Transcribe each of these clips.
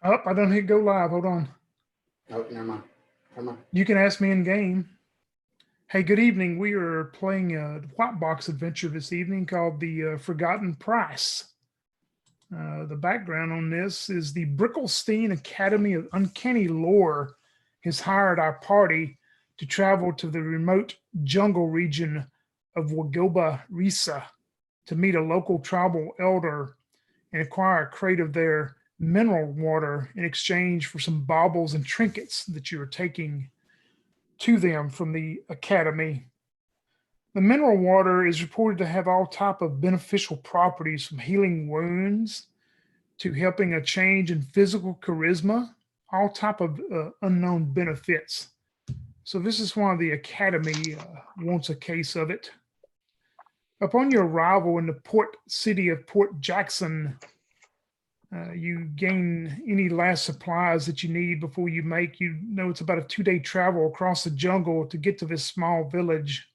Oh, I don't hit go live. Hold on. Oh, never mind. Come on. You can ask me in game. Hey, good evening. We are playing a white box adventure this evening called the Forgotten Price. The background on this is the Brickelstein Academy of Uncanny Lore has hired our party to travel to the remote jungle region of Wigoba Resa to meet a local tribal elder and acquire a crate of their mineral water in exchange for some baubles and trinkets that you are taking to them from the academy. The mineral water is reported to have all type of beneficial properties from healing wounds to helping a change in physical charisma, all type of unknown benefits. So this is why the academy wants a case of it. Upon your arrival in the port city of Port Jackson, you gain any last supplies that you need before you make. You know it's about a 2-day travel across the jungle to get to this small village.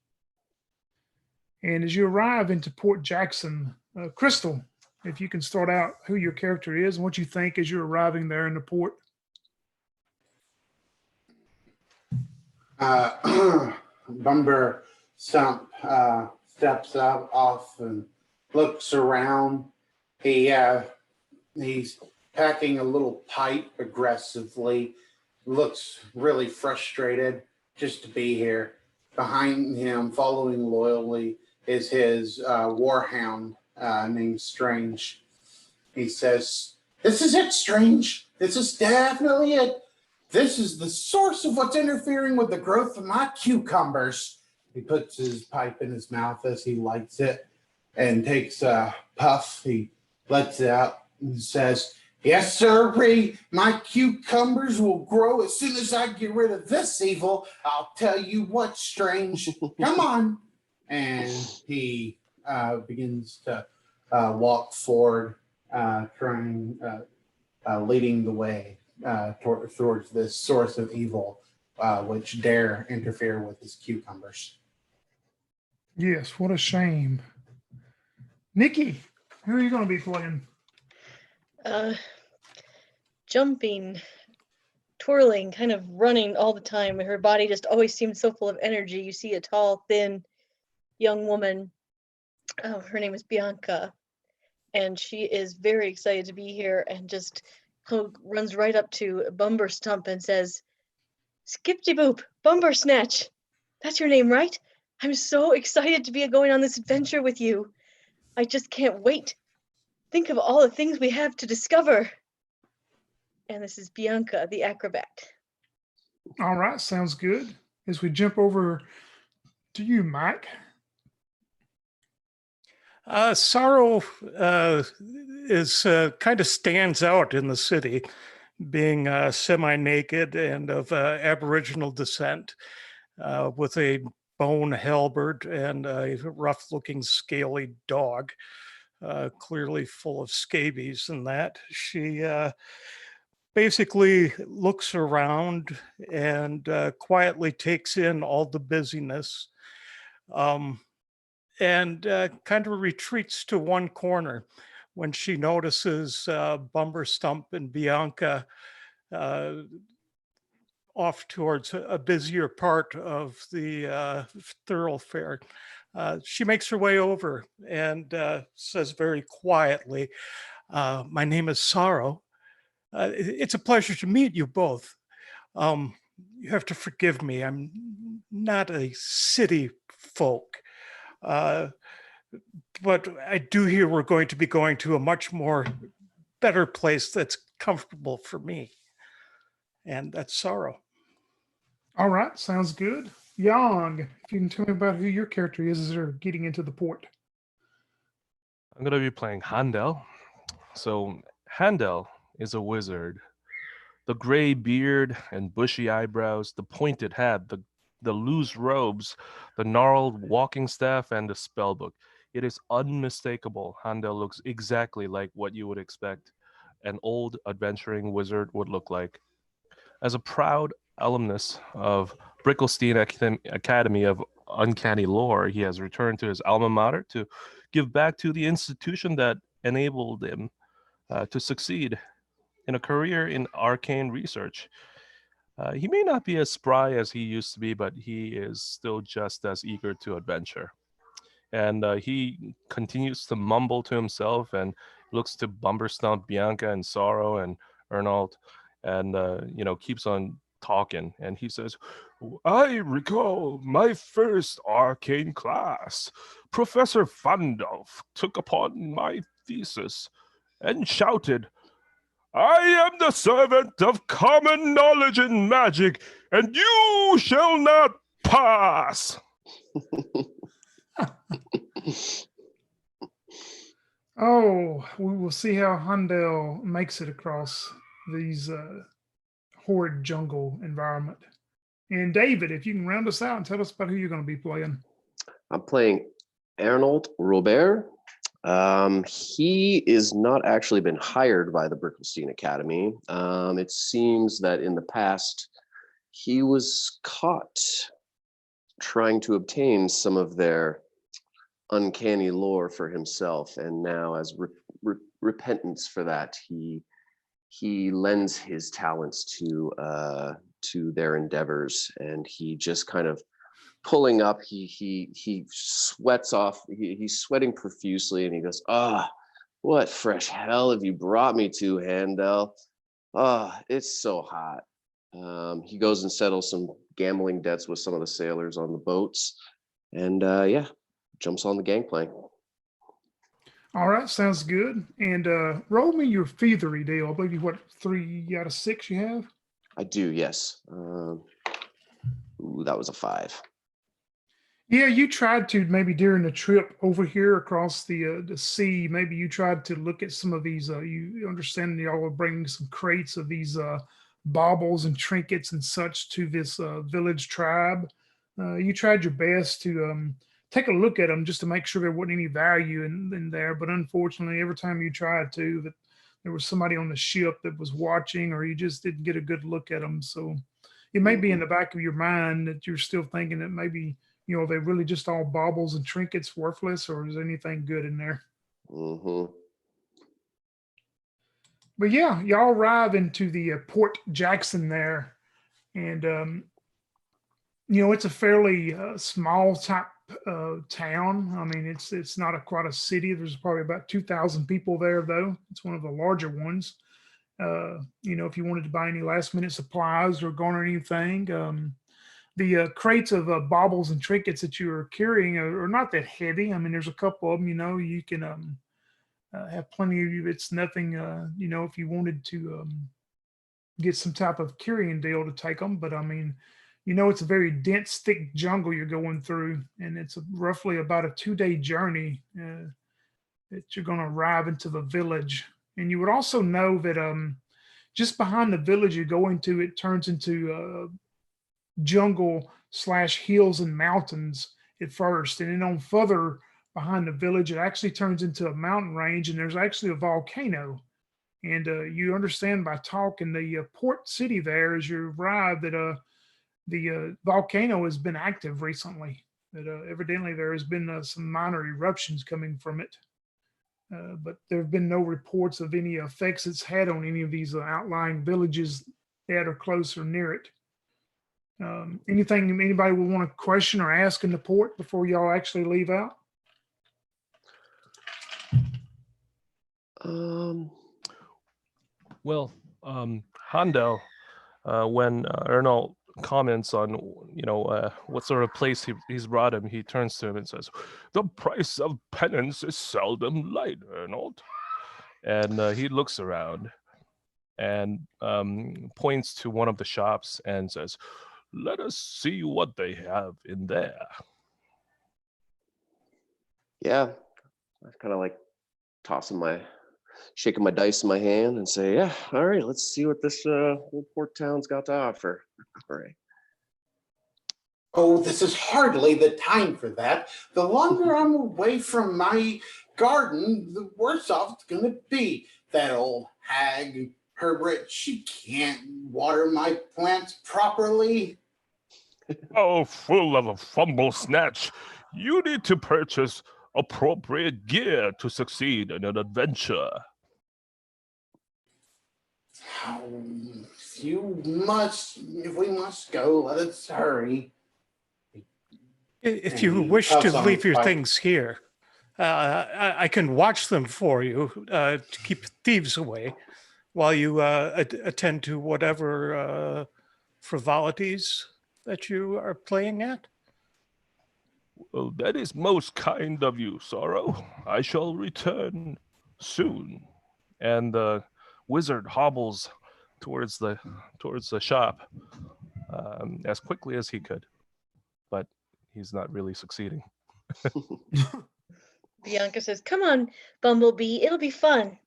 And as you arrive into Port Jackson, Crystal, if you can start out who your character is and what you think as you're arriving there in the port. Bumber Stump steps up off and looks around. He's packing a little pipe aggressively. Looks really frustrated just to be here. Behind him, following loyally, is his warhound named Strange. He says, "This is it, Strange. This is definitely it. This is the source of what's interfering with the growth of my cucumbers." He puts his pipe in his mouth as he lights it and takes a puff. He lets it out and says, "Yes, sir, my cucumbers will grow as soon as I get rid of this evil. I'll tell you what, Strange. Come on." And he begins to walk forward, leading the way towards this source of evil, which dare interfere with his cucumbers. Yes, what a shame. Nikki, who are you going to be playing? Jumping, twirling, kind of running all the time. Her body just always seems so full of energy. You see a tall, thin young woman. Her name is Bianca, and she is very excited to be here and just runs right up to Bumber Stump and says, "Skipty Boop, Bumber Snatch. That's your name, right? I'm so excited to be going on this adventure with you. I just can't wait. Think of all the things we have to discover." And this is Bianca, the acrobat. All right, sounds good. As we jump over to you, Mike. Sorrow is kind of stands out in the city, being semi-naked and of Aboriginal descent, with a bone halberd and a rough-looking scaly dog, clearly full of scabies and that. She basically looks around and quietly takes in all the busyness, and kind of retreats to one corner when she notices Bumber Stump and Bianca off towards a busier part of the thoroughfare. She makes her way over and says very quietly, "My name is Sorrow. It's a pleasure to meet you both. You have to forgive me. I'm not a city folk. But I do hear we're going to be going to a much more better place that's comfortable for me." And that's Sorrow. All right, sounds good. Yang, if you can tell me about who your character is as they're getting into the port. I'm going to be playing Handel. So Handel is a wizard. The gray beard and bushy eyebrows, the pointed hat, the loose robes, the gnarled walking staff, and the spellbook. It is unmistakable. Handel looks exactly like what you would expect an old adventuring wizard would look like. As a proud alumnus of Brickelstein Academy of Uncanny Lore, he has returned to his alma mater to give back to the institution that enabled him to succeed in a career in arcane research. He may not be as spry as he used to be, but he is still just as eager to adventure. And he continues to mumble to himself and looks to Bumberstump, Bianca, and Sorrow and Ernold, and keeps on talking. And he says, "I recall my first arcane class. Professor Fandolf took upon my thesis and shouted, 'I am the servant of common knowledge and magic, and you shall not pass.'" Oh, we will see how Handel makes it across these horrid jungle environment. And David, if you can round us out and tell us about who you're going to be playing. I'm playing Arnold Robert. He is not actually been hired by the Brickelstein Academy. It seems that in the past, he was caught trying to obtain some of their uncanny lore for himself, and now as repentance for that, he lends his talents to their endeavors, and he just kind of pulling up, he sweats off, he's sweating profusely, and he goes, what fresh hell have you brought me to, Handel? It's so hot. He goes and settles some gambling debts with some of the sailors on the boats, and jumps on the gangplank. All right, sounds good. And roll me your feathery deal. I believe you, what, 3 out of 6 you have? I do, yes. That was a 5. Yeah, you tried to maybe during the trip over here across the sea, maybe you tried to look at some of these. You understand y'all were bringing some crates of these baubles and trinkets and such to this village tribe. You tried your best to take a look at them just to make sure there wasn't any value in there. But unfortunately, every time you tried to, that there was somebody on the ship that was watching, or you just didn't get a good look at them. So it may be in the back of your mind that you're still thinking that maybe, they're really just all baubles and trinkets, worthless, or is anything good in there? Mm-hmm. But yeah, y'all arrive into the Port Jackson there, and it's a fairly small type town. I mean, it's not quite a city. There's probably about 2,000 people there, though. It's one of the larger ones. If you wanted to buy any last minute supplies or garner anything, the crates of baubles and trinkets that you are carrying are not that heavy. I mean, there's a couple of them. You can have plenty of. It's nothing. If you wanted to get some type of carrying deal to take them, but I mean, it's a very dense, thick jungle you're going through, and it's roughly about a 2-day journey that you're going to arrive into the village. And you would also know that just behind the village you're going to, it turns into jungle / hills and mountains at first, and then on further behind the village, it actually turns into a mountain range, and there's actually a volcano. And you understand by talking the port city there as you arrive that the volcano has been active recently. That evidently there has been some minor eruptions coming from it, but there have been no reports of any effects it's had on any of these outlying villages that are close or near it. Anything anybody would want to question or ask in the port before y'all actually leave out? Well, Handel, when Ernold comments on, what sort of place he's brought him, he turns to him and says, "The price of penance is seldom light, Ernold." And he looks around and points to one of the shops and says, "Let us see what they have in there." Yeah, I kind of like shaking my dice in my hand and say, "Yeah, all right, let's see what this little port town's got to offer." All right. Oh, this is hardly the time for that. The longer I'm away from my garden, the worse off it's going to be. That old hag, Herbert, she can't water my plants properly. Oh, full of a fumble snatch. You need to purchase appropriate gear to succeed in an adventure. If we must go, let us hurry. If And you he wish puffs to on leave his your pipe. things here, I can watch them for you to keep thieves away while you attend to whatever frivolities that you are playing at. Well, that is most kind of you, Sorrow. I shall return soon. And the wizard hobbles towards the shop as quickly as he could, but he's not really succeeding. Bianca says, "Come on, Bumblebee, it'll be fun."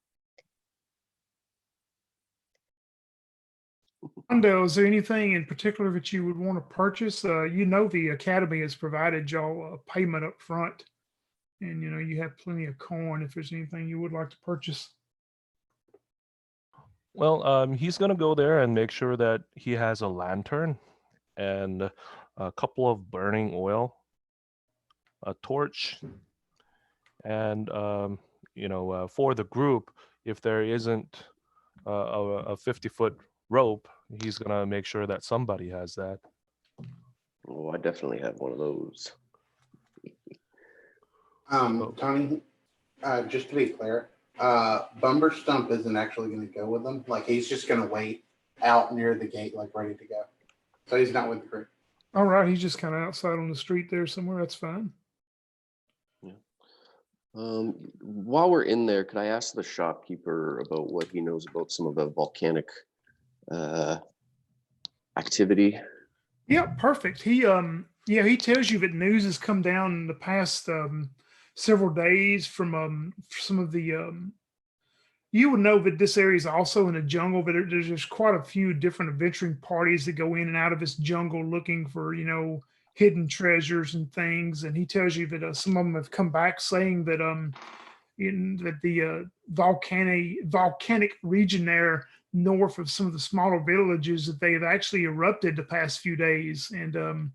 Hondo, is there anything in particular that you would want to purchase? You know, the academy has provided y'all a payment up front, and you know you have plenty of coin. If there's anything you would like to purchase, Well, he's gonna go there and make sure that he has a lantern and a couple of burning oil, a torch, and for the group, if there isn't a 50-foot rope, he's gonna make sure that somebody has that. Oh, I definitely have one of those. Tony, just to be clear, Bumber Stump isn't actually going to go with them. Like, he's just going to wait out near the gate, like ready to go. So he's not with the group. all right, he's just kind of outside on the street there somewhere. That's fine. While we're in there, could I ask the shopkeeper about what he knows about some of the volcanic activity? Yeah, perfect. He tells you that news has come down in the past several days from some of the you would know that this area is also in a jungle, but there's just quite a few different adventuring parties that go in and out of this jungle looking for, you know, hidden treasures and things. And he tells you that some of them have come back saying that the volcanic region there north of some of the smaller villages that they have actually erupted the past few days, and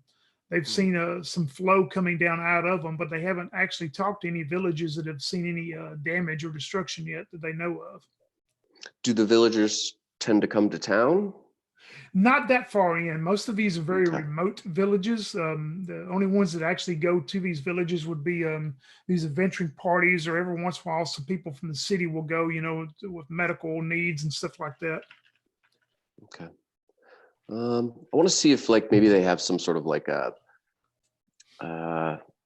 they've seen some flow coming down out of them, but they haven't actually talked to any villages that have seen any damage or destruction yet that they know of. Do the villagers tend to come to town? Not that far in. Most of these are very Okay. remote villages. The only ones that actually go to these villages would be these adventuring parties, or every once in a while, some people from the city will go, you know, with medical needs and stuff like that. Okay. I want to see if like maybe they have some sort of like a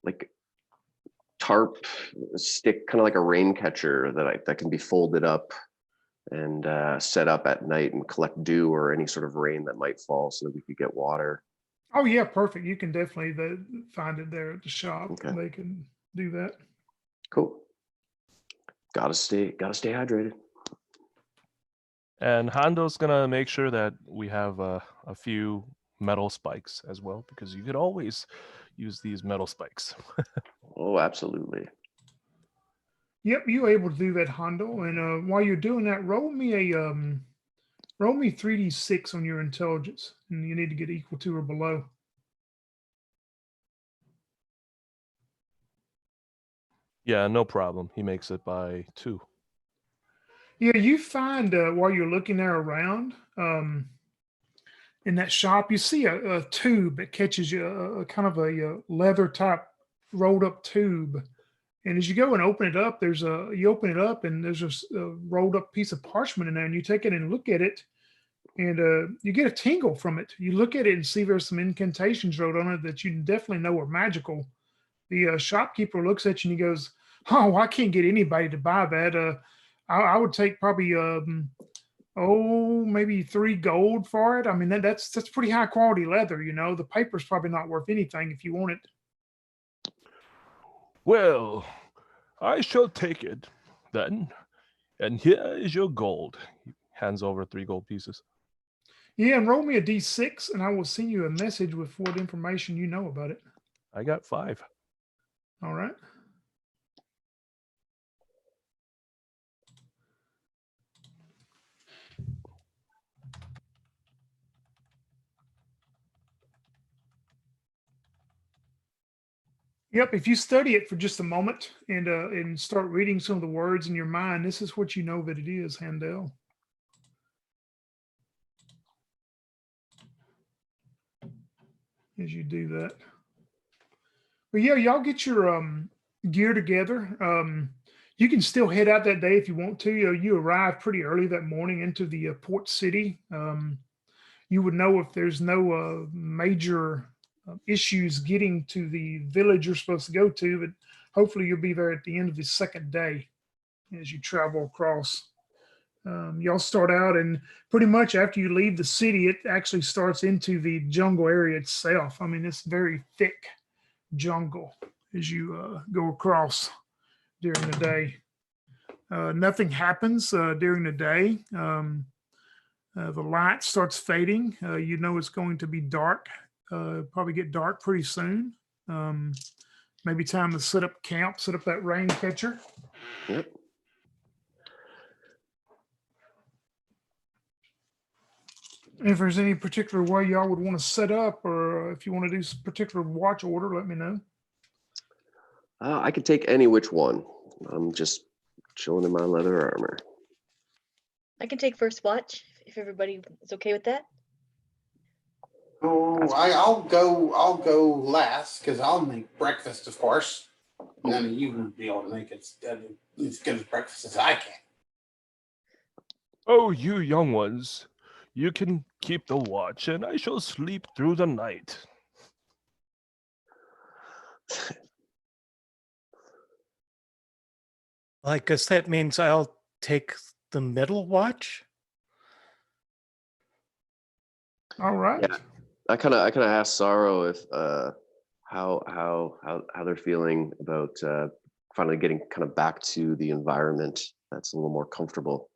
like tarp stick, kind of like a rain catcher that can be folded up and set up at night and collect dew or any sort of rain that might fall, so that we could get water. Oh yeah, perfect. You can definitely find it there at the shop. Okay. They can do that. Cool. Gotta stay hydrated. And Hondo's gonna make sure that we have a few metal spikes as well, because you could always use these metal spikes. Oh, absolutely. Yep, you're able to do that, Hondo. And while you're doing that, roll me 3d6 on your intelligence, and you need to get equal to or below. Yeah, no problem. He makes it by 2. Yeah, you find while you're looking there around in that shop, you see a tube that catches you, a kind of a leather type rolled up tube. And as you go and open it up, you open it up and there's a rolled up piece of parchment in there, and you take it and look at it, and you get a tingle from it. You look at it and see there's some incantations wrote on it that you definitely know are magical. The shopkeeper looks at you and he goes, "Oh, I can't get anybody to buy that. I would take probably maybe 3 gold for it. I mean that's pretty high quality leather. You know, the paper's probably not worth anything if you want it." Well, I shall take it then. And here is your gold. He hands over 3 gold pieces. Yeah, and roll me a d6, and I will send you a message with what information you know about it. I got 5. All right. Yep. If you study it for just a moment and start reading some of the words in your mind, this is what you know that it is, Handel. as you do that. But yeah, y'all get your gear together. You can still head out that day if you want to. You arrive pretty early that morning into the port city. You would know if there's no major issues getting to the village you're supposed to go to, but hopefully you'll be there at the end of the second day as you travel across. Y'all start out, and pretty much after you leave the city, it actually starts into the jungle area itself. I mean, it's very thick jungle as you go across during the day. Nothing happens during the day. The light starts fading. You know it's going to be dark. Probably get dark pretty soon. Maybe time to set up camp, set up that rain catcher. Yep. If there's any particular way y'all would want to set up, or if you want to do some particular watch order, let me know. I could take any which one. I'm just chilling in my leather armor. I can take first watch if everybody is okay with that. Oh, I'll go last because I'll make breakfast, of course. None of you will be able to make it as good as breakfast as I can. Oh, you young ones, you can keep the watch, and I shall sleep through the night. I guess that means I'll take the middle watch. All right. Yeah. I kind of asked Sorrow if how they're feeling about finally getting kind of back to the environment that's a little more comfortable.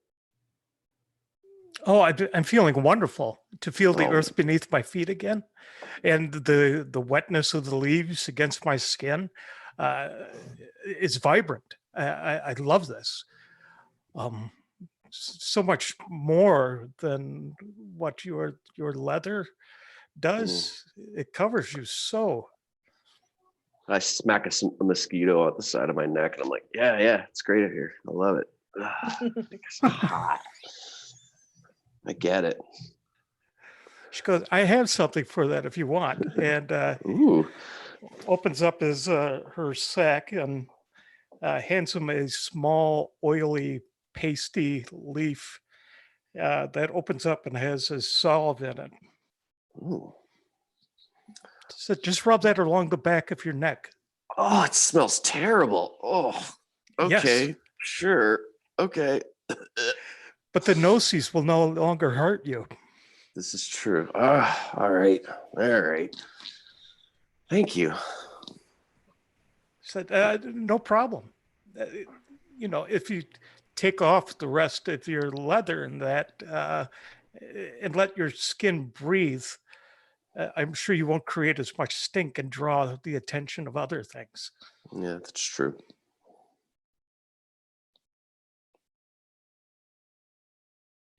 Oh, I'm feeling wonderful to feel the Oh. earth beneath my feet again, and the wetness of the leaves against my skin. It's vibrant. I love this. So much more than what your leather does. It covers you so. I smack a mosquito at the side of my neck, and I'm like, yeah, it's great out here. I love it. It's hot. I get it. She goes, I have something for that if you want. And Ooh. opens up her sack and hands him a small, oily, pasty leaf that opens up and has a salve in it. Ooh. So just rub that along the back of your neck. Oh, it smells terrible. Oh, okay, Yes. sure, okay. But the noses will no longer hurt you. This is true. All right. Thank you. Said, no problem. If you take off the rest of your leather and that, and let your skin breathe, I'm sure you won't create as much stink and draw the attention of other things. Yeah, that's true.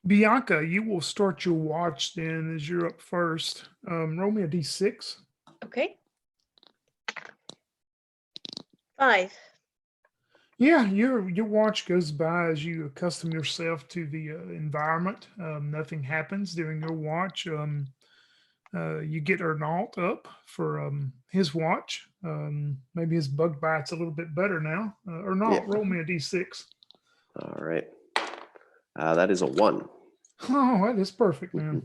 Bianca, you will start your watch then as you're up first. Roll me a d6. Okay. 5. Yeah, your watch goes by as you accustom yourself to the environment. Nothing happens during your watch. You get Ernault up for his watch. Maybe his bug bite's a little bit better now. Ernault, Yeah. roll me a d6. All right. That is a 1. Oh, that is perfect, man.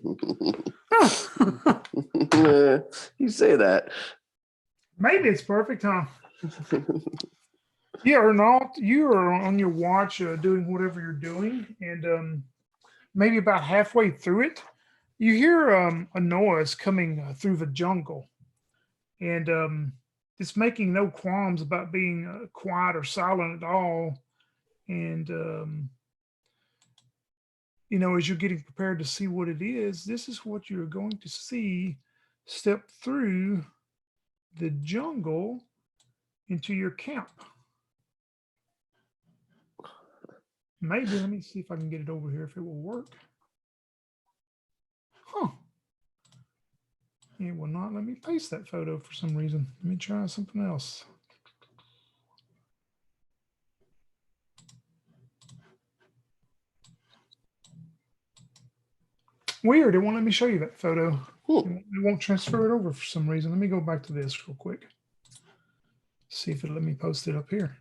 You say that. Maybe it's perfect, huh? Yeah, Ernault, you are on your watch doing whatever you're doing, and maybe about halfway through it, you hear a noise coming through the jungle, and it's making no qualms about being quiet or silent at all. And as you're getting prepared to see what it is, this is what you're going to see step through the jungle into your camp. Maybe, let me see if I can get it over here, if it will work. Huh. It will not let me paste that photo for some reason. Let me try something else. Weird, it won't let me show you that photo. It won't transfer it over for some reason. Let me go back to this real quick. See if it'll let me post it up here.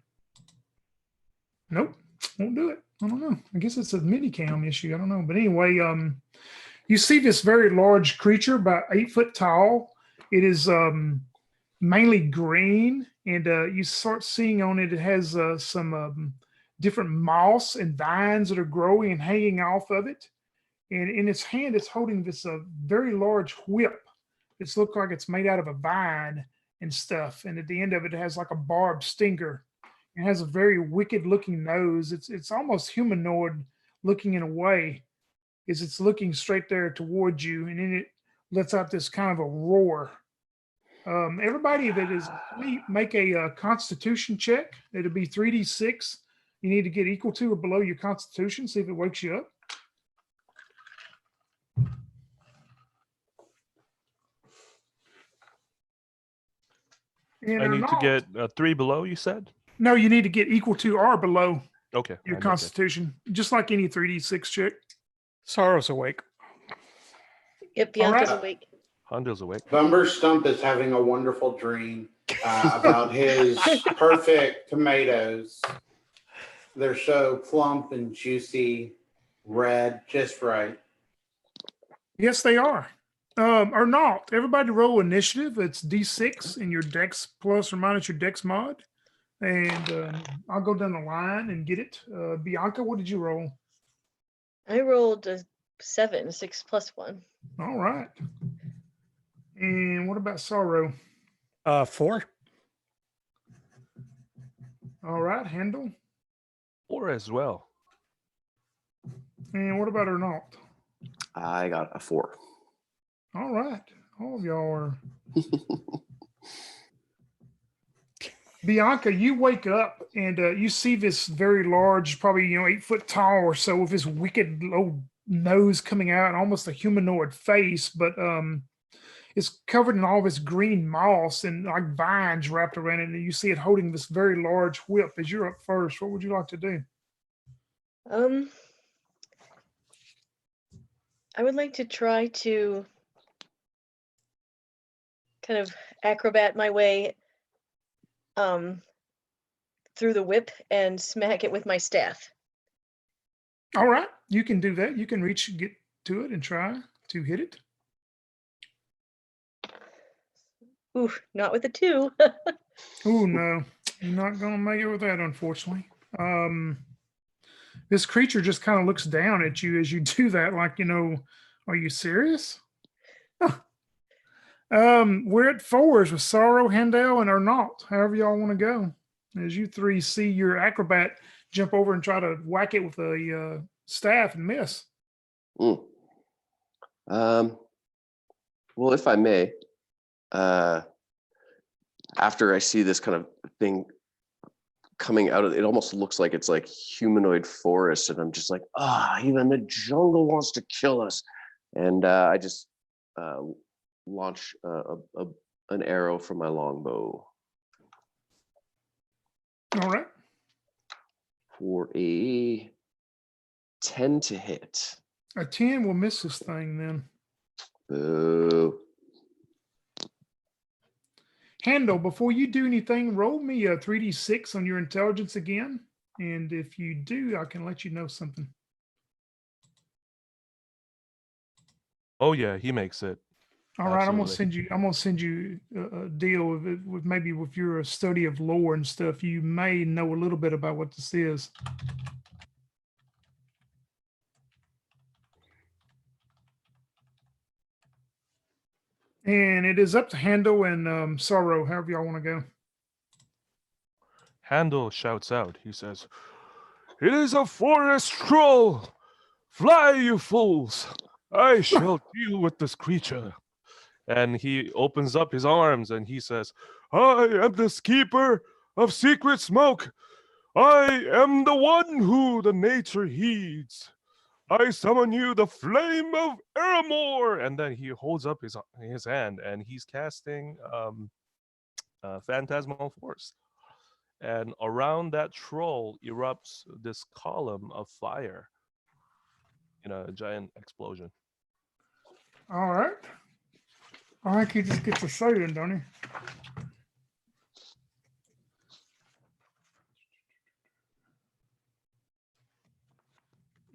Nope, won't do it. I don't know. I guess it's a minicam issue. I don't know. But anyway, you see this very large creature, about 8 foot tall. It is mainly green, and you start seeing on it, it has some different moss and vines that are growing and hanging off of it. And in its hand, it's holding this very large whip. It's looked like it's made out of a vine and stuff. And at the end of it, it has like a barbed stinger. It has a very wicked looking nose. It's almost humanoid looking in a way, is it's looking straight there towards you, and then it lets out this kind of a roar. Everybody that is make a Constitution check. It'll be 3d6. You need to get equal to or below your Constitution. See if it wakes you up. I need to get 3 below, you said? No, you need to get equal to or below Okay. your Constitution, just like any 3d6 check. Sorrow's awake. Yep, Bianca's right. awake. Hondel's awake. Bumber Stump is having a wonderful dream about his perfect tomatoes. They're so plump and juicy, red, just right. Yes, they are. Or not. Everybody roll initiative. It's D6 in your Dex plus or minus your Dex mod. And I'll go down the line and get it. Bianca, what did you roll? I rolled a 7, 6 plus 1. All right. And what about Sorrow? 4. All right, Handle. 4 as well. And what about Ernalt? I got a 4. All right. All of y'all are. Bianca, you wake up and you see this very large, probably 8 foot tall or so, with this wicked low nose coming out, and almost a humanoid face, but it's covered in all this green moss and like vines wrapped around it. And you see it holding this very large whip. As you're up first, what would you like to do? I would like to try to kind of acrobat my way through the whip and smack it with my staff. All right, you can do that. You can get to it and try to hit it. Ooh, not with a 2. Oh no, you're not gonna make it with that, unfortunately. This creature just kind of looks down at you as you do that, like, are you serious? We're at 4s with Sorrow, Handel, and Ernalt. However y'all want to go. As you 3 see your acrobat jump over and try to whack it with a staff and miss. Well, if I may, after I see this kind of thing coming out of it, almost looks like it's like humanoid forest, and I'm just like, even the jungle wants to kill us. And I just launch an arrow from my longbow. All right. For a 10 to hit. A 10 will miss this thing then. Boo. Handle, before you do anything, roll me a 3d6 on your intelligence again. And if you do, I can let you know something. Oh yeah, he makes it. All right, Absolutely. I'm gonna send you a deal with maybe with your study of lore and stuff. You may know a little bit about what this is. And it is up to Handle and Sorrow, however y'all want to go. Handel shouts out. He says, "It is a forest troll! Fly, you fools! I shall deal with this creature." And he opens up his arms and he says, "I am the keeper of secret smoke. I am the one who the nature heeds. I summon you, the flame of Aramor." And then he holds up his hand and he's casting Phantasmal Force. And around that troll erupts this column of fire in a giant explosion. All right. I think he just gets a saying, don't he?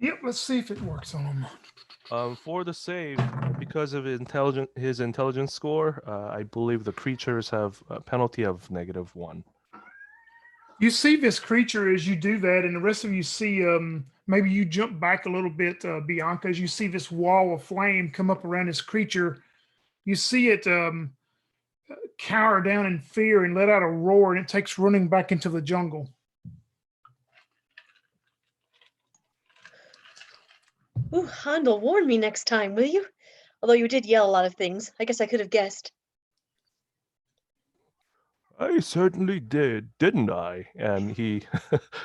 Yep, let's see if it works on him. For the save, because of his intelligence score, I believe the creatures have a penalty of -1. You see this creature as you do that, and the rest of you see, maybe you jump back a little bit, Bianca, as you see this wall of flame come up around this creature. You see it cower down in fear and let out a roar, and it takes running back into the jungle. Ooh, Handel, warn me next time, will you? Although you did yell a lot of things. I guess I could have guessed. I certainly did, didn't I? And he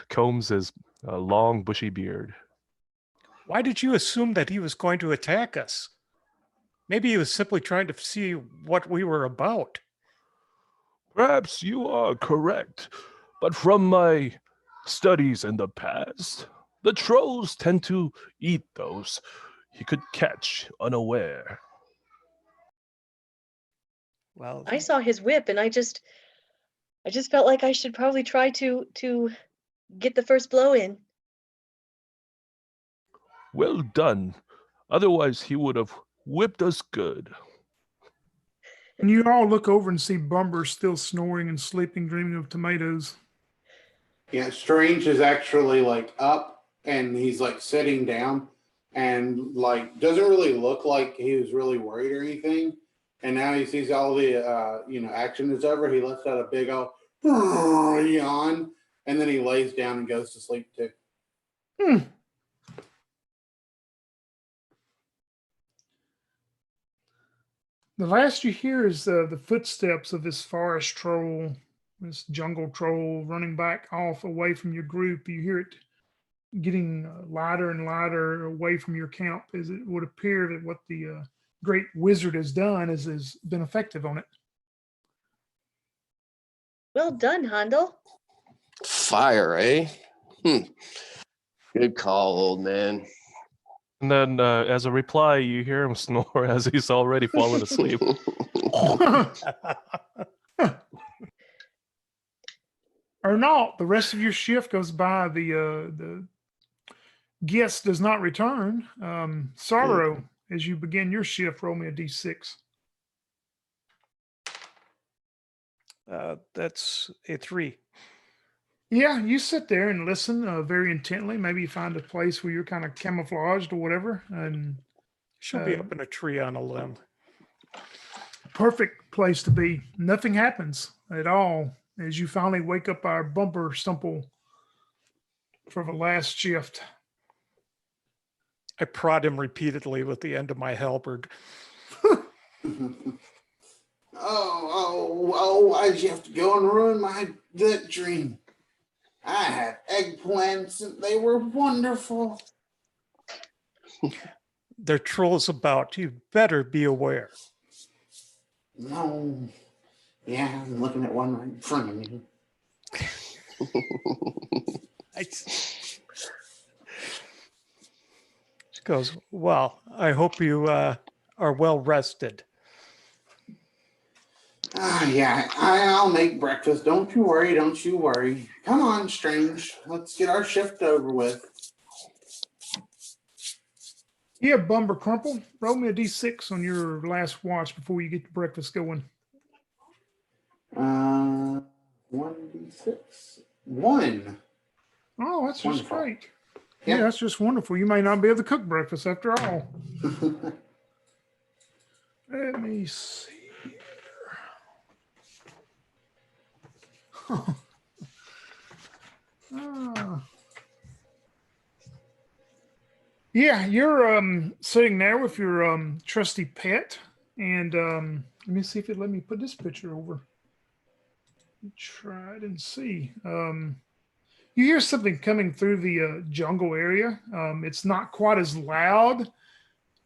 combs his long, bushy beard. Why did you assume that he was going to attack us? Maybe he was simply trying to see what we were about. Perhaps you are correct, but from my studies in the past, the trolls tend to eat those he could catch unaware. Well, I saw his whip, and I just felt like I should probably try to get the first blow in. Well done. Otherwise, he would have whipped us good. And you all look over and see Bumber still snoring and sleeping, dreaming of tomatoes. Yeah, Strange is actually like up and he's like sitting down and like doesn't really look like he was really worried or anything. And now he sees all the action is over. He lets out a big old yawn, and then he lays down and goes to sleep too. The last you hear is the footsteps of this forest troll, this jungle troll running back off away from your group. You hear it getting lighter and lighter away from your camp, as it would appear that what the great wizard has done has been effective on it. Well done, Handel. Fire, eh? Good call, old man. And then, as a reply, you hear him snore as he's already fallen asleep. Or not, the rest of your shift goes by. The guest does not return. Sorrow, as you begin your shift, roll me a d6. that's a 3. Yeah, you sit there and listen very intently. Maybe you find a place where you're kind of camouflaged or whatever, and She'll be up in a tree on a limb. perfect place to be. Nothing happens at all as you finally wake up our bumper stumble for the last shift. I prod him repeatedly with the end of my halberd. Why'd you have to go and ruin that dream? I had eggplants and they were wonderful. There are trolls about. You better be aware. No. Yeah, I'm looking at one right in front of me. She goes, well, I hope you are well rested. Yeah, I'll make breakfast. Don't you worry, don't you worry. Come on, Strange. Let's get our shift over with. Yeah, Bumper Crumple, roll me a d6 on your last watch before you get the breakfast going. 1d6. 1. Oh, that's just Wonderful. great. Yeah. Yeah, that's just wonderful. You may not be able to cook breakfast after all. Let me see. Yeah, you're sitting there with your trusty pet, and let me see if it let me put this picture over. Try it and see. You hear something coming through the jungle area. It's not quite as loud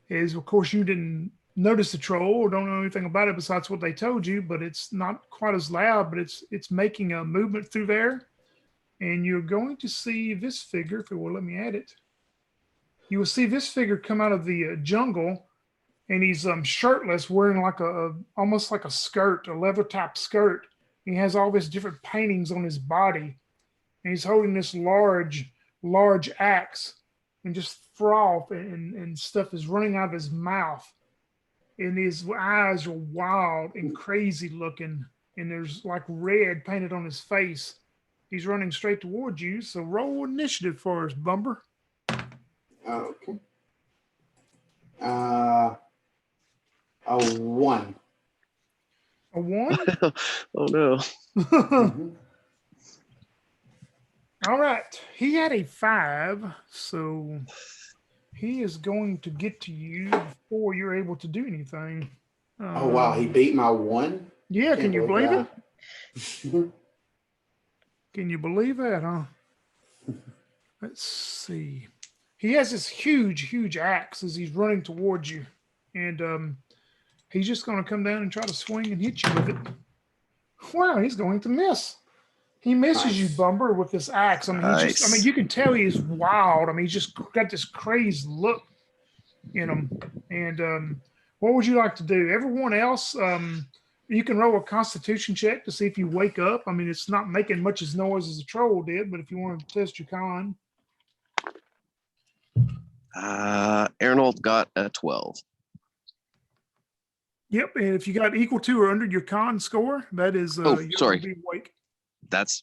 as, of course, you didn't notice the troll or don't know anything about it besides what they told you, but it's not quite as loud, but it's making a movement through there. And you're going to see this figure, if it will let me add it. You will see this figure come out of the jungle and he's shirtless, wearing like a almost like a skirt, a leather top skirt. He has all these different paintings on his body, and he's holding this large axe, and just froth and stuff is running out of his mouth, and his eyes are wild and crazy looking, and there's like red painted on his face. He's running straight towards you, so roll initiative for us, Bumber. Okay. A 1. A 1? Oh no. Mhm. All right. He had a 5, so he is going to get to you before you're able to do anything. Oh wow, he beat my 1. Yeah, can you believe it? it? Can you believe that, huh? Let's see. He has this huge axe as he's running towards you, and he's just going to come down and try to swing and hit you with it. Wow, he's going to miss. He misses you, Nice. Bumber, with this axe. I mean, Nice. you can tell he's wild. I mean, he's just got this crazed look in him. And what would you like to do? Everyone else, you can roll a Constitution check to see if you wake up. I mean, it's not making much as noise as a troll did, but if you want to test your con. Arnold got a 12. Yep, and if you got equal to or under your con score, that is Oh, you're sorry. gonna be awake. That's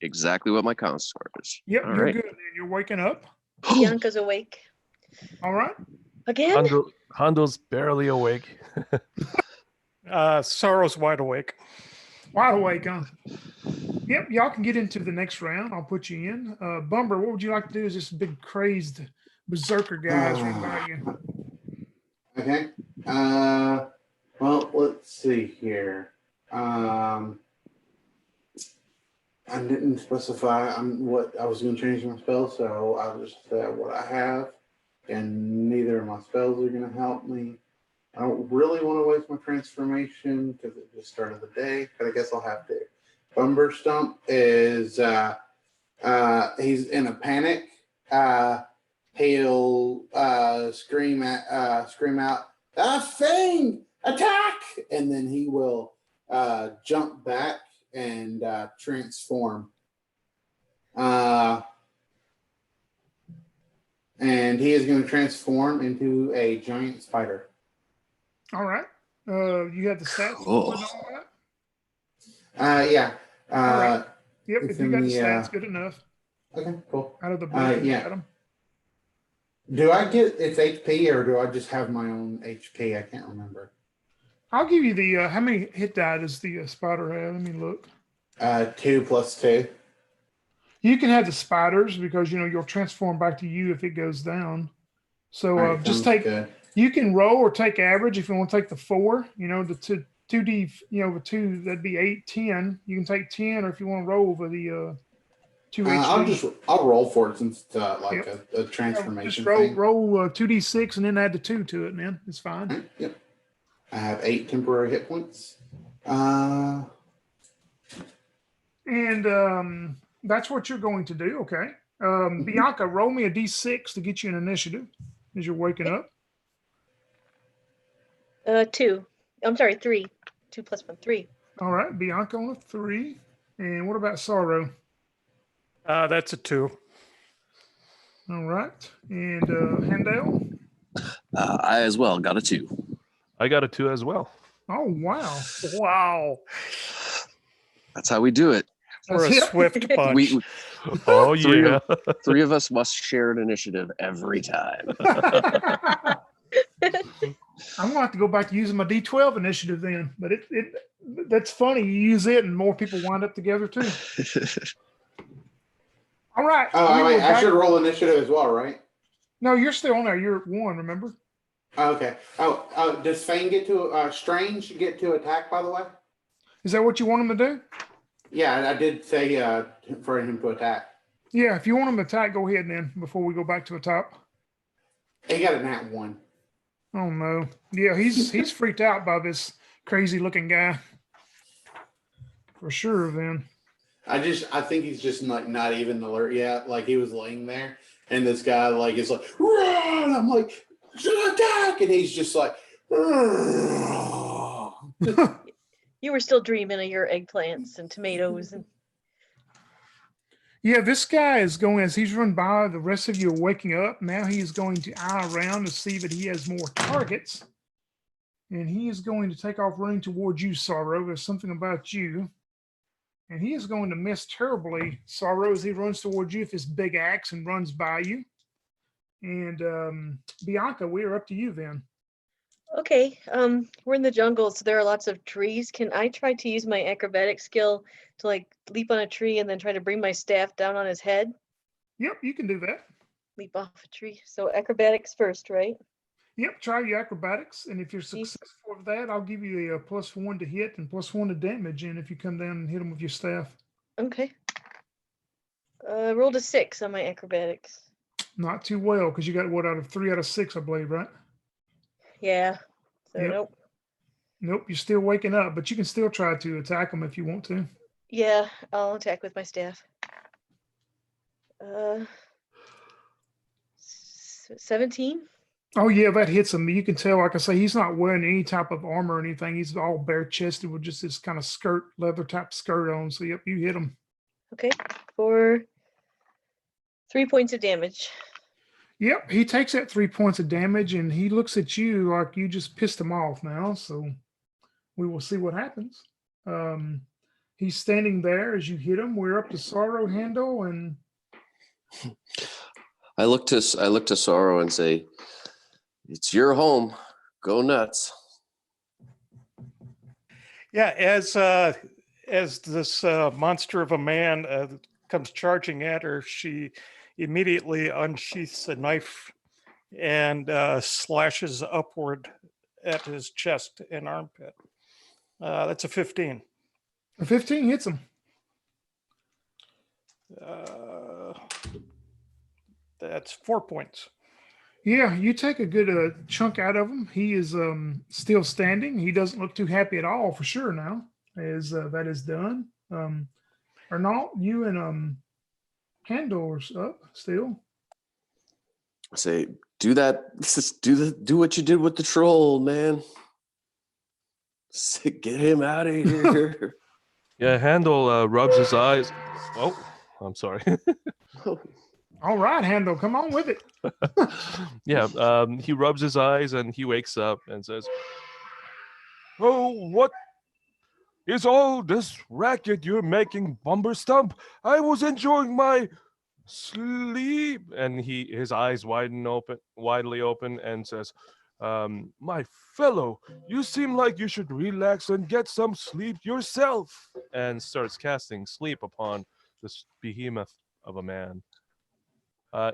exactly what my con score is. Yep, All you're right. good, man. You're waking up. Bianca's awake. All right. Again? Hondo's barely awake. Sorrow's wide awake. Wide awake, huh? Yep, y'all can get into the next round. I'll put you in. Bumber, what would you like to do as this big crazed berserker guys run by you? Okay. Well, let's see here. I didn't specify what I was going to change my spell, so I'll just say what I have, and neither of my spells are going to help me. I don't really want to waste my transformation because it just started the day, but I guess I'll have to. Bumber Stump is he's in a panic. He'll scream out, "A thing! Attack!" And then he will jump back and transform. And he is going to transform into a giant spider. All right. You have the stats. Cool. And all that? Yeah. All right. Yep, it's if you in got the the, stats, good enough. Okay, cool. Out of the book, you yeah. got 'em. Do I get its HP or do I just have my own HP? I can't remember. I'll give you the how many hit die does the spider have? Let me look. 2 + 2. You can have the spiders because you'll transform back to you if it goes down. So All right, just sounds take. good. You can roll or take average if you want to take the 4. The 2D. The 2 that'd be 8, 10. You can take 10, or if you want to roll over the 2 HP. I'll roll for it since it's like Yep. a transformation Just thing. roll 2D6 and then add the 2 to it, man. It's fine. Right, yep. I have 8 temporary hit points. And that's what you're going to do. Okay. Bianca, roll me a D6 to get you an initiative as you're waking up. 2. I'm sorry, 3. 2 + 1, 3. All right, Bianca on a 3. And what about Sorrow? That's a 2. All right. And Handel? I as well got a 2. I got a 2 as well. Oh, wow. Wow. That's how we do it. We're a That's it. swift bunch. We Oh, Three yeah. three of us must share an initiative every time. I'm gonna have to go back to using my D12 initiative then. But that's funny. You use it and more people wind up together too. All right. Oh, we wait, were I back- should roll initiative as well, right? No, you're still on there. You're at 1, remember? Okay. Oh, does Fane get to Strange get to attack? By the way. Is that what you want him to do? Yeah, I did say for him to attack. Yeah, if you want him to attack, go ahead then before we go back to the top. He got a nat 1. Oh no. Yeah, he's freaked out by this crazy looking guy. For sure, then. I think he's just not even alert yet. Like he was laying there, and this guy is like, run! I'm like, should I attack? And he's just like, You were still dreaming of your eggplants and tomatoes and Yeah, this guy is going, as he's run by, the rest of you are waking up. Now he is going to eye around to see that he has more targets. And he is going to take off running towards you, Sorrow. There's something about you. And he is going to miss terribly, Sorrow, as he runs towards you with his big axe and runs by you. And Bianca, we are up to you then. okay. We're in the jungle, so there are lots of trees. Can I try to use my acrobatic skill to like leap on a tree and then try to bring my staff down on his head? Yep, you can do that. Leap off a tree. So acrobatics first, right? Yep, try your acrobatics. And if you're Jeez. successful with that, I'll give you a +1 to hit and +1 to damage. And if you come down and hit him with your staff. Okay. Rolled a 6 on my acrobatics. Not too well, because you got what, out of 3 out of 6, I believe, right? Yeah. So Yep. nope. Nope, you're still waking up, but you can still try to attack him if you want to. Yeah, I'll attack with my staff. 17? Oh yeah, that hits him. You can tell, like I say, he's not wearing any type of armor or anything. He's all bare chested with just this kind of skirt, leather type skirt on. So yep, you hit him. Okay. For 3 points of damage. Yep, he takes that 3 points of damage and he looks at you like you just pissed him off now. So we will see what happens. He's standing there as you hit him. We're up to Sorrow Handle, and I look to Sorrow and say, "It's your home. Go nuts." Yeah, as this monster of a man comes charging at her, she immediately unsheaths a knife and slashes upward at his chest and armpit. That's a 15. a 15 hits him. That's 4 points. Yeah, you take a good chunk out of him. He is still standing. He doesn't look too happy at all, for sure. Now, as that is done, Arnault, you and Handor's up still. I say, "Do that. Do what you did with the troll, man. Say, get him out of here." Yeah, Handel rubs his eyes. Oh, I'm sorry. All right, Handle, come on with it. Yeah, he rubs his eyes and he wakes up and says, "Oh, what is all this racket you're making, Bumberstump? I was enjoying my sleep." And his eyes widely open, and says, "My fellow, you seem like you should relax and get some sleep yourself." And starts casting sleep upon this behemoth of a man.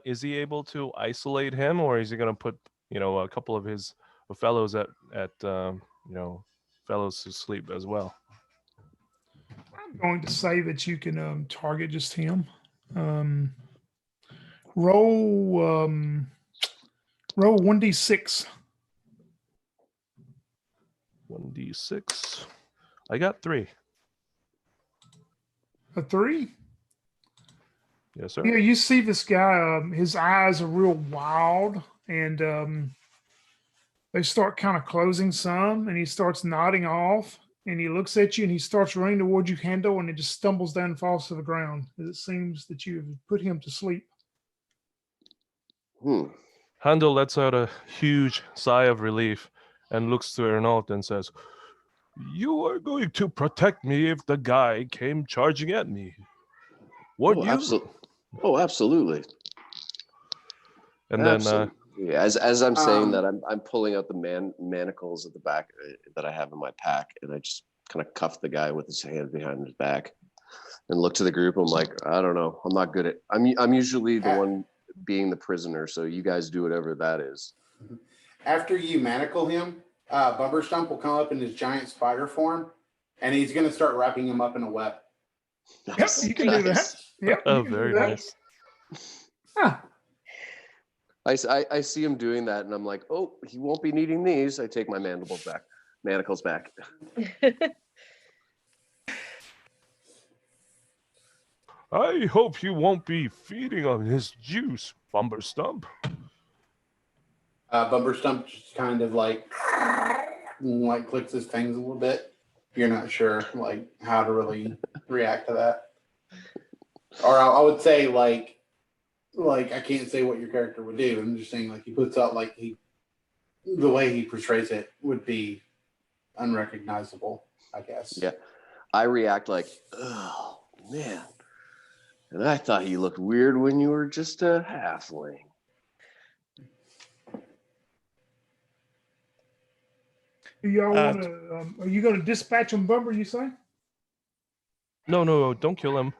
Is he able to isolate him, or is he going to put, a couple of his fellows at fellows to sleep as well? I'm going to say that you can target just him. Roll 1d6. 1d6. I got 3. A 3. Yes, sir. Yeah, you see this guy. His eyes are real wild, and they start kind of closing some, and he starts nodding off. And he looks at you, and he starts running towards you, Handle, and it just stumbles down and falls to the ground. It seems that you have put him to sleep. Handel lets out a huge sigh of relief and looks to Ernault and says, "You are going to protect me if the guy came charging at me. What you?" Absolutely. And then absolutely. As I'm saying that, I'm pulling out the manacles at the back that I have in my pack, and I just kind of cuff the guy with his hand behind his back, and look to the group. I'm like, I don't know. I'm not good at. I'm usually the one being the prisoner, so you guys do whatever that is. After you manacle him, Bumberstump will come up in his giant spider form, and he's going to start wrapping him up in a web. Yep, you can do that. Yep, you can very do that. nice. Huh. I see him doing that, and I'm like, oh, he won't be needing these. I take my manacles back. I hope you won't be feeding on his juice, Bumberstump. Bumberstump just kind of like like clicks his fangs a little bit. You're not sure like how to really react to that. Or I would say like I can't say what your character would do. I'm just saying like he puts out like the way he portrays it would be unrecognizable, I guess. Yeah. I react like, oh man. And I thought you looked weird when you were just a halfling. Do y'all want to? Are you going to dispatch him, Bumber? You say? No, don't kill him.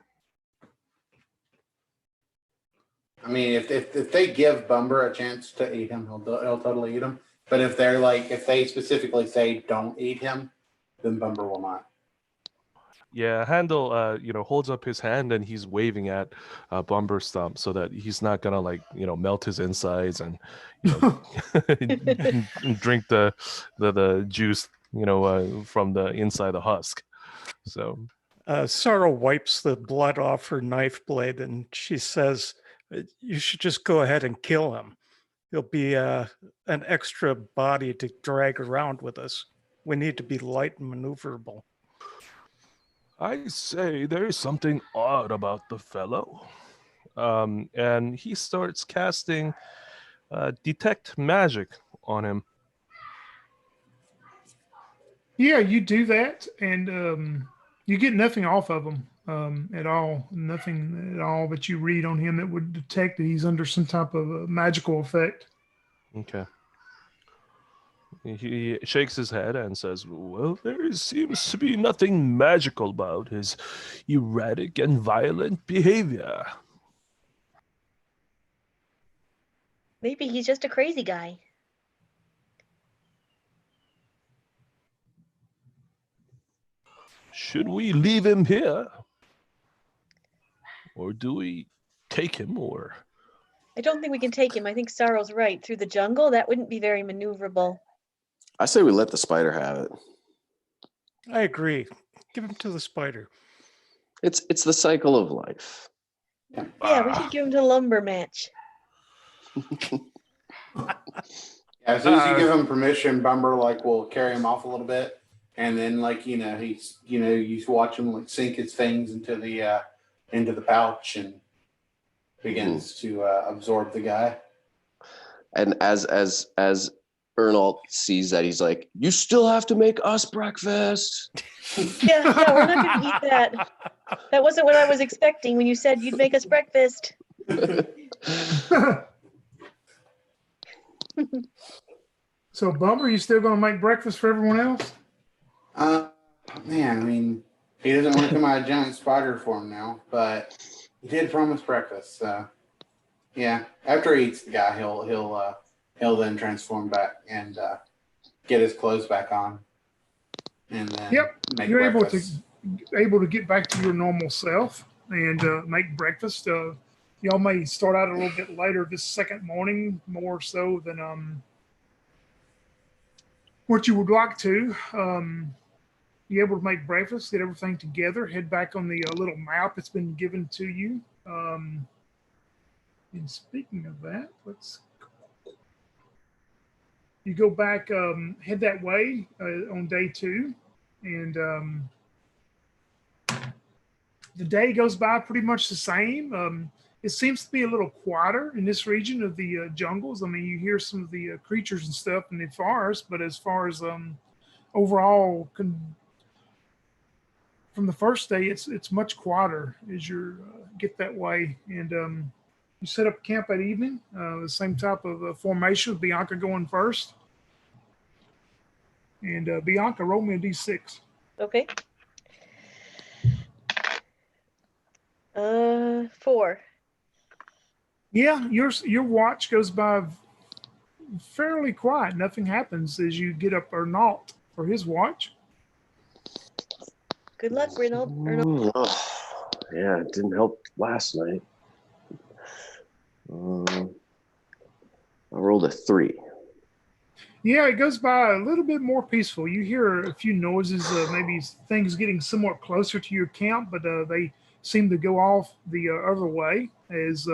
I mean, if they give Bumber a chance to eat him, he'll totally eat him. But if they specifically say don't eat him, then Bumber will not. Yeah, Handel, holds up his hand and he's waving at Bumber's thumb so that he's not gonna melt his insides and and drink the juice from the inside the husk. So Sorrow wipes the blood off her knife blade and she says, "You should just go ahead and kill him. He'll be an extra body to drag around with us. We need to be light and maneuverable." I say there's something odd about the fellow. And he starts casting detect magic on him. Yeah, you do that, and you get nothing off of him at all. Nothing at all that you read on him that would detect that he's under some type of a magical effect. Okay. He shakes his head and says, "Well, there seems to be nothing magical about his erratic and violent behavior." Maybe he's just a crazy guy. Should we leave him here? Or do we take him or... I don't think we can take him. I think Sorrow's right. Through the jungle, that wouldn't be very maneuverable. I say we let the spider have it. I agree. Give him to the spider. It's the cycle of life. Yeah, we should give him to Lumber Match. As soon as you give him permission, Bumber will carry him off a little bit, and then he's you watch him sink his fangs into the pouch and begins to absorb the guy. And as Ernold sees that, he's like, "You still have to make us breakfast." Yeah, we're not going to eat that. That wasn't what I was expecting when you said you'd make us breakfast. So, Bumper, you still going to make breakfast for everyone else? Man, I mean, he doesn't want to come out a giant spider for him now, but he did promise breakfast. So, yeah, after he eats the guy, he'll then transform back and get his clothes back on, and then make you're breakfast. able to get back to your normal self and make breakfast. Y'all may start out a little bit later this second morning, more so than what you would like to. Be able to make breakfast, get everything together, head back on the little map that's been given to you. And speaking of that, you go back, head that way on day 2, and the day goes by pretty much the same. It seems to be a little quieter in this region of the jungles. I mean, you hear some of the creatures and stuff in the forest, but as far as overall, from the first day, it's much quieter as you get that way. And you set up camp that evening, the same type of formation with Bianca going first. And Bianca, roll me a d6. Okay. 4. Yeah, your watch goes by fairly quiet. Nothing happens as you get up Arnault for his watch. Good luck, Arnold. Oh, yeah, it didn't help last night. I rolled a 3. Yeah, it goes by a little bit more peaceful. You hear a few noises, maybe things getting somewhat closer to your camp, but they seem to go off the other way as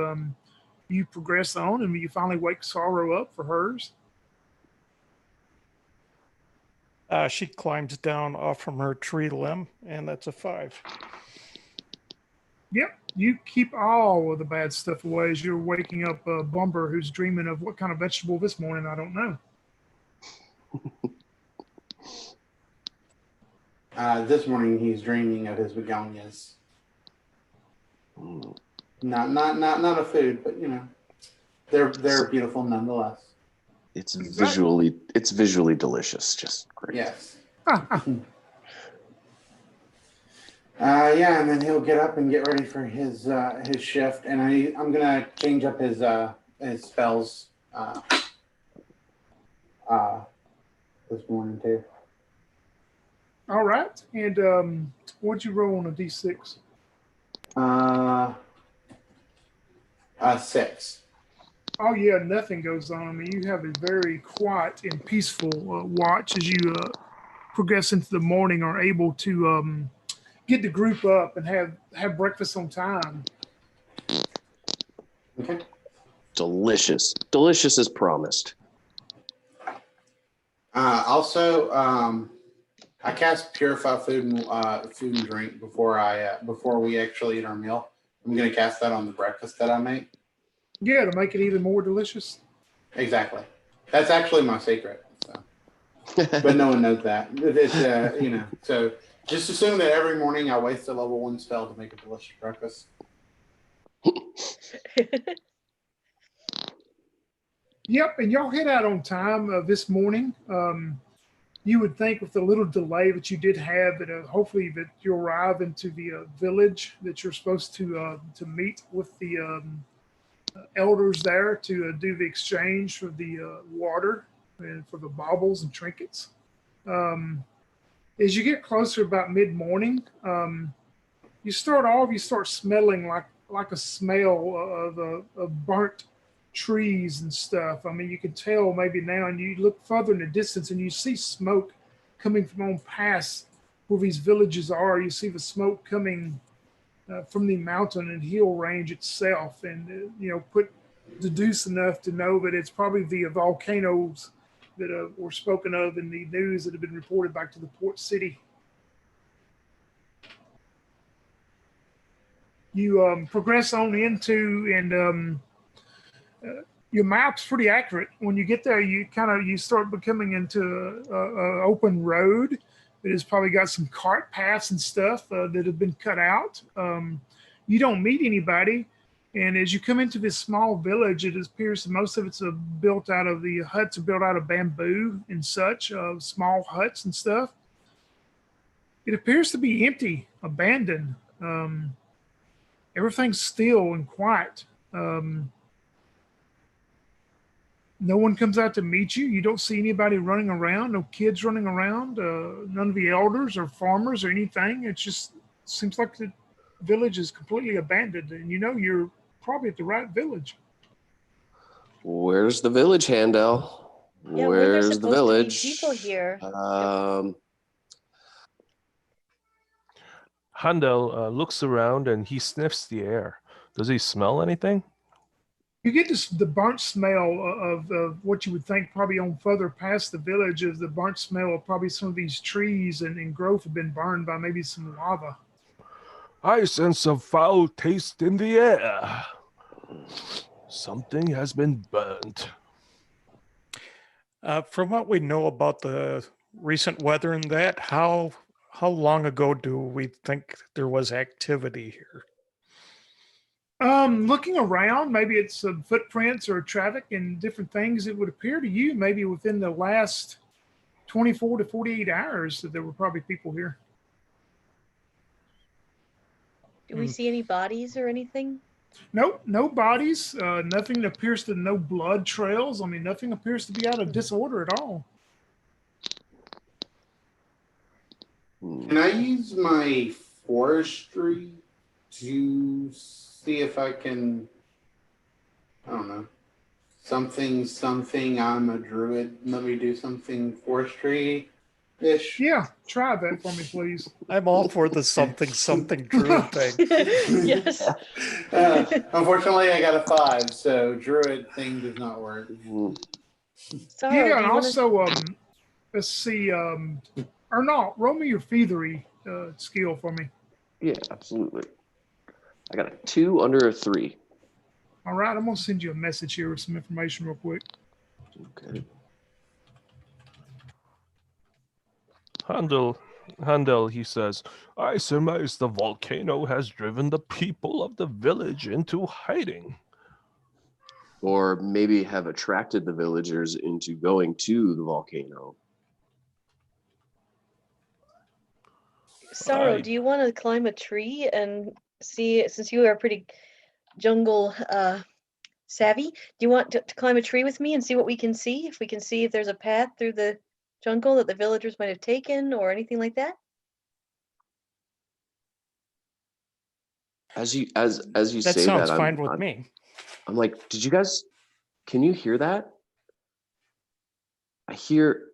you progress on, and you finally wake Sorrow up for hers. She climbs down off from her tree limb, and that's a 5. Yep, you keep all of the bad stuff away as you're waking up Bumber, who's dreaming of what kind of vegetable this morning. I don't know. This morning he's dreaming of his begonias. Not a food, but you know, they're beautiful nonetheless. It's visually delicious. Just great. Yes. Yeah, and then he'll get up and get ready for his shift, and I'm gonna change up his spells this morning too. All right, and what'd you roll on a d6? 6. Oh yeah, nothing goes on. I mean, you have a very quiet and peaceful watch as you progress into the morning, are able to get the group up and have breakfast on time. Okay. Delicious as promised. Also, I cast Purify food and drink before we actually eat our meal. I'm gonna cast that on the breakfast that I make. Yeah, to make it even more delicious. Exactly. That's actually my secret. So. But no one knows that. It's you know. So just assume that every morning I waste a level 1 spell to make a delicious breakfast. Yep, and y'all head out on time this morning. You would think with the little delay that you did have that hopefully that you arrive into the village that you're supposed to meet with the elders there to do the exchange for the water and for the baubles and trinkets. As you get closer about mid-morning, you start smelling like a smell of burnt trees and stuff. I mean, you can tell maybe now, and you look further in the distance and you see smoke coming from on past where these villages are. You see the smoke coming from the mountain and hill range itself, and deduce enough to know that it's probably the volcanoes that were spoken of in the news that have been reported back to the port city. You progress on into, and your map's pretty accurate. When you get there, you start becoming into a open road that has probably got some cart paths and stuff that have been cut out. You don't meet anybody. And as you come into this small village, it appears that most of it's the huts are built out of bamboo and such, small huts and stuff. It appears to be empty, abandoned. Everything's still and quiet. No one comes out to meet you. You don't see anybody running around, no kids running around, none of the elders or farmers or anything. It just seems like the village is completely abandoned, and you're probably at the right village. Where's the village, Handel? Yeah, Where's there's the village? supposed to be people here. Handel looks around and he sniffs the air. Does he smell anything? You get the burnt smell of what you would think probably on further past the village is the burnt smell of probably some of these trees and growth have been burned by maybe some lava. I sense a foul taste in the air. Something has been burnt. From what we know about the recent weather and that, how long ago do we think there was activity here? Looking around, maybe it's some footprints or traffic and different things. It would appear to you maybe within the last 24 to 48 hours that there were probably people here. Do we see any bodies or anything? Nope, no bodies. Nothing appears to, no blood trails. I mean, nothing appears to be out of disorder at all. Can I use my forestry to see if I can, I don't know, something, I'm a druid. Let me do something forestry-ish. Yeah, try that for me, please. I'm all for the something druid thing. Yes. Unfortunately, I got a 5, so druid thing does not work. Sorry, Yeah, and also, Let's see. Arnault, roll me your feathery skill for me. Yeah, absolutely. I got a 2 under a 3. All right, I'm gonna send you a message here with some information real quick. Okay. Handel, he says, I surmise the volcano has driven the people of the village into hiding. Or maybe have attracted the villagers into going to the volcano. Sorrow, I- do you want to climb a tree and see, since you are pretty jungle savvy, do you want to climb a tree with me and see what we can see? If we can see if there's a path through the jungle that the villagers might have taken or anything like that? As you That say sounds that, fine with me. I'm like, did you guys? Can you hear that? I hear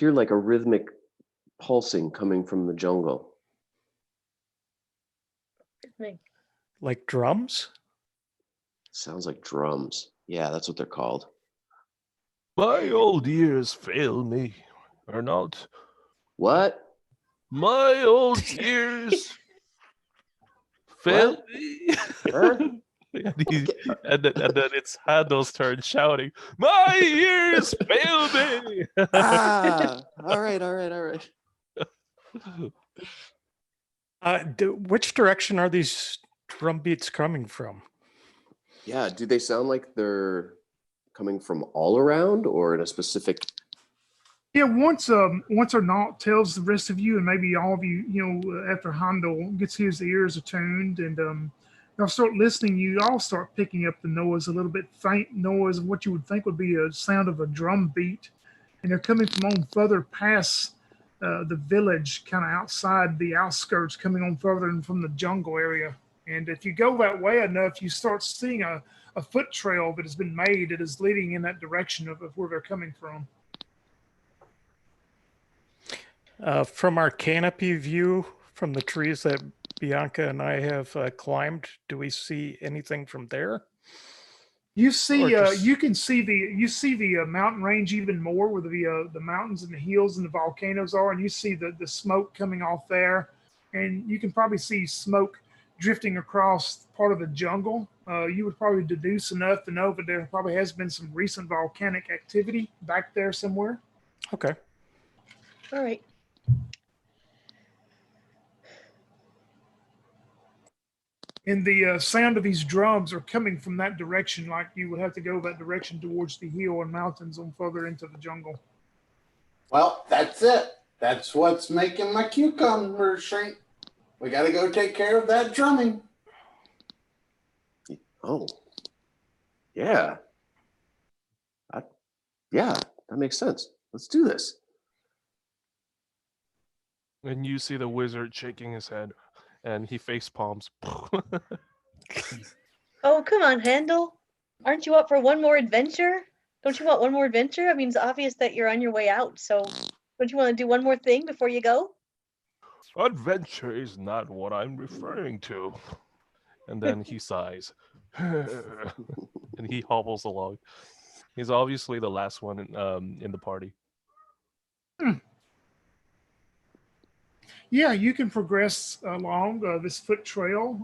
like a rhythmic pulsing coming from the jungle. Like drums? Sounds like drums. Yeah, that's what they're called. My old ears fail me, or not. What? My old ears fail me. Huh? And then it's Handel's turn shouting, my ears fail me. Ah, all right. Which direction are these drum beats coming from? Yeah, do they sound like they're coming from all around or in a specific? Yeah, once Arnault tells the rest of you, and maybe all of you, after Handel gets his ears attuned, and y'all start listening, you all start picking up the noise, a little bit faint noise of what you would think would be a sound of a drum beat, and they're coming from on further past the village, kind of outside the outskirts, coming on further and from the jungle area. And if you go that way enough, you start seeing a foot trail that has been made that is leading in that direction of where they're coming from. From our canopy view, from the trees that Bianca and I have climbed, do we see anything from there? You see, Or just- you can see the mountain range even more, where the mountains and the hills and the volcanoes are, and you see the smoke coming off there, and you can probably see smoke drifting across part of the jungle. You would probably deduce enough to know that there probably has been some recent volcanic activity back there somewhere. Okay. All right. And the sound of these drums are coming from that direction, like you would have to go that direction towards the hill and mountains on further into the jungle. Well, that's it. That's what's making my cucumber shrink. We got to go take care of that drumming. Oh, yeah. Yeah, that makes sense. Let's do this. And you see the wizard shaking his head, and he face palms. Oh, come on, Handel. Aren't you up for one more adventure? Don't you want one more adventure? I mean, it's obvious that you're on your way out, so don't you want to do one more thing before you go? Adventure is not what I'm referring to. And then he sighs. And he hobbles along. He's obviously the last one in the party. Yeah, you can progress along this foot trail.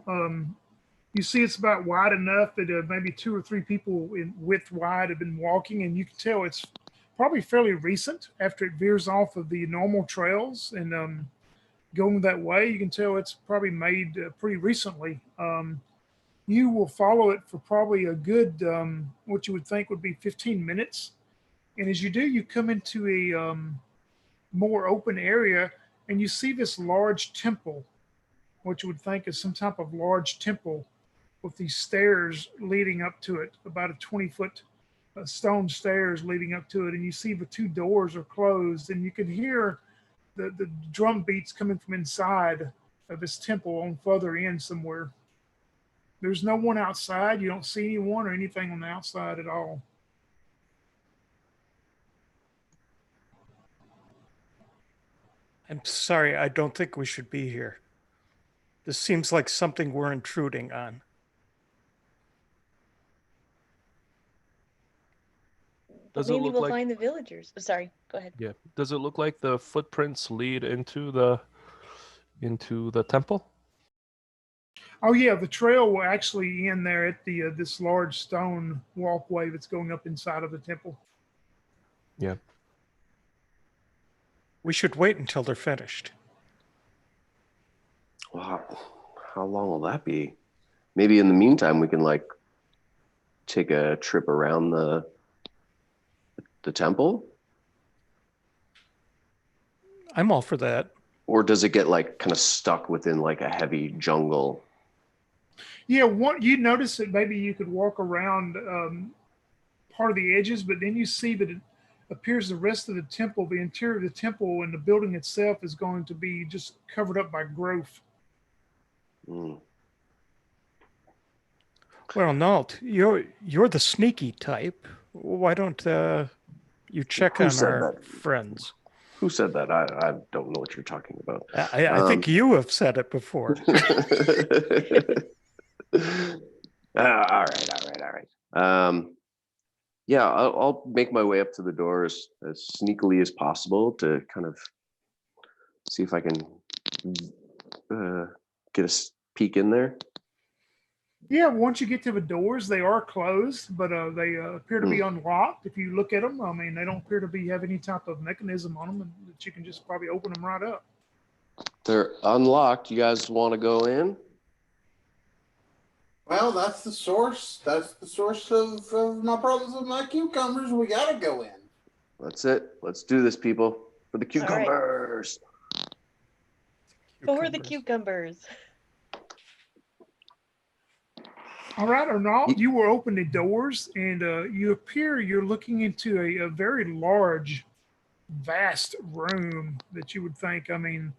You see it's about wide enough that maybe 2 or 3 people in width wide have been walking, and you can tell it's probably fairly recent after it veers off of the normal trails and going that way. You can tell it's probably made pretty recently. You will follow it for probably a good, what you would think would be 15 minutes. And as you do, you come into a more open area, and you see this large temple, what you would think is some type of large temple with these stairs leading up to it, about a 20-foot stone stairs leading up to it. And you see the 2 doors are closed, and you can hear the drum beats coming from inside of this temple on further in somewhere. There's no one outside. You don't see anyone or anything on the outside at all. I'm sorry, I don't think we should be here. This seems like something we're intruding on. Does Maybe it look we'll like find the villagers. Oh, sorry. Go ahead. Yeah. Does it look like the footprints lead into the temple? Oh yeah, the trail will actually end there at the this large stone walkway that's going up inside of the temple. Yeah. We should wait until they're finished. Well, how long will that be? Maybe in the meantime, we can like take a trip around the temple, I'm all for that. or does it get like kind of stuck within like a heavy jungle? Yeah, you notice that maybe you could walk around part of the edges, but then you see that it appears the rest of the temple, the interior of the temple and the building itself is going to be just covered up by growth. Mm. Well, Nalt, you're the sneaky type. Why don't you check Who on said our that? friends? Who said that? I don't know what you're talking about. I think you have said it before. All right. Yeah, I'll make my way up to the doors as sneakily as possible to kind of see if I can get a peek in there. Yeah, once you get to the doors, they are closed, but they appear to be unlocked. If you look at them, I mean, they don't appear to have any type of mechanism on them that you can just probably open them right up. They're unlocked. You guys want to go in? Well, that's the source. That's the source of my problems with my cucumbers. We gotta go in. That's it. Let's do this, people. For the right. cucumbers. For the cucumbers. All right, Arnaud, you will open the doors, and you're looking into a very large, vast room that you would think. I mean,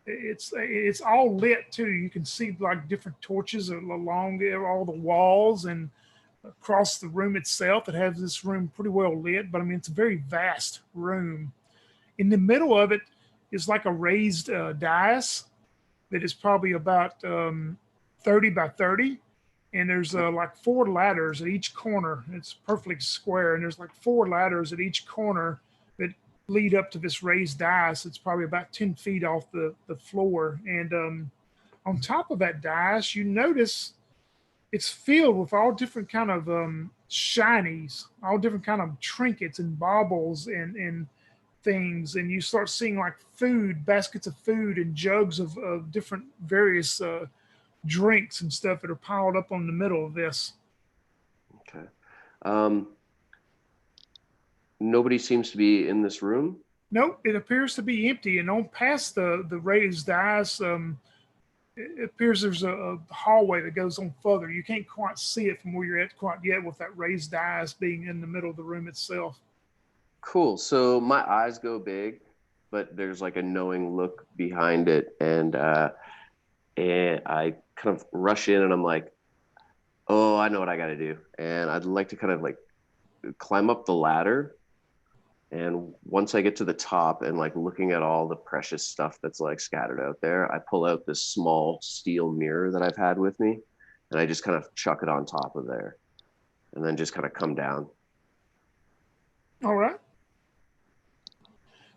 it's all lit too. You can see like different torches along all the walls and across the room itself. It has this room pretty well lit, but I mean, it's a very vast room. In the middle of it is like a raised dais that is probably about 30 by 30. And there's like 4 ladders at each corner. It's perfectly square. And there's like 4 ladders at each corner that lead up to this raised dais. It's probably about 10 feet off the floor. And on top of that dais, you notice it's filled with all different kind of shinies, all different kind of trinkets and baubles and things. And you start seeing like food, baskets of food and jugs of different various drinks and stuff that are piled up on the middle of this. Okay. Nobody seems to be in this room. Nope, it appears to be empty. And on past the raised dais, it appears there's a hallway that goes on further. You can't quite see it from where you're at quite yet with that raised dais being in the middle of the room itself. Cool. So my eyes go big, but there's like a knowing look behind it, and I kind of rush in, and I'm like, "Oh, I know what I got to do." And I'd like to kind of like climb up the ladder. And once I get to the top and like looking at all the precious stuff that's like scattered out there, I pull out this small steel mirror that I've had with me, and I just kind of chuck it on top of there, and then just kind of come down. All right.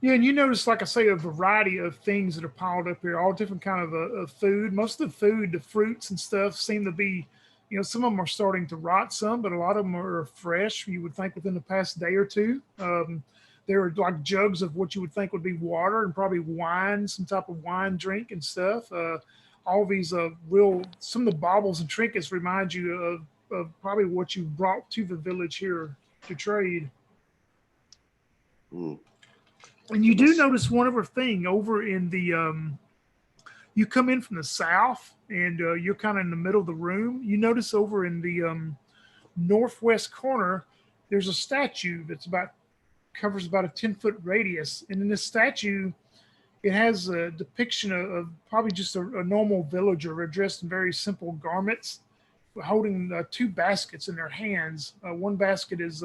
Yeah, and you notice, like I say, a variety of things that are piled up here, all different kind of food. Most of the food, the fruits and stuff seem to be, some of them are starting to rot some, but a lot of them are fresh. You would think within the past day or two. There are like jugs of what you would think would be water and probably wine, some type of wine drink and stuff. All these some of the baubles and trinkets remind you of probably what you brought to the village here to trade. Mm. And you do notice one other thing over in the, you come in from the south and you're kind of in the middle of the room. You notice over in the northwest corner, there's a statue that's covers about a 10-foot radius. And in this statue, it has a depiction of probably just a normal villager dressed in very simple garments, holding 2 baskets in their hands. One basket is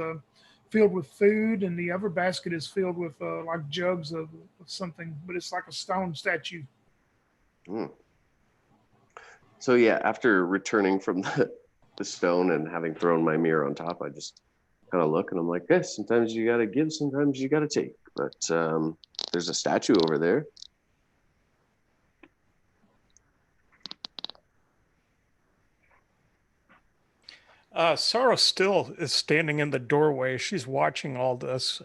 filled with food, and the other basket is filled with like jugs of something, but it's like a stone statue. Mm. So yeah, after returning from the stone and having thrown my mirror on top, I just kind of look, and I'm like, "Hey, sometimes you gotta give, sometimes you gotta take." But there's a statue over there. Sarah still is standing in the doorway. She's watching all this.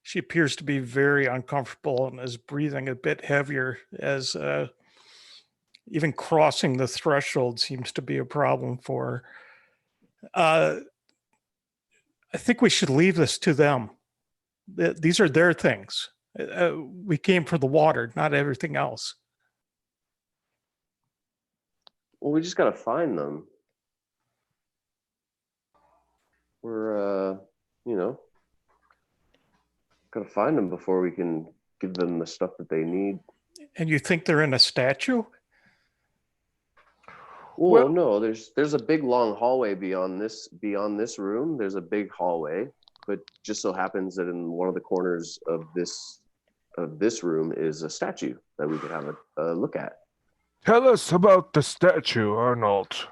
She appears to be very uncomfortable and is breathing a bit heavier as even crossing the threshold seems to be a problem for her. I think we should leave this to them. These are their things. We came for the water, not everything else. Well, we just gotta find them. We're gotta find them before we can give them the stuff that they need. And you think they're in a statue? Well, no, there's a big long hallway beyond this room. There's a big hallway, but just so happens that in one of the corners of this room is a statue that we could have a look at. Tell us about the statue, Arnold.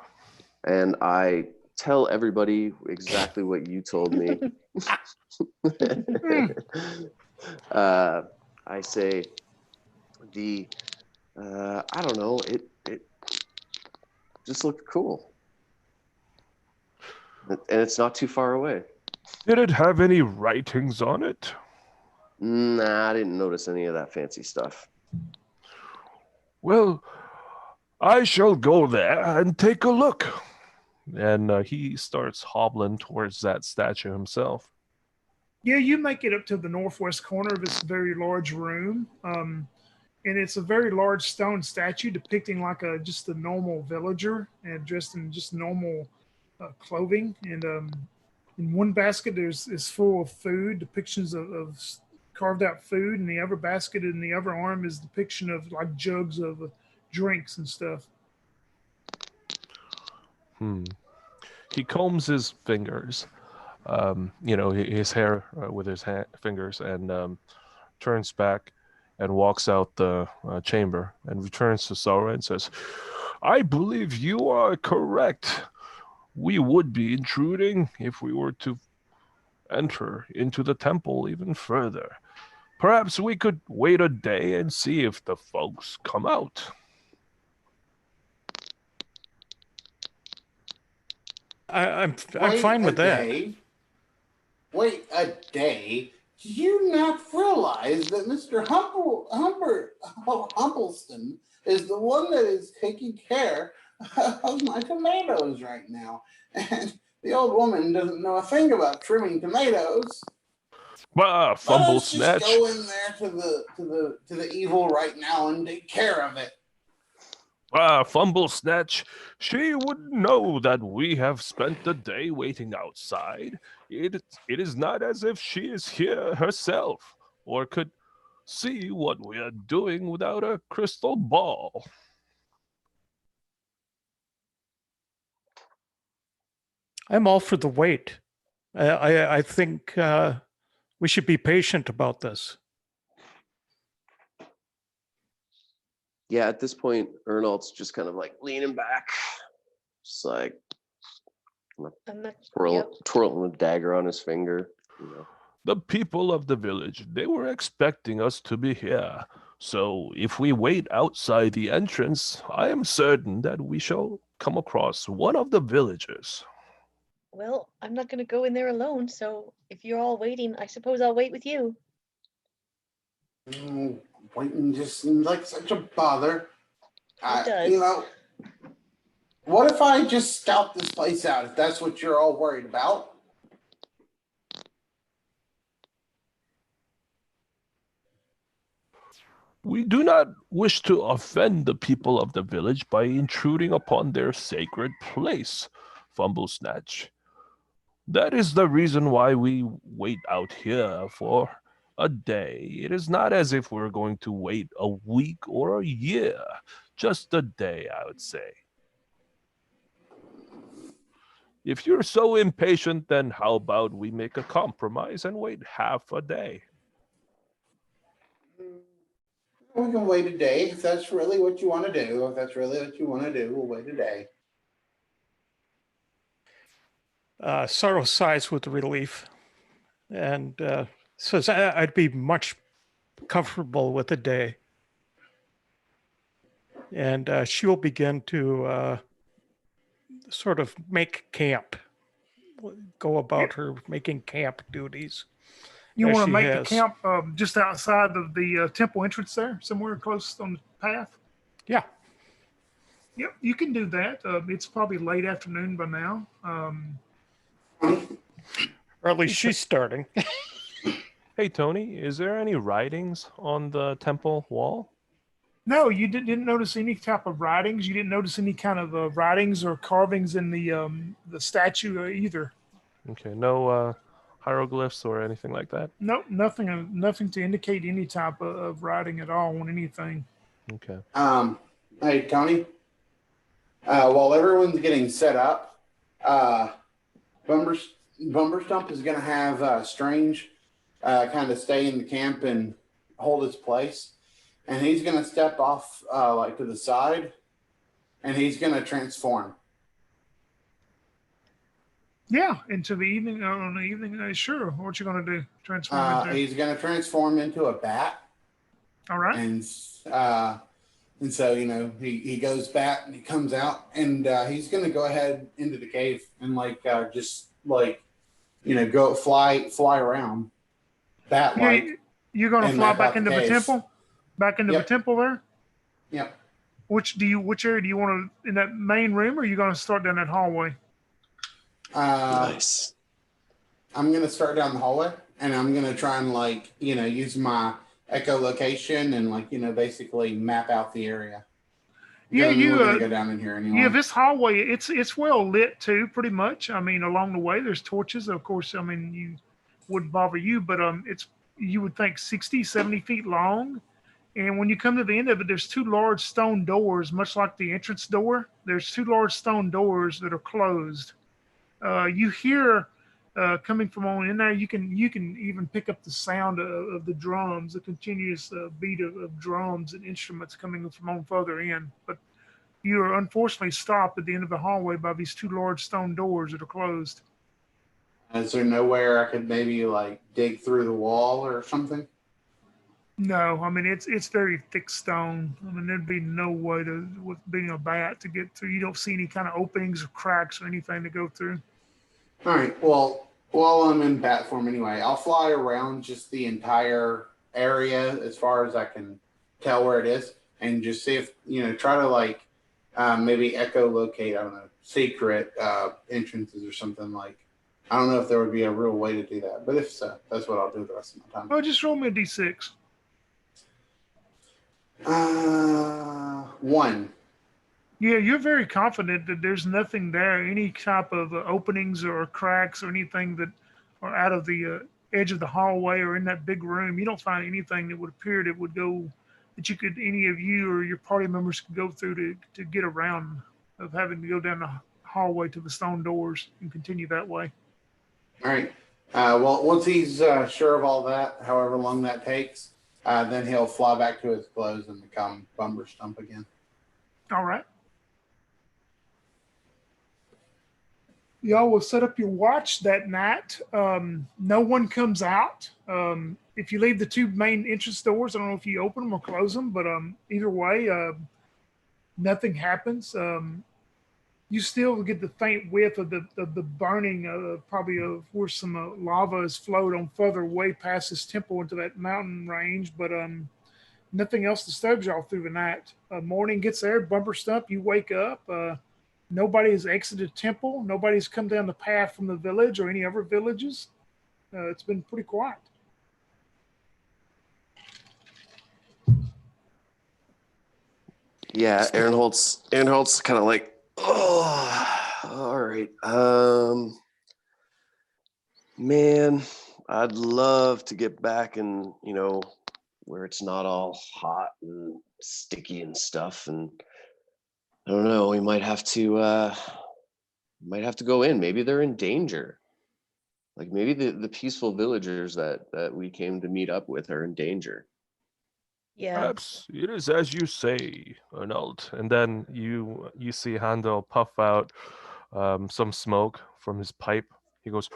And I tell everybody exactly what you told me. I say I don't know, it just looked cool. And it's not too far away. Did it have any writings on it? Nah, I didn't notice any of that fancy stuff. Well, I shall go there and take a look. And he starts hobbling towards that statue himself. Yeah, you make it up to the northwest corner of this very large room. And it's a very large stone statue depicting like just a normal villager and dressed in just normal clothing. And in one basket is full of food, depictions of carved out food, and the other basket in the other arm is depiction of like jugs of drinks and stuff. He combs his fingers, his hair with his fingers, and turns back and walks out the chamber and returns to Sora and says, "I believe you are correct. We would be intruding if we were to enter into the temple even further. Perhaps we could wait a day and see if the folks come out." I'm fine with that. Wait a day? Do you not realize that Mr. Humbleston is the one that is taking care of my tomatoes right now? And the old woman doesn't know a thing about trimming tomatoes. Fumble Let us snatch. just go in there to the evil right now and take care of it. Fumble snatch. She would know that we have spent the day waiting outside. It is not as if she is here herself, or could see what we are doing without a crystal ball. I'm all for the wait. I think we should be patient about this. Yeah, at this point, Ernald's just kind of like leaning back, just like twirling a dagger on his finger. The people of the village, they were expecting us to be here. So if we wait outside the entrance, I am certain that we shall come across one of the villagers. Well, I'm not going to go in there alone, so if you're all waiting, I suppose I'll wait with you. Waiting just seems like such a bother. It does. What if I just scout this place out, if that's what you're all worried about? We do not wish to offend the people of the village by intruding upon their sacred place, Fumble Snatch. That is the reason why we wait out here for a day. It is not as if we're going to wait a week or a year. Just a day, I would say. If you're so impatient, then how about we make a compromise and wait half a day? We can wait a day if that's really what you want to do. If that's really what you want to do, we'll wait a day. Sorrow sighs with relief and says, I'd be much comfortable with a day. And she will begin to sort of make camp, go about her making camp duties. You as want to she make the has. camp just outside of the temple entrance there, somewhere close on the path? Yeah. Yep, you can do that. It's probably late afternoon by now. Or at least she's starting. Hey, Tony, is there any writings on the temple wall? No, you didn't notice any type of writings. You didn't notice any kind of writings or carvings in the statue either. Okay, no hieroglyphs or anything like that? Nope, nothing to indicate any type of writing at all on anything. Okay. Hey, Tony. While everyone's getting set up, Bumper Stump is going to have Strange kind of stay in the camp and hold his place. And he's going to step off like to the side, and he's going to transform. Yeah, into the evening, on the evening, sure. What you going to do? Transform into? He's going to transform into a bat. All right. And so, you know, he goes back and he comes out, and he's going to go ahead into the cave and just go fly around bat like. Yeah, you're going to fly back into the temple? Back into the temple there? Yep. Which area do you want to, in that main room, or are you going to start down that hallway? Nice. I'm going to start down the hallway, and I'm going to try and use my echolocation and basically map out the area. Yeah, we're going to go down in here anyway. Yeah, this hallway, it's well lit too, pretty much. I mean, along the way, there's torches. Of course, I mean, you wouldn't bother you, but you would think 60, 70 feet long. And when you come to the end of it, there's two large stone doors, much like the entrance door. There's two large stone doors that are closed. You hear coming from on in there. You can even pick up the sound of the drums, the continuous beat of drums and instruments coming from on further in. But you are unfortunately stopped at the end of the hallway by these two large stone doors that are closed. Is there nowhere I could maybe dig through the wall or something? No, I mean it's very thick stone. I mean there'd be no way with being a bat to get through. You don't see any kind of openings or cracks or anything to go through. All right. Well, while I'm in bat form anyway, I'll fly around just the entire area as far as I can tell where it is, and just see if try to maybe echolocate, I don't know, secret entrances or something like. I don't know if there would be a real way to do that, but if so, that's what I'll do the rest of my time. Well, just roll me a d6. 1. Yeah, you're very confident that there's nothing there, any type of openings or cracks or anything that are out of the edge of the hallway or in that big room. You don't find anything that would appear that would go, that any of you or your party members could go through to get around of having to go down the hallway to the stone doors and continue that way. All right. Well, once he's sure of all that, however long that takes, then he'll fly back to his clothes and become Bumper Stump again. All right. Y'all will set up your watch that night. No one comes out. If you leave the two main entrance doors, I don't know if you open them or close them, but either way, nothing happens. You still get the faint whiff of the burning, probably of where some lava has flowed on further way past this temple into that mountain range, but nothing else disturbs y'all through the night. Morning gets there, Bumper Stump, you wake up. Nobody has exited temple. Nobody's come down the path from the village or any other villages. It's been pretty quiet. Yeah, Aaron Holt's kind of like, oh, all right. Man, I'd love to get back and where it's not all hot and sticky and stuff. And I don't know, we might have to go in. Maybe they're in danger. Like maybe the peaceful villagers that we came to meet up with are in danger. Yeah. Perhaps it is as you say, Arnold. And then you see Handel puff out. some smoke from his pipe. He goes,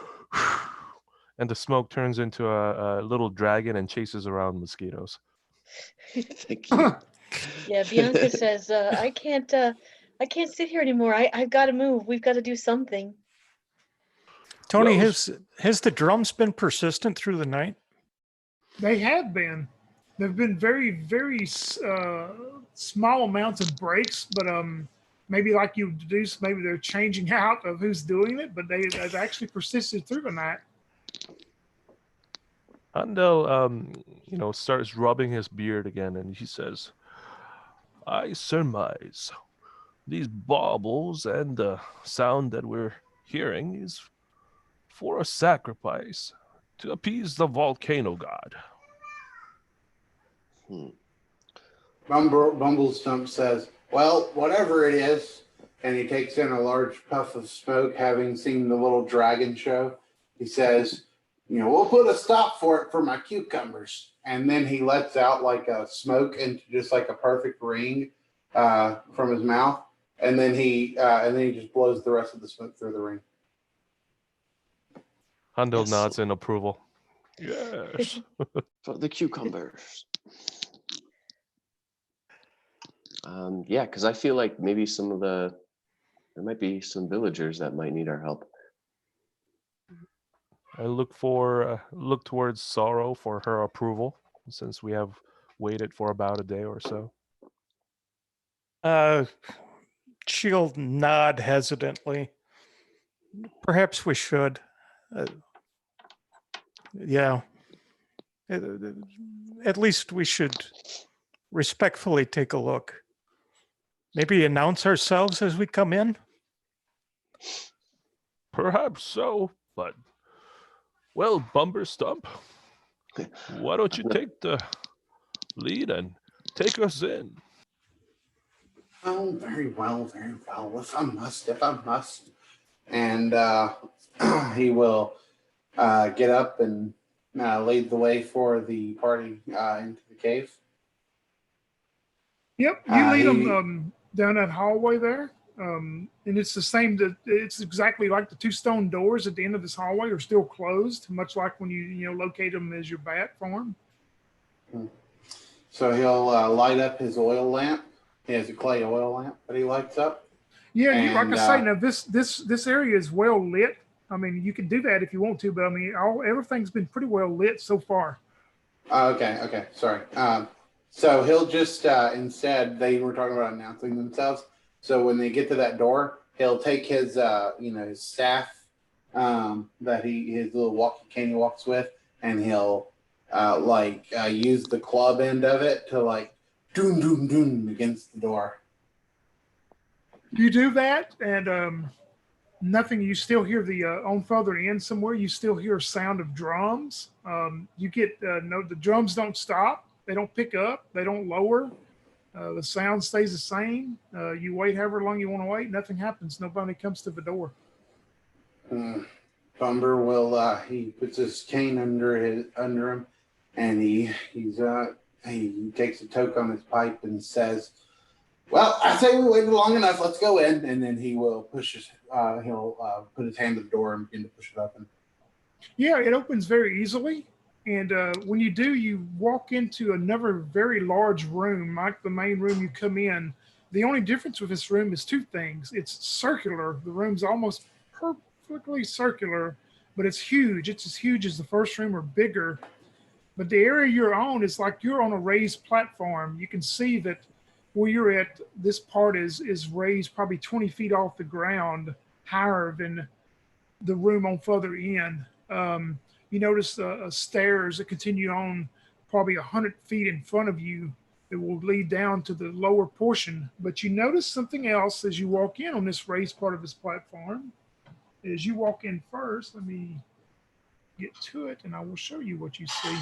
and the smoke turns into a little dragon and chases around mosquitoes. Thank you. Yeah, Bianca says, I can't sit here anymore. I've got to move. We've got to do something. Tony, Well, has the drums been persistent through the night? They have been. There've been very small amounts of breaks, but maybe like you deduced, maybe they're changing out of who's doing it, but they've actually persisted through the night. Handel, starts rubbing his beard again, and he says, I surmise these baubles and the sound that we're hearing is for a sacrifice to appease the volcano god. Bumblestump says, well, whatever it is, and he takes in a large puff of smoke, having seen the little dragon show. He says, we'll put a stop for it for my cucumbers. And then he lets out like a smoke into just like a perfect ring from his mouth. And then he just blows the rest of the smoke through the ring. Handel Yes. nods in approval. Yes. For the cucumbers. Yeah, because I feel like maybe there might be some villagers that might need our help. I look towards Sorrow for her approval, since we have waited for about a day or so. She'll nod hesitantly. Perhaps we should. Yeah. At least we should respectfully take a look. Maybe announce ourselves as we come in? Perhaps so, but well, Bumberstump, why don't you take the lead and take us in? Oh, very well. If I must. And he will get up and lead the way for the party into the cave. Yep, you lead them down that hallway there, and it's the same. It's exactly like the two stone doors at the end of this hallway are still closed, much like when you locate them as your bat form. So he'll light up his oil lamp. He has a clay oil lamp that he lights up. Yeah, like And, I say, now this area is well lit. I mean, you can do that if you want to, but I mean, everything's been pretty well lit so far. Okay, sorry. So he'll just instead, they were talking about announcing themselves. So when they get to that door, he'll take his his staff that his little walkie cane he walks with, and he'll use the club end of it to like doom doom doom against the door. You do that, and nothing. You still hear the on further end somewhere. You still hear sound of drums. You get the drums don't stop. They don't pick up. They don't lower. The sound stays the same. You wait however long you want to wait. Nothing happens. Nobody comes to the door. Bumber will he puts his cane under him, and he takes a toke on his pipe and says, well, I say we waited long enough. Let's go in. And then he will put his hand to the door and begin to push it open. Yeah, it opens very easily. And when you do, you walk into another very large room, like the main room you come in. The only difference with this room is two things. It's circular. The room's almost perfectly circular, but it's huge. It's as huge as the first room or bigger. But the area you're on is like you're on a raised platform. You can see that where you're at, this part is raised probably 20 feet off the ground, higher than the room on further in. You notice stairs that continue on probably 100 feet in front of you that will lead down to the lower portion. But you notice something else as you walk in on this raised part of this platform. As you walk in first, let me get to it and I will show you what you see.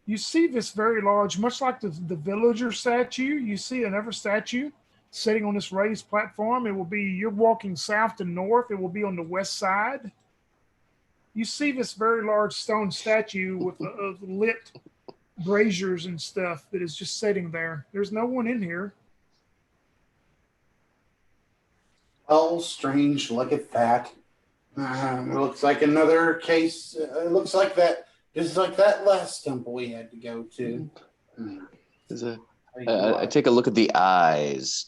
You see this very large, much like the villager statue, you see another statue sitting on this raised platform. It will be, you're walking south to north, it will be on the west side. You see this very large stone statue with lit braziers and stuff that is just sitting there. There's no one in here. Oh, strange. Look at that. It looks like another case. It looks like that, just like that last temple we had to go to. I take a look at the eyes.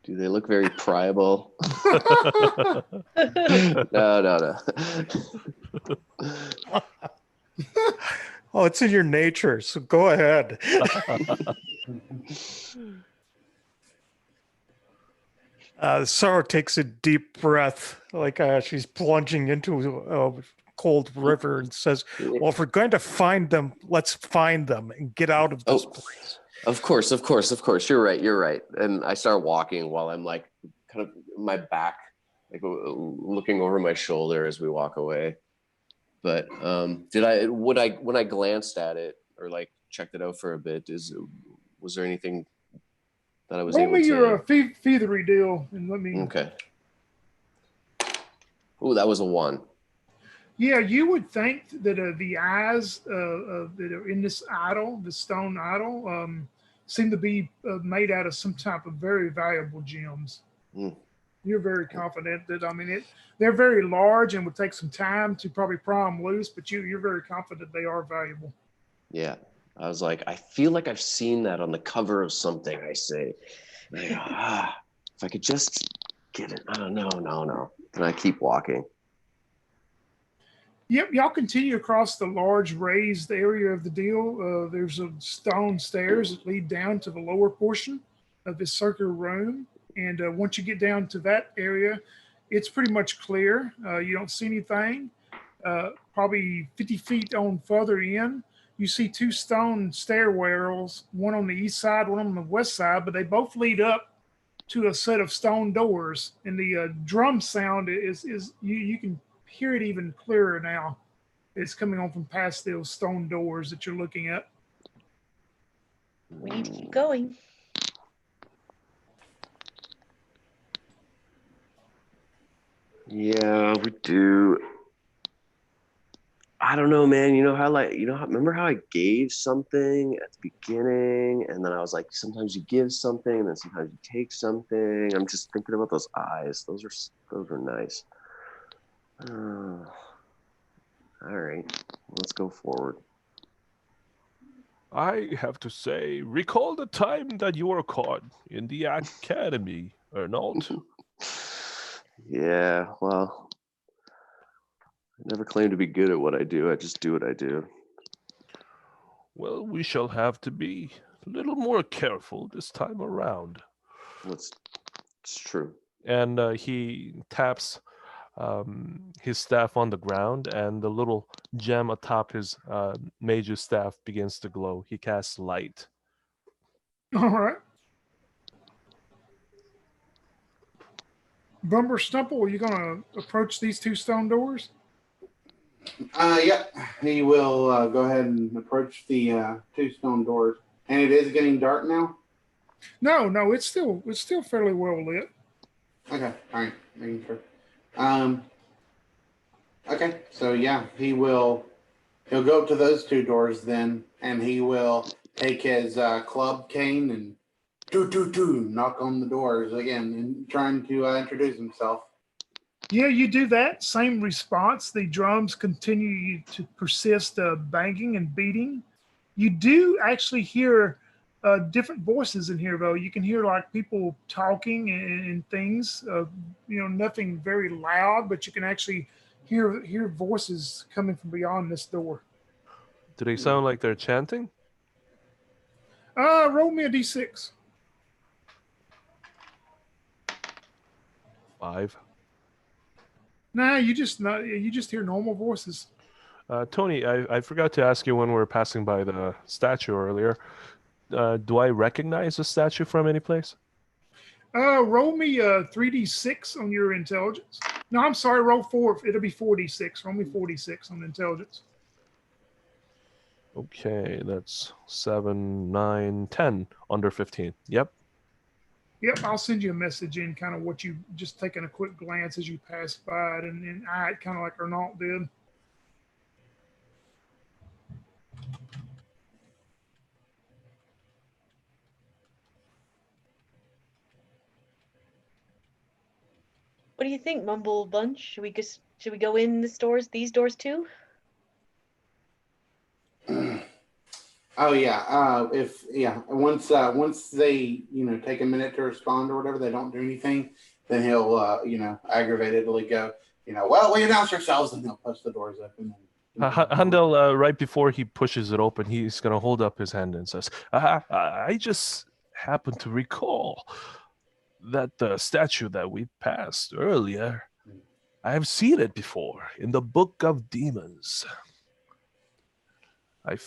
Do they look very priable? No. Oh, it's in your nature, so go ahead. Sarah takes a deep breath, like she's plunging into a cold river, and says, "Well, if we're going to find them, let's find them and get out of this place." Of course. You're right. And I start walking while I'm like kind of my back, like looking over my shoulder as we walk away. But when I glanced at it or like checked it out for a bit, was there anything that I was Roll able me to? your feathery deal and let me. Okay. Ooh, that was a 1. Yeah, you would think that the eyes that are in this idol, the stone idol, seem to be made out of some type of very valuable gems. Mm. You're very confident that they're very large and would take some time to probably pry them loose, but you're very confident they are valuable. Yeah, I was like, I feel like I've seen that on the cover of something. I say, and I go, if I could just get it. Oh, no. And I keep walking. Yep, y'all continue across the large raised area of the deal. There's a stone stairs that lead down to the lower portion of this circular room. And once you get down to that area, it's pretty much clear. You don't see anything. Probably 50 feet on further in, you see 2 stone stairwells, one on the east side, one on the west side, but they both lead up to a set of stone doors. And the drum sound is you can hear it even clearer now. It's coming on from past those stone doors that you're looking at. We need to keep going. Yeah, we do. I don't know, man. Remember how I gave something at the beginning, and then I was like, sometimes you give something, and then sometimes you take something. I'm just thinking about those eyes. Those are nice. All right, let's go forward. I have to say, recall the time that you were caught in the academy, Arnold. Yeah, well, I never claim to be good at what I do. I just do what I do. Well, we shall have to be a little more careful this time around. It's true. And he taps his staff on the ground, and the little gem atop his mage's staff begins to glow. He casts light. All right. Bumber Stumple, are you going to approach these 2 stone doors? Yep. He will go ahead and approach the 2 stone doors. And it is getting dark now? No, it's still fairly well lit. Okay. All right. Making sure. Okay. So yeah, he'll go up to those 2 doors then, and he will take his club cane and knock on the doors again and trying to introduce himself. Yeah, you do that. Same response. The drums continue to persist banging and beating. You do actually hear different voices in here, though. You can hear like people talking and things. Nothing very loud, but you can actually hear voices coming from beyond this door. Do they sound like they're chanting? Roll me a d6. 5. Nah, you just hear normal voices. Tony, I forgot to ask you when we were passing by the statue earlier. Do I recognize the statue from any place? Roll me a 3d6 on your intelligence. No, I'm sorry, roll 4. It'll be 4d6. Roll me 4d6 on intelligence. Okay, that's 7, 9, 10, under 15. Yep. Yep, I'll send you a message in kind of what you just taking a quick glance as you pass by it and eye it kind of like Arnault did. What do you think, Mumble Bunch? Should we go in these doors too? Oh yeah. Once they take a minute to respond or whatever, they don't do anything. Then he'll aggravatedly go. Well, we announced ourselves, and he'll push the doors open. Handel, right before he pushes it open, he's going to hold up his hand and says, I just happen to recall that the statue that we passed earlier, I have seen it before in the Book of Demons. I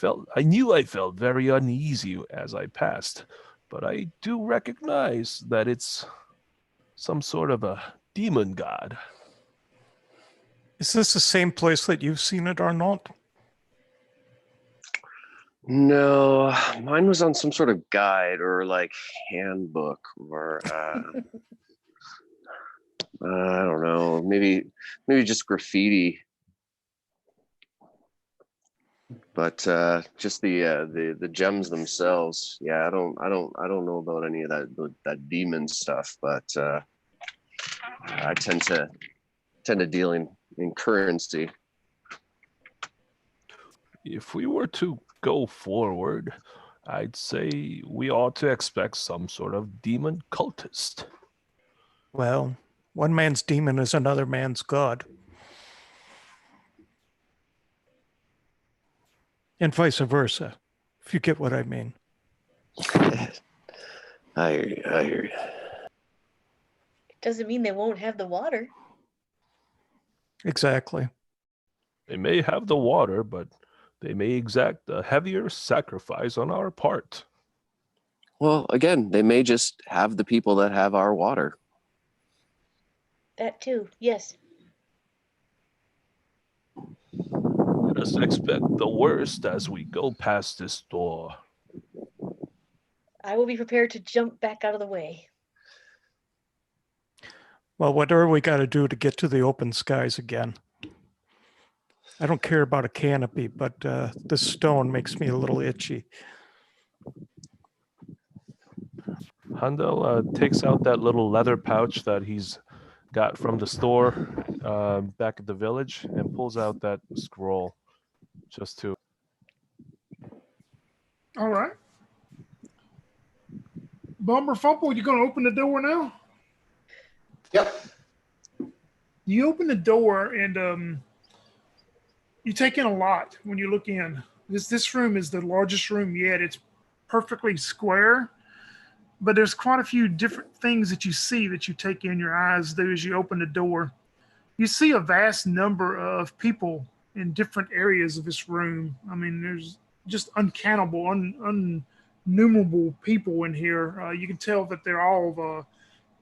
knew I felt very uneasy as I passed, but I do recognize that it's some sort of a demon god. Is this the same place that you've seen it, Arnault? No, mine was on some sort of guide or like handbook or I don't know, maybe just graffiti. But just the gems themselves, yeah, I don't know about any of that demon stuff. But I tend to deal in currency. If we were to go forward, I'd say we ought to expect some sort of demon cultist. Well, one man's demon is another man's god. And vice versa, if you get what I mean. I hear you. It doesn't mean they won't have the water. Exactly. They may have the water, but they may exact a heavier sacrifice on our part. Well, again, they may just have the people that have our water. That too, yes. Let us expect the worst as we go past this door. I will be prepared to jump back out of the way. Well, whatever we got to do to get to the open skies again. I don't care about a canopy, but this stone makes me a little itchy. Handel takes out that little leather pouch that he's got from the store back at the village and pulls out that scroll just to... All right. Bumper Fumble, you going to open the door now? Yep. You open the door and you take in a lot when you look in. This room is the largest room yet. It's perfectly square, but there's quite a few different things that you see that you take in your eyes do as you open the door. You see a vast number of people in different areas of this room. I mean, there's just uncountable, innumerable people in here. You can tell that they're all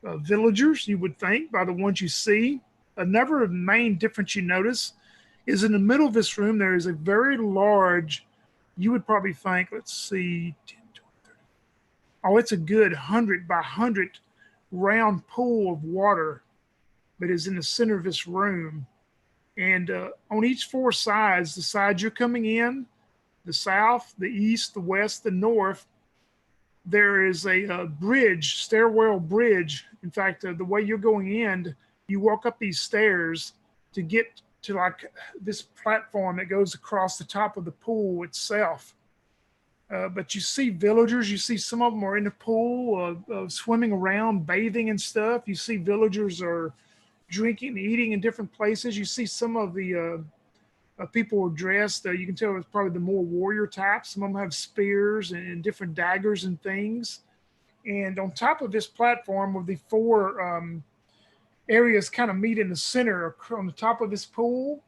villagers, you would think, by the ones you see. Another main difference you notice is in the middle of this room, there is a very large, you would probably think, let's see, 10, 20, 30. Oh, it's a good 100 by 100 round pool of water that is in the center of this room. And on each four sides, the side you're coming in, the south, the east, the west, the north, there is a bridge, stairwell bridge. In fact, the way you're going in, you walk up these stairs to get to like this platform that goes across the top of the pool itself. But you see villagers, you see some of them are in the pool, swimming around, bathing and stuff. You see villagers are drinking and eating in different places. You see some of the people are dressed, you can tell it's probably the more warrior types. Some of them have spears and different daggers and things. And on top of this platform where the four areas kind of meet in the center on the top of this pool,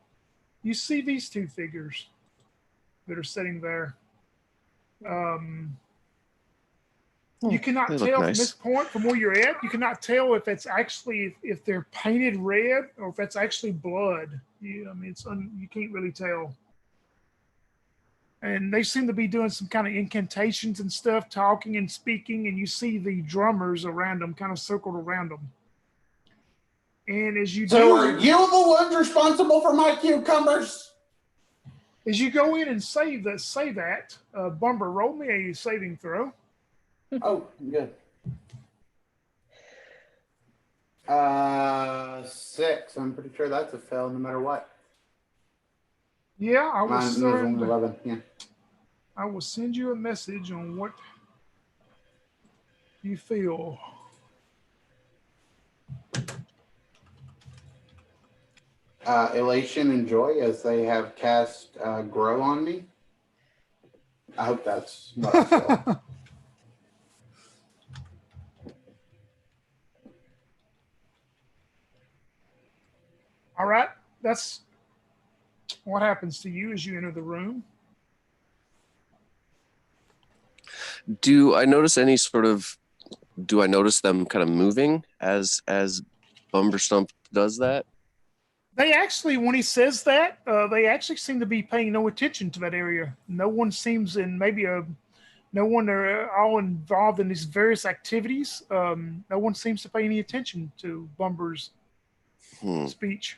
you see these two figures that are sitting there. You cannot tell from this point, from where you're at, you cannot tell if it's actually, if they're painted red or if it's actually blood. I mean, you can't really tell. And they seem to be doing some kind of incantations and stuff, talking and speaking, and you see the drummers around them, kind of circled around them. And as you are you the ones responsible for my cucumbers? As you go in and say that, Bumber, roll me a saving throw. Oh, good. 6. I'm pretty sure that's a fail no matter what. Yeah, I will Mine was only 11. Yeah. I will send you a message on what you feel. Elation and joy as they have cast grow on me. I hope that's what I feel. All right, that's what happens to you as you enter the room. Do I notice any sort of? Do I notice them kind of moving as Bumberstump does that? They actually, when he says that, they actually seem to be paying no attention to that area. No one seems in no one are all involved in these various activities. No one seems to pay any attention to Bumber's speech.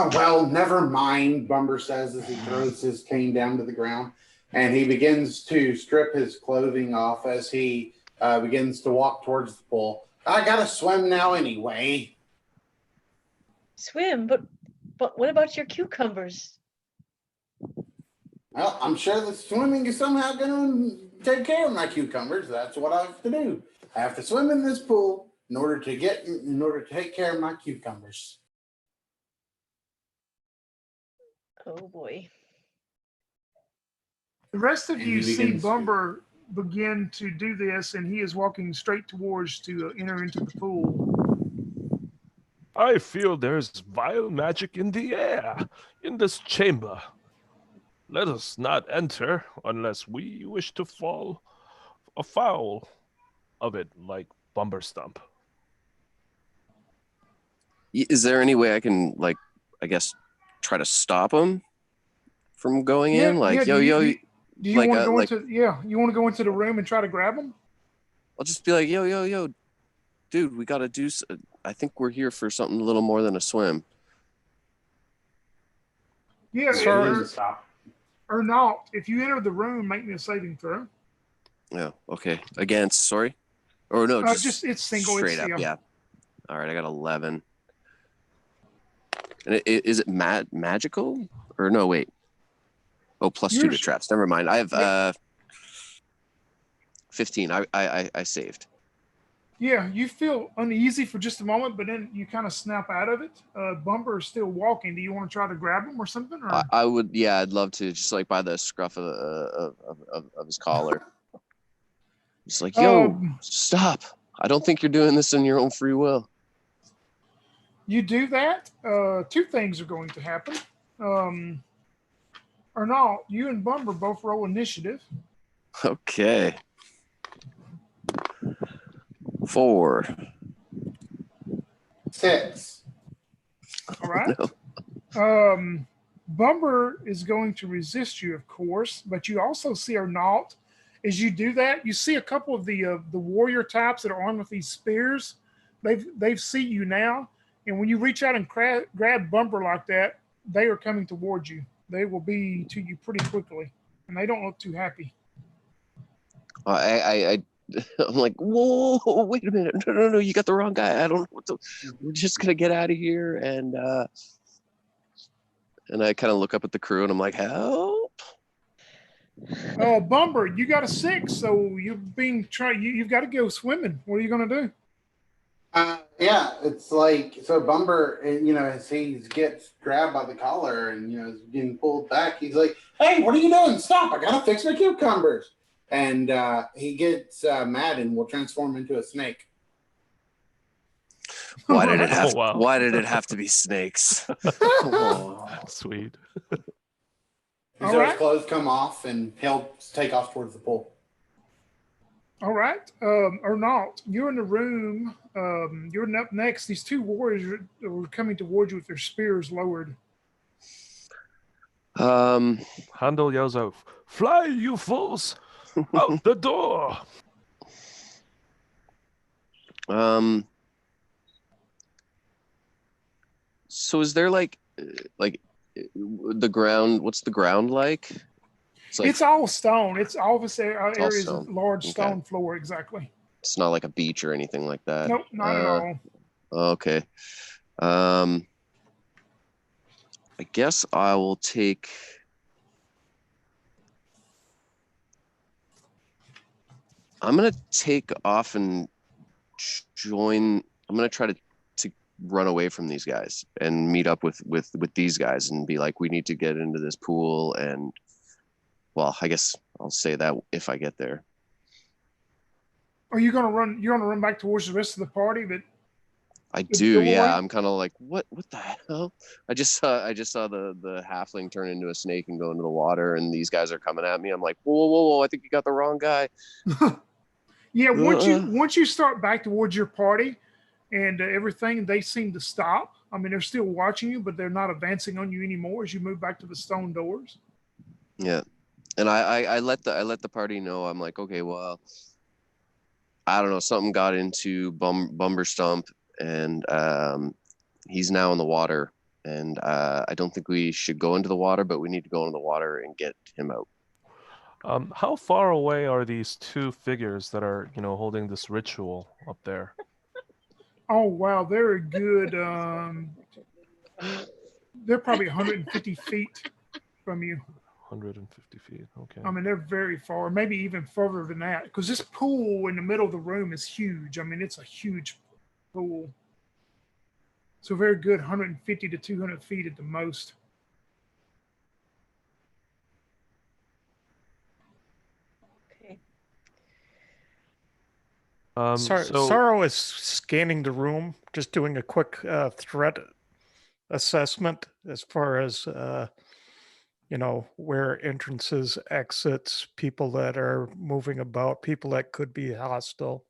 Oh, well, never mind, Bumber says as he throws his cane down to the ground. And he begins to strip his clothing off as he begins to walk towards the pool. I gotta swim now anyway. Swim, but what about your cucumbers? Well, I'm sure the swimming is somehow going to take care of my cucumbers. That's what I have to do. I have to swim in this pool in order to take care of my cucumbers. Oh boy. The rest of And you he see begins to- Bumber begin to do this, and he is walking straight towards to enter into the pool. I feel there's vile magic in the air, in this chamber. Let us not enter unless we wish to fall afoul of it like Bumberstump. Is there any way I can, like, I guess, try to stop him from going in? Like, do you like, want to go like- into? Yeah, you want to go into the room and try to grab him? I'll just be like, yo, dude, we got to do. I think we're here for something a little more than a swim. Yeah, Sorry. Stop. or not. If you enter the room, make me a saving throw. Yeah. Okay. Against, sorry, or no, Just it's single. straight It's, up. Yeah. All right, I got 11. And is it magical or no? Wait. Oh, plus 2 to Yours- traps. Never mind. I have Yeah. 15. I saved. Yeah, you feel uneasy for just a moment, but then you kind of snap out of it. Bumper is still walking. Do you want to try to grab him or something? Or? I would. Yeah, I'd love to. Just like by the scruff of his collar. Just like, yo, stop! I don't think you're doing this in your own free will. You do that. 2 things are going to happen. Or not, you and Bumper both roll initiative. Okay. 4. 6. All right. Bumper is going to resist you, of course, but you also see Arnault. As you do that, you see a couple of the warrior types that are armed with these spears. They've seen you now, and when you reach out and grab Bumper like that, they are coming towards you. They will be to you pretty quickly, and they don't look too happy. I'm like, whoa, wait a minute. No, you got the wrong guy. I don't know what to, we're just gonna get out of here. And I kind of look up at the crew and I'm like, help. Bumper, you got a 6, so you've got to go swimming. What are you going to do? Yeah, it's like, so Bumber, as he gets grabbed by the collar and, is getting pulled back, he's like, hey, what are you doing? Stop, I gotta fix my cucumbers. And he gets mad and will transform into a snake. Why did it have? Oh, wow. Why did it have to be snakes? That's sweet. All So right. his clothes come off and he'll take off towards the pool. All right. Arnault, you're in the room. You're up next. These 2 warriors are coming towards you with their spears lowered. Handel yells out, "Fly, you fools! Out the door!" So is there like the ground? What's the ground like? It's all stone. It's all this areas of stone. large Okay. stone floor. Exactly. It's not like a beach or anything like that. Nope, not at all. Okay. I guess I will take. I'm gonna take off and join. I'm gonna try to run away from these guys and meet up with these guys and be like, we need to get into this pool. And well, I guess I'll say that if I get there. Are you gonna run? You're gonna run back towards the rest of the party, but I the do, yeah. doorway? I'm kind of like, what the hell? I just saw the halfling turn into a snake and go into the water, and these guys are coming at me. I'm like, whoa! I think you got the wrong guy. Yeah, once you start back towards your party and everything, they seem to stop. I mean, they're still watching you, but they're not advancing on you anymore as you move back to the stone doors. Yeah, and I let the party know. I'm like, okay, well, I don't know, something got into Bumber Stump, and he's now in the water. And I don't think we should go into the water, but we need to go into the water and get him out. How far away are these two figures that are, holding this ritual up there? Oh wow, they're a good. They're probably 150 feet from you. 150 feet. Okay. I mean, they're very far, maybe even further than that, because this pool in the middle of the room is huge. I mean, it's a huge pool. So very good, 150 to 200 feet at the most. Okay. Sorrow is scanning the room, just doing a quick threat assessment as far as where entrances, exits, people that are moving about, people that could be hostile.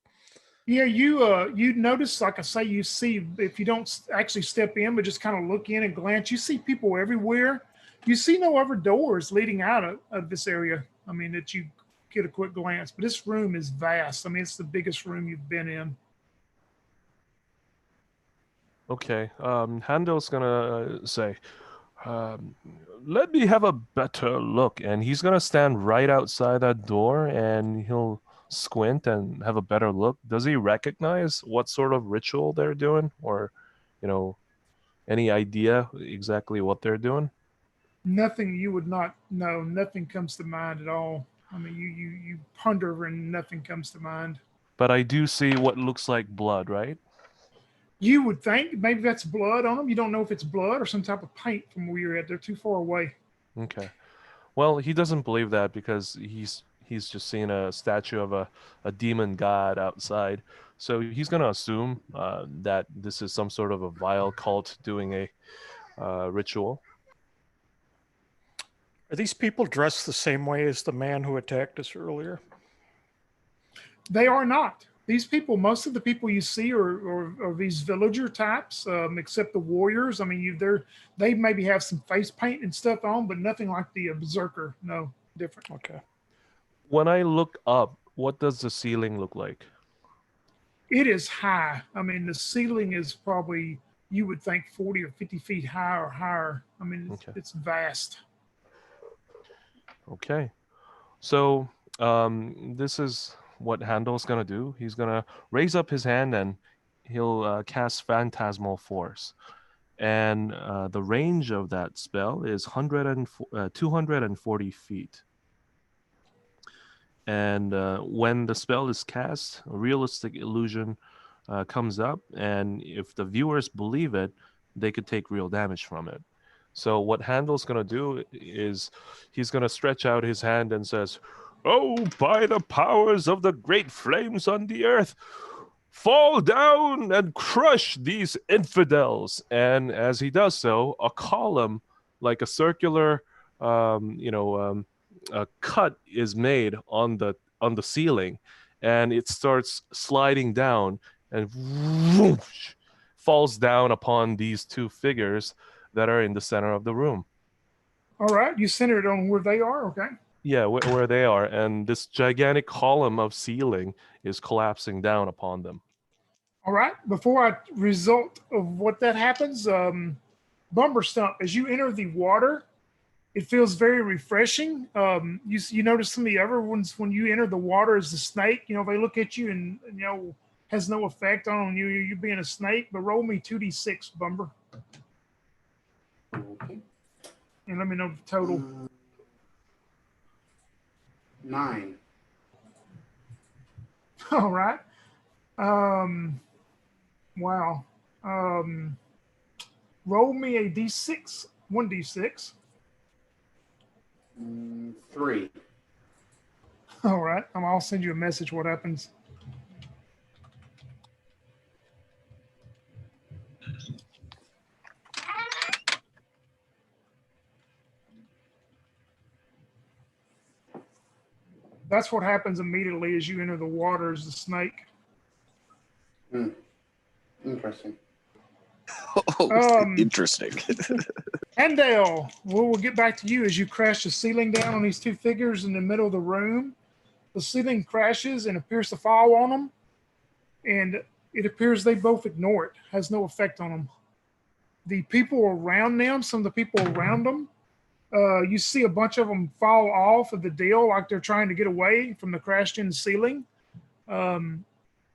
Yeah, you notice, like I say, you see, if you don't actually step in, but just kind of look in and glance, you see people everywhere. You see no other doors leading out of this area. I mean, that you get a quick glance, but this room is vast. I mean, it's the biggest room you've been in. Okay. Handel's gonna say, let me have a better look. And he's gonna stand right outside that door and he'll squint and have a better look. Does he recognize what sort of ritual they're doing? Or, any idea exactly what they're doing? Nothing you would not know. Nothing comes to mind at all. I mean, you ponder and nothing comes to mind. But I do see what looks like blood, right? You would think maybe that's blood on them. You don't know if it's blood or some type of paint from where you're at. They're too far away. Okay. Well, he doesn't believe that because he's just seen a statue of a demon god outside. So he's going to assume that this is some sort of a vile cult doing a ritual. Are these people dressed the same way as the man who attacked us earlier? They are not. These people, most of the people you see are these villager types, except the warriors. I mean, they maybe have some face paint and stuff on, but nothing like the berserker. No, different. Okay. When I look up, what does the ceiling look like? It is high. I mean, the ceiling is probably, you would think, 40 or 50 feet high or higher. I mean, it's vast. Okay. So this is what Handel's going to do. He's going to raise up his hand and he'll cast Phantasmal Force. And the range of that spell is 240 feet. And when the spell is cast, a realistic illusion comes up. And if the viewers believe it, they could take real damage from it. So what Handel's going to do is he's going to stretch out his hand and says, "Oh, by the powers of the great flames on the earth, fall down and crush these infidels." And as he does so, a column, like a circular, a cut is made on the ceiling, and it starts sliding down and whoosh, falls down upon these two figures that are in the center of the room. All right, you center it on where they are, okay? Yeah, where they are, and this gigantic column of ceiling is collapsing down upon them. All right, before I result of what that happens, Bumber Stump, as you enter the water, it feels very refreshing. You notice some of the other ones when you enter the water as the snake, they look at you and has no effect on you. You being a snake, but roll me 2d6, Bumber, Okay. and let me know the total. 9. All right. Wow. Roll me a d6, 1d6. 3. All right. I'll send you a message what happens. That's what happens immediately as you enter the water as the snake. Interesting. Oh, interesting. Handel, we'll get back to you as you crash the ceiling down on these two figures in the middle of the room. The ceiling crashes and appears to fall on them, and it appears they both ignore it. Has no effect on them. The people around them, some of the people around them, you see a bunch of them fall off of the deal like they're trying to get away from the crashed in ceiling.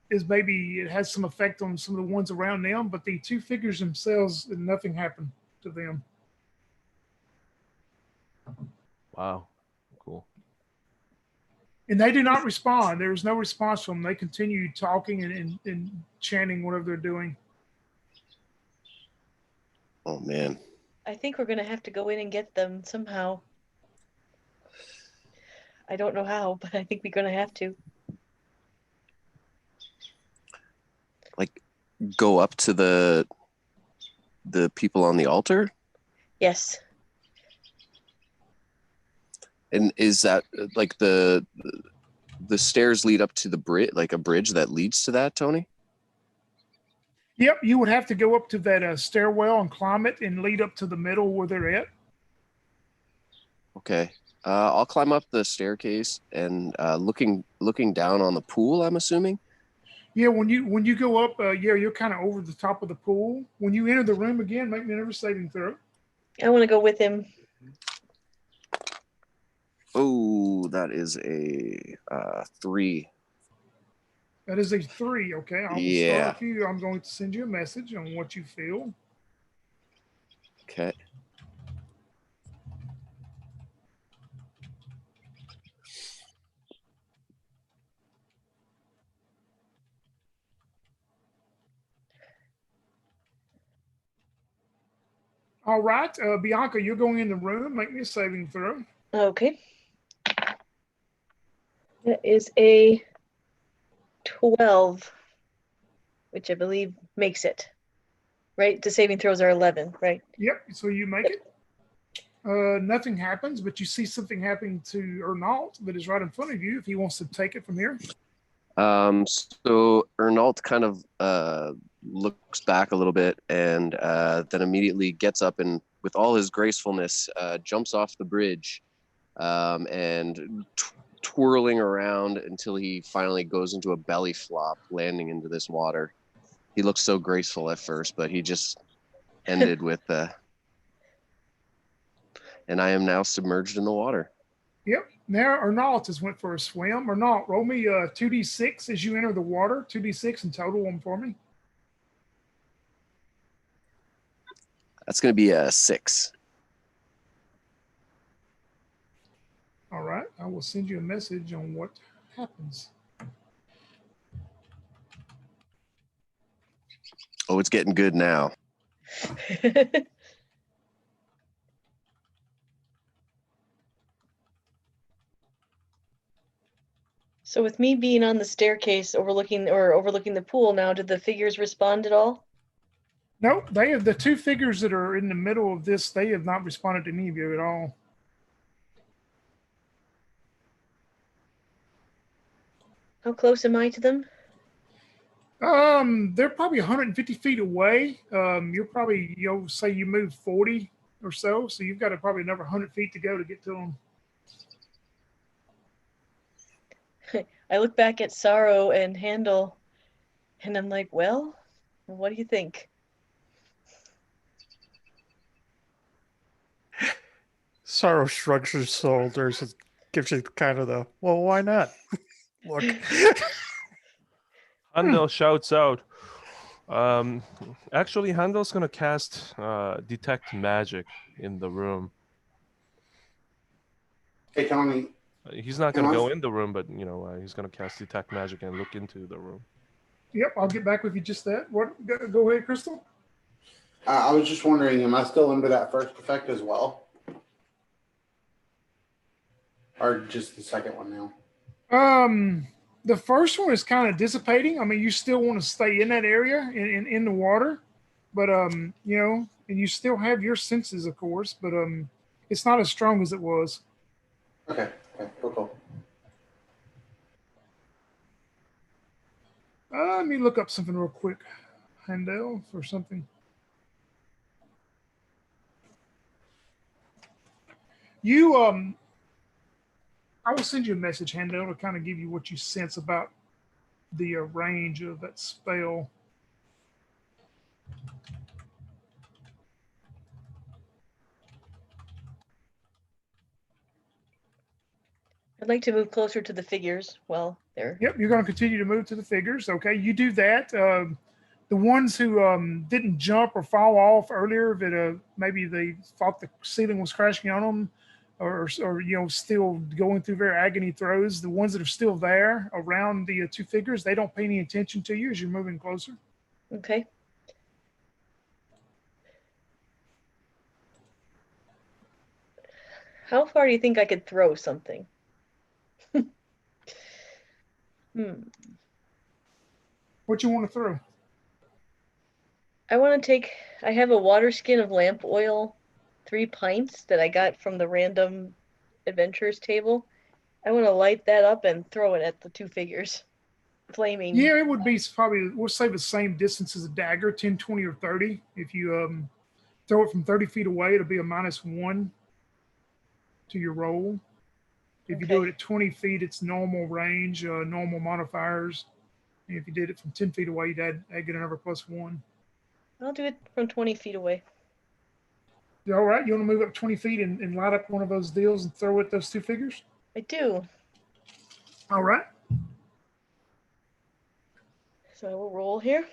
Is maybe it has some effect on some of the ones around them, but the two figures themselves, nothing happened to them. Wow. Cool. And they do not respond. There's no response from them. They continue talking and chanting whatever they're doing. Oh man. I think we're gonna have to go in and get them somehow. I don't know how, but I think we're gonna have to. Like go up to the people on the altar? Yes. And is that like the stairs lead up to the bridge, like a bridge that leads to that, Tony? Yep, you would have to go up to that stairwell and climb it and lead up to the middle where they're at. Okay. I'll climb up the staircase and looking down on the pool, I'm assuming. Yeah, when you go up, you're kind of over the top of the pool. When you enter the room again, make me another saving throw. I want to go with him. Oh, that is a 3. That is a 3. Okay, I will Yeah. start with you. I'm going to send you a message on what you feel. Okay. All right, Bianca, you're going in the room. Make me a saving throw. Okay. That is a 12, which I believe makes it. Right? The saving throws are 11, right? Yep, so you make it. Nothing happens, but you see something happening to Ernault that is right in front of you if he wants to take it from here. So Ernault kind of looks back a little bit and then immediately gets up and with all his gracefulness jumps off the bridge and twirling around until he finally goes into a belly flop, landing into this water. He looks so graceful at first, but he just ended with and I am now submerged in the water. Yep. Now Ernault has went for a swim. Ernault, roll me 2d6 as you enter the water. 2d6 and total one for me. That's going to be a 6. All right. I will send you a message on what happens. Oh, it's getting good now. So with me being on the staircase overlooking the pool now, did the figures respond at all? Nope. They have the two figures that are in the middle of this. They have not responded to any of you at all. How close am I to them? They're probably 150 feet away. You're probably, say you move 40 or so. So you've got probably another 100 feet to go to get to them. I look back at Sorrow and Handel, and I'm like, well, what do you think? Sorrow shrugs his shoulders and gives you kind of the, well, why not? Look. Handel shouts out. Actually, Handel's gonna cast detect magic in the room. Hey, Tony. He's not gonna go in the room, but he's gonna cast detect magic and look into the room. Yep, I'll get back with you just that. What? Go ahead, Crystal. I was just wondering, am I still under that first effect as well? Or just the second one now? The first one is kind of dissipating. I mean, you still want to stay in that area in the water, but and you still have your senses, of course, but it's not as strong as it was. Okay, cool. Let me look up something real quick, Handel, for something. I will send you a message, Handel, to kind of give you what you sense about the range of that spell. I'd like to move closer to the figures. Well, there. Yep, you're going to continue to move to the figures. Okay, you do that. The ones who didn't jump or fall off earlier, that maybe they thought the ceiling was crashing on them, or still going through very agony throes. The ones that are still there around the two figures, they don't pay any attention to you as you're moving closer. Okay. How far do you think I could throw something? What you want to throw? I have a water skin of lamp oil, 3 pints that I got from the random adventures table. I want to light that up and throw it at the two figures. Flaming. Yeah, it would be probably, we'll say the same distance as a dagger, 10, 20, or 30. If you throw it from 30 feet away, it'll be a -1 to your roll. If you do it at 20 feet, it's normal range, normal modifiers. And if you did it from 10 feet away, you'd get another +1. I'll do it from 20 feet away. You all right? You want to move up 20 feet and light up one of those deals and throw at those two figures? I do. All right. So I will roll here.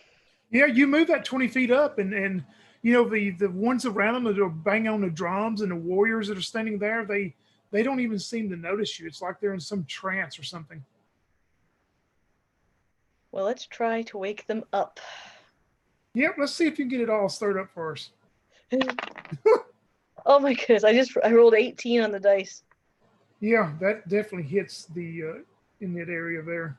Yeah, you move that 20 feet up, and the ones around them that are banging on the drums and the warriors that are standing there, they don't even seem to notice you. It's like they're in some trance or something. Well, let's try to wake them up. Yep, let's see if you can get it all stirred up for us. Oh my goodness, I rolled 18 on the dice. Yeah, that definitely hits the in that area there.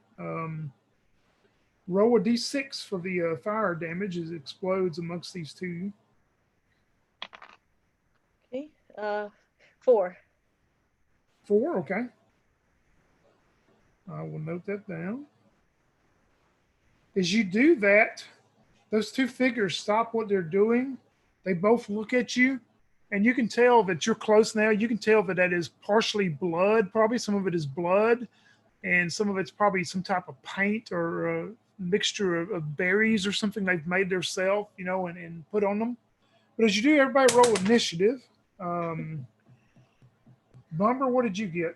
Roll a d6 for the fire damage as it explodes amongst these two. Okay, 4. 4, okay. I will note that down. As you do that, those two figures stop what they're doing. They both look at you, and you can tell that you're close now. You can tell that is partially blood. Probably some of it is blood, and some of it's probably some type of paint or a mixture of berries or something they've made themselves, and put on them. But as you do, everybody roll initiative. Bumber, what did you get?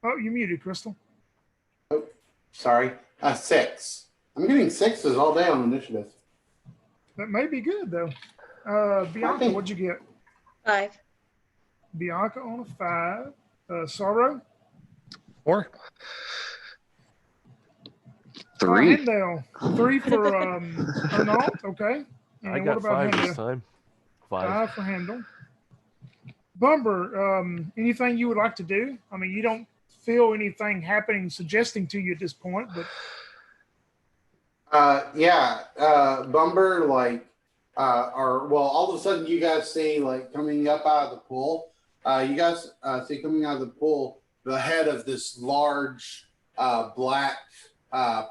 Oh, you muted, Crystal. Oh, sorry. 6. I'm getting 6s all day on initiative. That may be good, though. Bianca, what'd you get? 5. Bianca on a 5. Sorrow? 4. 3. Handel, 3 for Arnault, okay. And I got 5 this time. 5 for Handel. Bumber, anything you would like to do? I mean, you don't feel anything happening, suggesting to you at this point, but. Bumber, all of a sudden you guys see, coming up out of the pool, you guys see coming out of the pool the head of this large black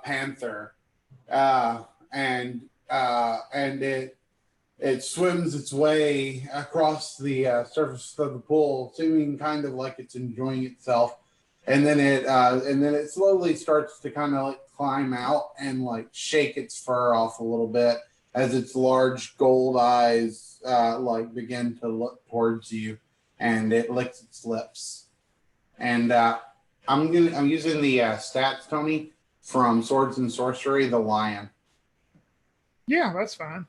panther, and it swims its way across the surface of the pool, seeming kind of like it's enjoying itself, and then it slowly starts to kind of climb out and shake its fur off a little bit as its large gold eyes begin to look towards you. and it licks its lips. And I'm using the stats, Tony, from Swords and Sorcery, the lion. Yeah, that's fine.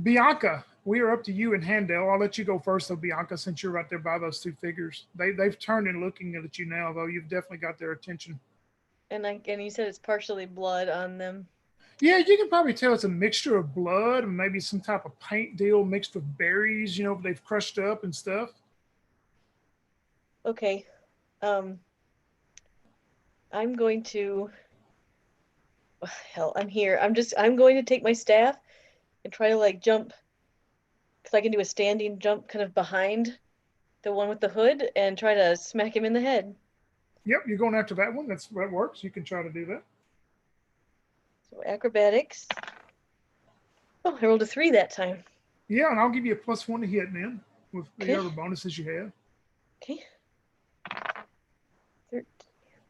Bianca, we are up to you and Handel. I'll let you go first, though, Bianca, since you're right there by those two figures. They've turned and looking at you now, though. You've definitely got their attention. And you said it's partially blood on them. Yeah, you can probably tell it's a mixture of blood and maybe some type of paint deal mixed with berries, they've crushed up and stuff. Okay. I'm going to, hell, I'm here. I'm going to take my staff and try to like jump, because I can do a standing jump kind of behind the one with the hood and try to smack him in the head. Yep, you're going after that one. That works. You can try to do that. So acrobatics. Oh, I rolled a 3 that time. Yeah, and I'll give you a +1 to hit, man, with Okay. the other bonuses you have. Okay. 13,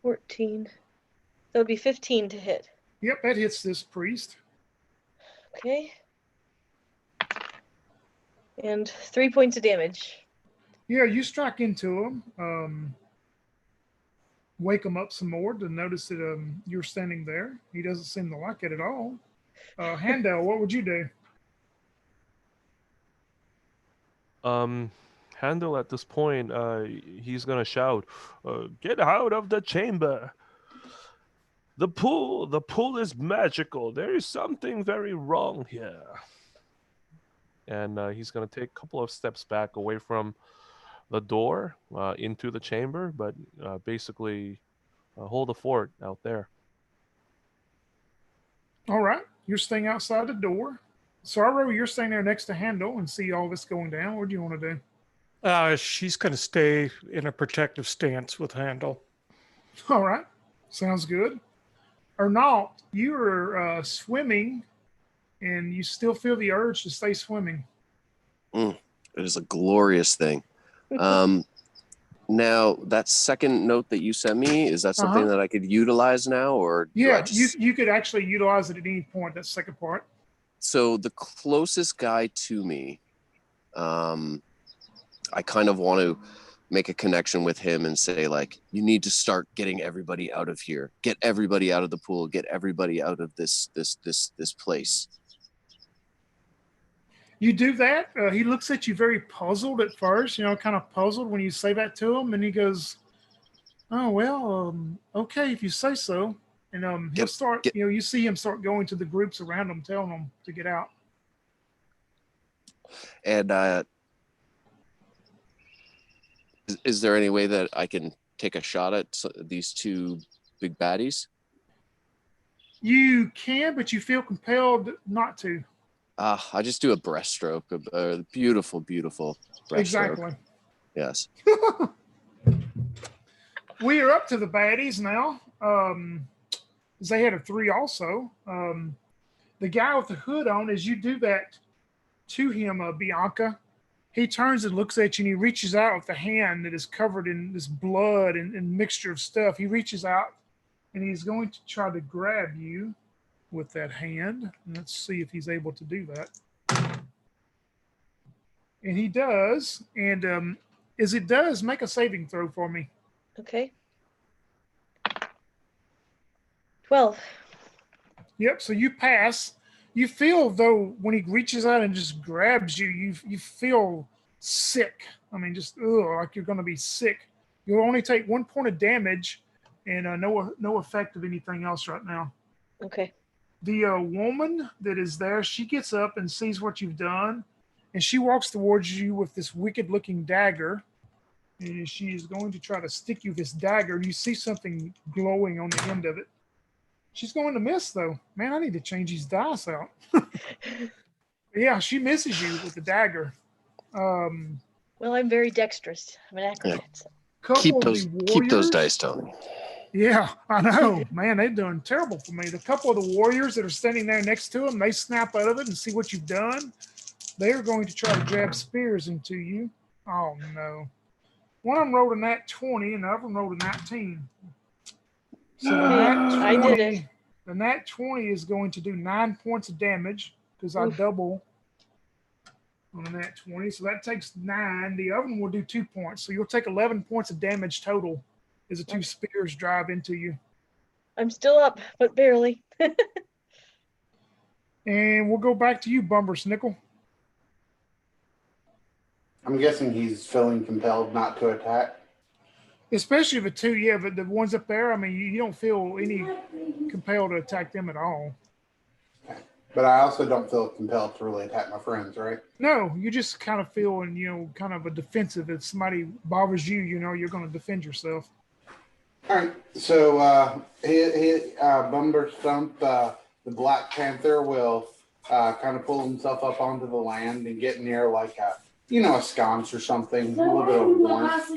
14. That would be 15 to hit. Yep, that hits this priest. Okay. And 3 points of damage. Yeah, you strike into him. Wake him up some more to notice that you're standing there. He doesn't seem to like it at all. Handel, what would you do? Handel at this point, he's gonna shout, "Get out of the chamber! The pool is magical. There is something very wrong here." And he's gonna take a couple of steps back away from the door into the chamber, but basically hold the fort out there. All right, you're staying outside the door. Sorrow, you're staying there next to Handel and see all this going down. What do you want to do? She's going to stay in a protective stance with Handel. All right, sounds good. Arnault, you are swimming, and you still feel the urge to stay swimming. It is a glorious thing. Now, that second note that you sent me, is that something that I could utilize now, or yeah, you could actually utilize it at any point. That second part. So the closest guy to me, I kind of want to make a connection with him and say, like, you need to start getting everybody out of here, get everybody out of the pool, get everybody out of this place. You do that. He looks at you very puzzled at first, kind of puzzled when you say that to him. And he goes, "Oh, well, okay, if you say so." And he'll start, you see him start going to the groups around him, telling them to get out. And is there any way that I can take a shot at these two big baddies? You can, but you feel compelled not to. I just do a breaststroke, a beautiful, beautiful breaststroke. Exactly. Yes. We are up to the baddies now. They had a 3 also. The guy with the hood on, as you do that to him, Bianca, he turns and looks at you, and he reaches out with a hand that is covered in this blood and mixture of stuff. He reaches out, and he's going to try to grab you with that hand. Let's see if he's able to do that. And he does. And as it does, make a saving throw for me. Okay. 12. Yep. So you pass. You feel, though, when he reaches out and just grabs you, you feel sick. I mean, just like you're going to be sick. You'll only take 1 point of damage, and no effect of anything else right now. Okay. The woman that is there, she gets up and sees what you've done, and she walks towards you with this wicked-looking dagger, and she is going to try to stick you this dagger. You see something glowing on the end of it. She's going to miss, though. Man, I need to change these dice out. Yeah, she misses you with the dagger. Well, I'm very dexterous. I'm an acrobat. Yeah. Keep those dice, Tony. Yeah, I know. Man, they're doing terrible for me. The couple of the warriors that are standing there next to them, they snap out of it and see what you've done. They are going to try to jab spears into you. Oh, no. One of them rolled a nat 20, and the other one rolled a 19. So the nat 20, I did it. The nat 20 is going to do 9 points of damage because I double on a nat 20. So that takes 9. The other one will do 2 points. So you'll take 11 points of damage total as the two spears drive into you. I'm still up, but barely. And we'll go back to you, Bumbersnickel. I'm guessing he's feeling compelled not to attack. Especially the two, yeah, but the ones up there, I mean, you don't feel any compelled to attack them at all. But I also don't feel compelled to really attack my friends, right? No, you just kind of feel, and kind of a defensive. If somebody bothers you, you're going to defend yourself. All right. So Bumber Stump, the Black Panther, will kind of pull himself up onto the land and get near like a sconce or something, a little bit of warmth,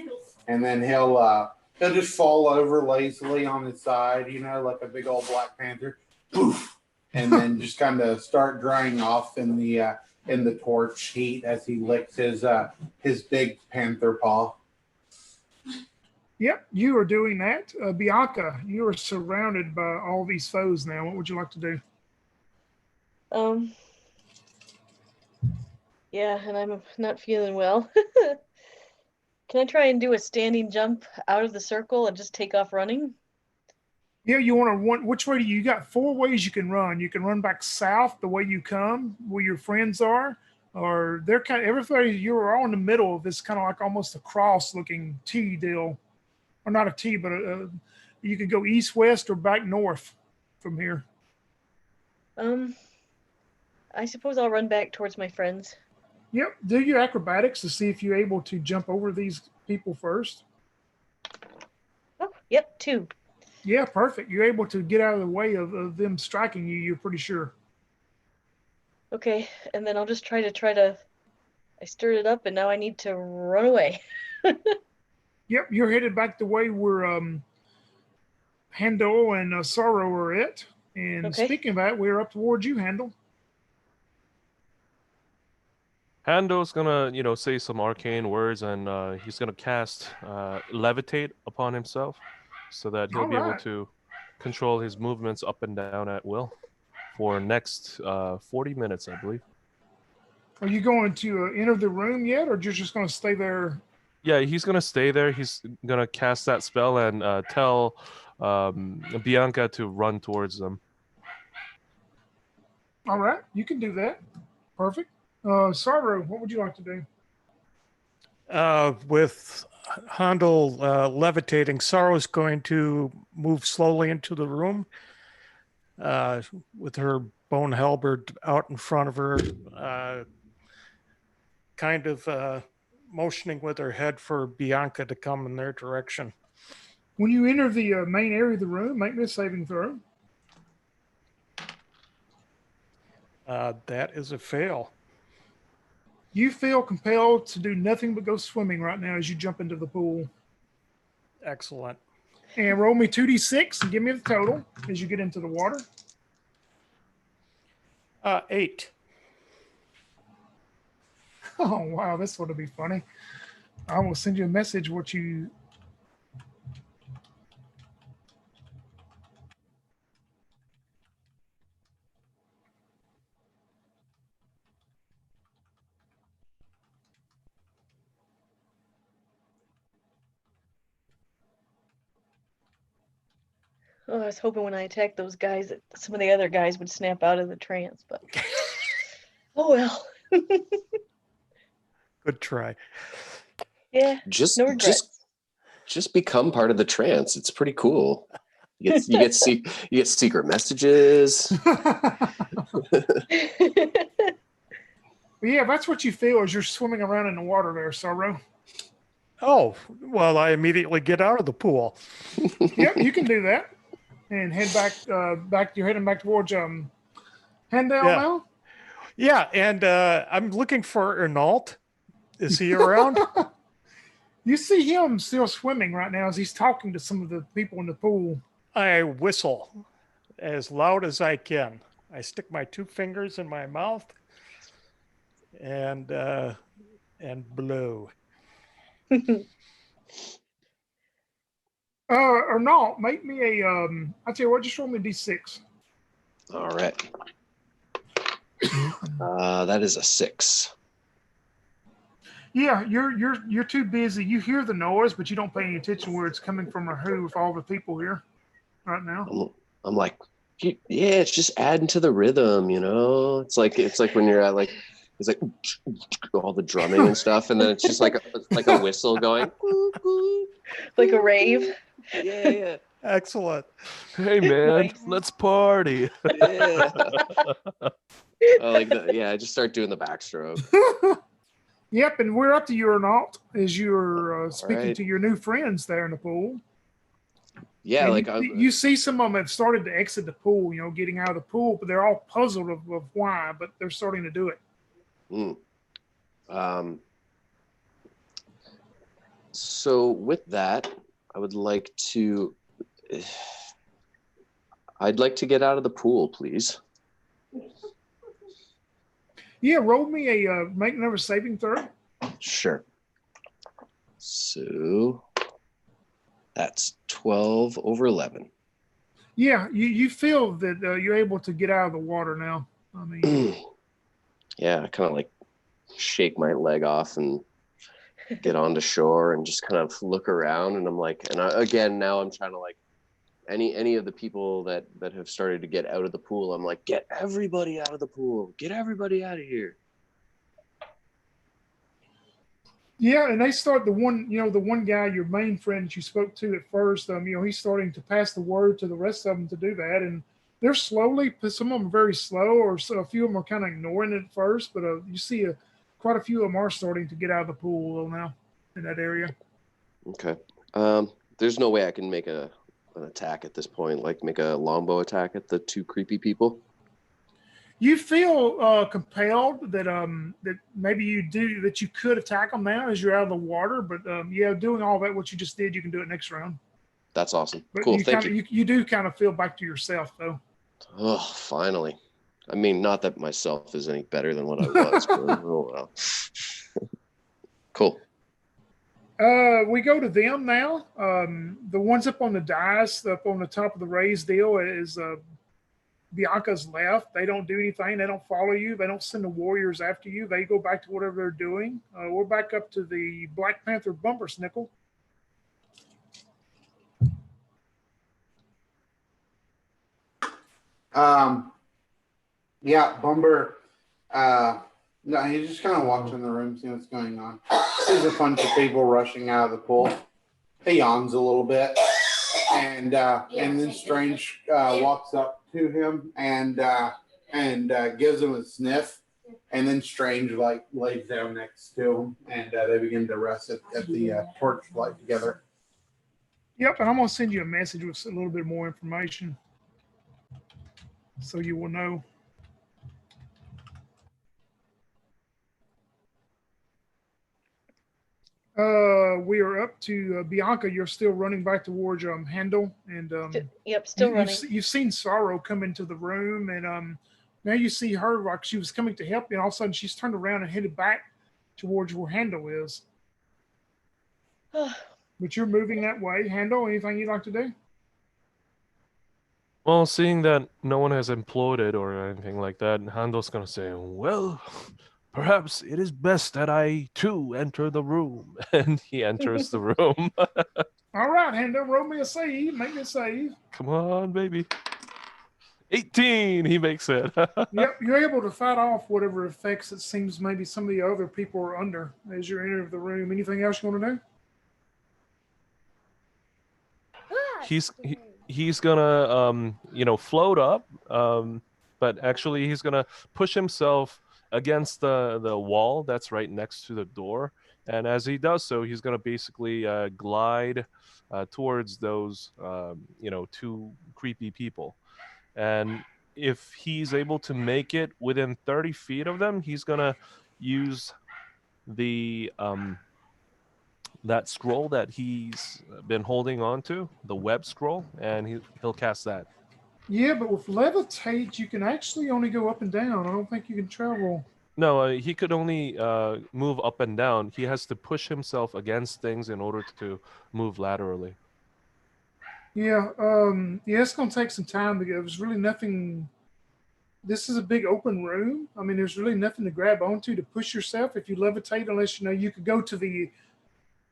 and then he'll just fall over lazily on his side, like a big old Black Panther, poof, and then just kind of start drying off in the torch heat as he licks his big panther paw. Yep, you are doing that. Bianca, you are surrounded by all these foes now. What would you like to do? Yeah, and I'm not feeling well. Can I try and do a standing jump out of the circle and just take off running? Yeah, you want to run. Which way do you got? 4 ways you can run. You can run back south the way you come, where your friends are, or they're kind of everybody. You're all in the middle of this kind of like almost a cross-looking T deal, or not a T, but you could go east, west, or back north from here. I suppose I'll run back towards my friends. Yep, do your acrobatics to see if you're able to jump over these people first. Oh, yep, 2. Yeah, perfect. You're able to get out of the way of them striking you, you're pretty sure. Okay, and then I'll just try to. I stirred it up, and now I need to run away. Yep, you're headed back the way where Handel and Sorrow are at. And Okay. speaking of that, we're up towards you, Handel. Hando's gonna, say some arcane words, and he's gonna cast levitate upon himself, so that he'll All be able right. to control his movements up and down at will for next 40 minutes, I believe. Are you going to enter the room yet, or you're just going to stay there? Yeah, he's gonna stay there. He's gonna cast that spell and tell Bianca to run towards them. All right, you can do that. Perfect. Sorrow, what would you like to do? With Handel levitating, Sorrow's going to move slowly into the room with her bone halberd out in front of her, kind of motioning with her head for Bianca to come in their direction. When you enter the main area of the room, make me a saving throw. That is a fail. You feel compelled to do nothing but go swimming right now as you jump into the pool. Excellent. And roll me 2d6 and give me the total as you get into the water. 8. Oh, wow, this ought to be funny. I will send you a message what you... Oh, I was hoping when I attacked those guys that some of the other guys would snap out of the trance, but oh well. Good try. Yeah, Just no regrets. just become part of the trance. It's pretty cool. You get secret messages. Yeah, that's what you feel as you're swimming around in the water there, Sorrow. Oh, well, I immediately get out of the pool. Yep, you can do that. And head back. You're heading back towards Handel now? Yeah, and I'm looking for Ernault. Is he around? You see him still swimming right now as he's talking to some of the people in the pool. I whistle as loud as I can. I stick my 2 fingers in my mouth and blow. Ernault, make me a I'll tell you what, just roll me a d6. All right. That is a 6. Yeah, you're too busy. You hear the noise, but you don't pay any attention where it's coming from or who with all the people here right now. I'm like, yeah, it's just adding to the rhythm, you know. It's like when you're at like, it's like all the drumming and stuff, and then it's just like a whistle going, Like a rave. yeah, Excellent. Hey man, Nice. let's party. yeah. I just start doing the backstroke. Yep, and we're up to your naut as you're speaking right. to your new friends there in the pool. Yeah, And like you see some of them have started to exit the pool, you know, getting out of the pool, but they're all puzzled of why, but they're starting to do it. So with that, I'd like to get out of the pool, please. Yeah, roll me a make another saving throw. Sure. So that's 12 over 11. Yeah, you feel that you're able to get out of the water now. I mean, Yeah, I kind of like shake my leg off and get onto shore and just kind of look around. And I'm like, again, now I'm trying to like any of the people that have started to get out of the pool. I'm like, get everybody out of the pool. Get everybody out of here. yeah, and they start the one guy, your main friend that you spoke to at first. He's starting to pass the word to the rest of them to do that, and they're slowly. Some of them are very slow, or so a few of them are kind of ignoring it at first. But you see, quite a few of them are starting to get out of the pool now in that area. Okay. There's no way I can make an attack at this point, like make a longbow attack at the two creepy people. You feel compelled that maybe you could attack them now as you're out of the water, but doing all that what you just did, you can do it next round. That's awesome. But Cool. Thank you. You do kind of feel back to yourself though. Oh, finally. I mean, not that myself is any better than what I was, but oh well. Cool. We go to them now. The ones up on the dais, up on the top of the raised deal is Bianca's left. They don't do anything. They don't follow you. They don't send the warriors after you. They go back to whatever they're doing. We're back up to the Black Panther bumper snickle. Yeah, Bumber. No, he just kind of walks in the room, see what's going on. Sees a bunch of people rushing out of the pool. He yawns a little bit, and then Strange walks up to him and gives him a sniff, and then Strange like lays down next to him, and they begin to rest at the torch light together. Yep, and I'm gonna send you a message with a little bit more information, so you will know. We are up to Bianca. You're still running back towards Handel, and Yep, still running. You've seen Sorrow come into the room, and now you see her like she was coming to help you, and all of a sudden she's turned around and headed back towards where Handel is. But you're moving that way. Handel, anything you'd like to do? Well, seeing that no one has imploded or anything like that, Handel's gonna say, well, perhaps it is best that I too enter the room. And he enters the room. All right, Handel, roll me a save. Make me a save. Come on, baby. 18, he makes it. Yep, you're able to fight off whatever effects it seems maybe some of the other people are under as you're entering the room. Anything else you want to do? He's gonna float up, but actually he's gonna push himself against the wall that's right next to the door, and as he does so, he's gonna basically glide towards those two creepy people, and if he's able to make it within 30 feet of them, he's gonna use the that scroll that he's been holding on to, the web scroll, and he'll cast that. Yeah, but with levitate, you can actually only go up and down. I don't think you can travel. No, he could only move up and down. He has to push himself against things in order to move laterally. Yeah, it's going to take some time to get. There's really nothing this is a big open room. I mean, there's really nothing to grab onto to push yourself if you levitate, unless you could go to the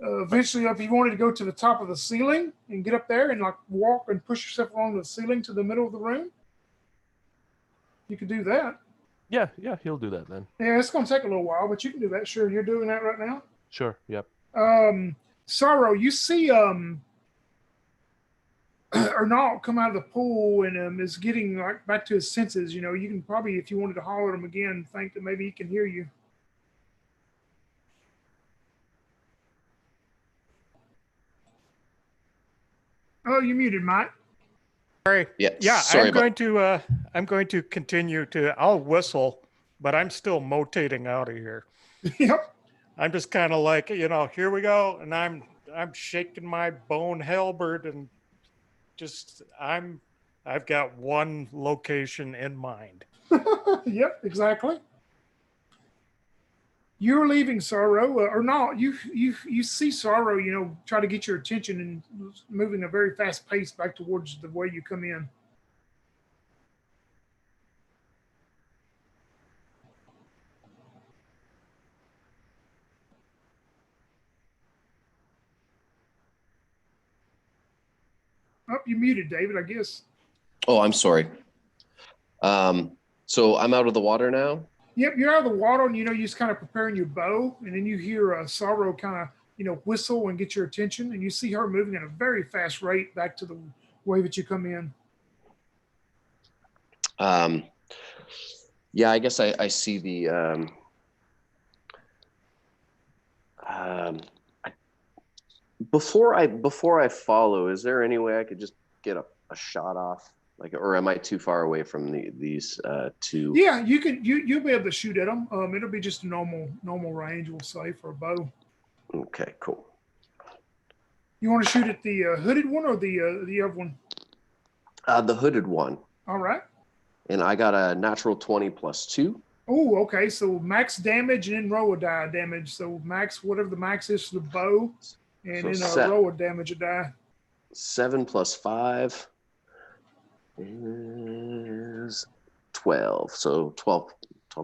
eventually, if you wanted to go to the top of the ceiling and get up there and like walk and push yourself along the ceiling to the middle of the room, you could do that. Yeah, he'll do that then. Yeah, it's going to take a little while, but you can do that. Sure, you're doing that right now. Sure. Yep. Sorrow, you see Arnault come out of the pool and is getting like back to his senses. You can probably, if you wanted to holler at him again, think that maybe he can hear you. Oh, you're muted, Mike. Sorry. Yeah. Sorry I'm going to continue to. I'll whistle, but I'm still motating out of here. Yep. I'm just kind of like, here we go, and I'm shaking my bone halberd and just I've got one location in mind. Yep, exactly. You're leaving Sorrow, or not? You see Sorrow, try to get your attention and moving a very fast pace back towards the way you come in. Oh, you muted, David, I guess. Oh, I'm sorry. So I'm out of the water now? Yep, you're out of the water, and you're just kind of preparing your bow, and then you hear Sorrow kind of whistle and get your attention, and you see her moving at a very fast rate back to the way that you come in. Yeah, I guess I see the before I follow, is there any way I could just get a shot off? Or am I too far away from these two? Yeah, you'll be able to shoot at them. It'll be just a normal range, we'll say, for a bow. Okay, cool. You want to shoot at the hooded one or the other one? The hooded one. All right. And I got a natural 20 plus 2. Oh, okay. So max damage and then roll a die damage. So max, whatever the max is for the bow, and So then roll a damage a die. 7 plus 5 is 12. So 12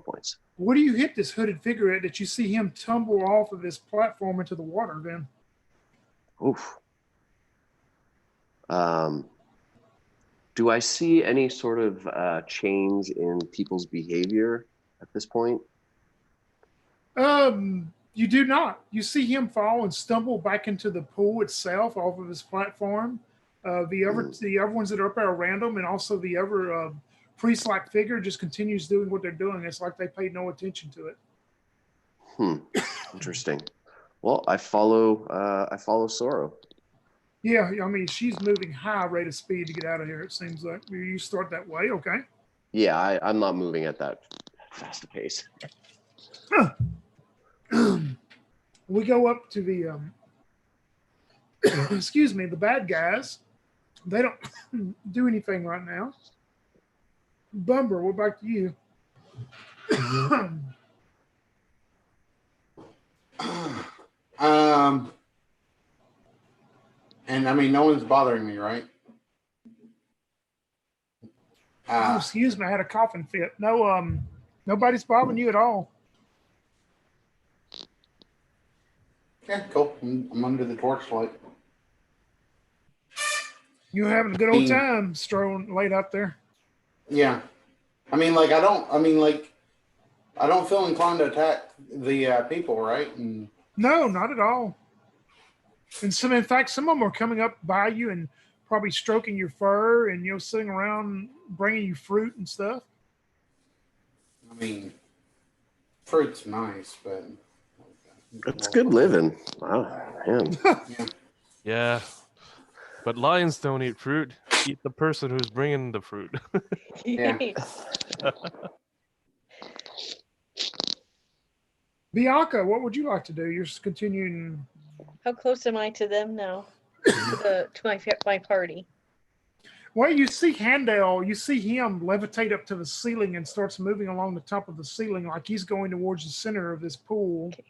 points. What do you hit this hooded figure at that you see him tumble off of this platform into the water then? Oof. Do I see any sort of change in people's behavior at this point? You do not. You see him fall and stumble back into the pool itself off of his platform. The other ones that are up there around him, and also the other priest-like figure just continues doing what they're doing. It's like they paid no attention to it. Interesting. Well, I follow Sorrow. Yeah, I mean, she's moving high rate of speed to get out of here, it seems like. You start that way, okay. Yeah, I'm not moving at that fast a pace. We go up to the, excuse me, the bad guys. They don't do anything right now. Bumber, we're back to you. And I mean, no one's bothering me, right? Oh, excuse me, I had a coughing fit. No, nobody's bothering you at all. Yeah, cool. I'm under the torchlight. You're having a good old time strolling late out there. Yeah. I don't feel inclined to attack the people, right? And no, not at all. And in fact, some of them are coming up by you and probably stroking your fur and, sitting around bringing you fruit and stuff. I mean, fruit's nice, but it's good living. Wow, man. Yeah. But lions don't eat fruit. Eat the person who's bringing the fruit. Yeah. Bianca, what would you like to do? You're just continuing. How close am I to them now? To my party. Well, you see Handel, you see him levitate up to the ceiling and starts moving along the top of the ceiling like he's going towards the center of this pool. Okay.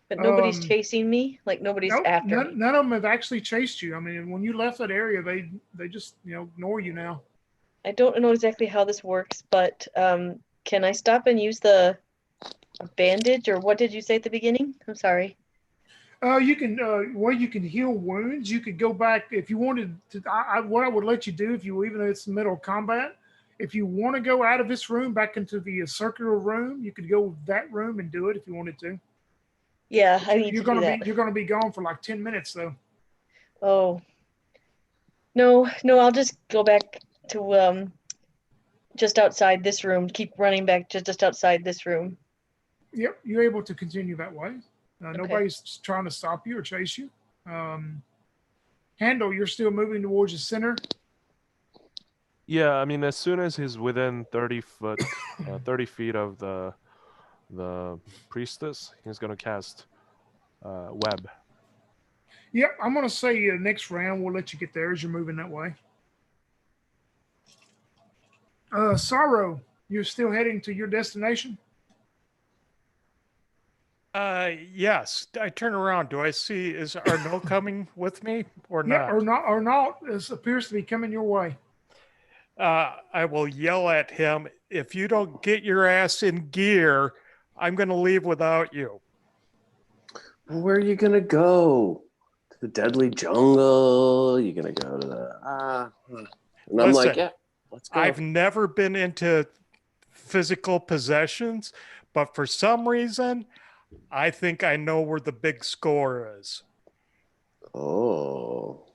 But nobody's chasing me? Like nobody's after me? None of them have actually chased you. I mean, when you left that area, they just, ignore you now. I don't know exactly how this works, but can I stop and use the bandage, or what did you say at the beginning? I'm sorry. You can, you can heal wounds. You could go back if you wanted to. What I would let you do, if you, even though it's the middle of combat, if you want to go out of this room back into the circular room, you could go that room and do it if you wanted to. Yeah, I need You're to do gonna that. be you're gonna be gone for like 10 minutes though. Oh, no, I'll just go back to just outside this room. Keep running back just outside this room. Yep, you're able to continue that way. Okay. Nobody's trying to stop you or chase you. Handle, you're still moving towards the center. Yeah, I mean, as soon as he's within 30 feet of the priestess, he's gonna cast web. Yep, I'm gonna say next round we'll let you get there as you're moving that way. Sorrow, you're still heading to your destination? Yes. I turn around. Do I see, is Arnaud coming with me or Yeah, not? or not. This appears to be coming your way. I will yell at him. If you don't get your ass in gear, I'm going to leave without you. Where are you gonna go? To the deadly jungle? You gonna go to the and I'm like, Listen, yeah, let's go. I've never been into physical possessions, but for some reason, I think I know where the big score is. Oh.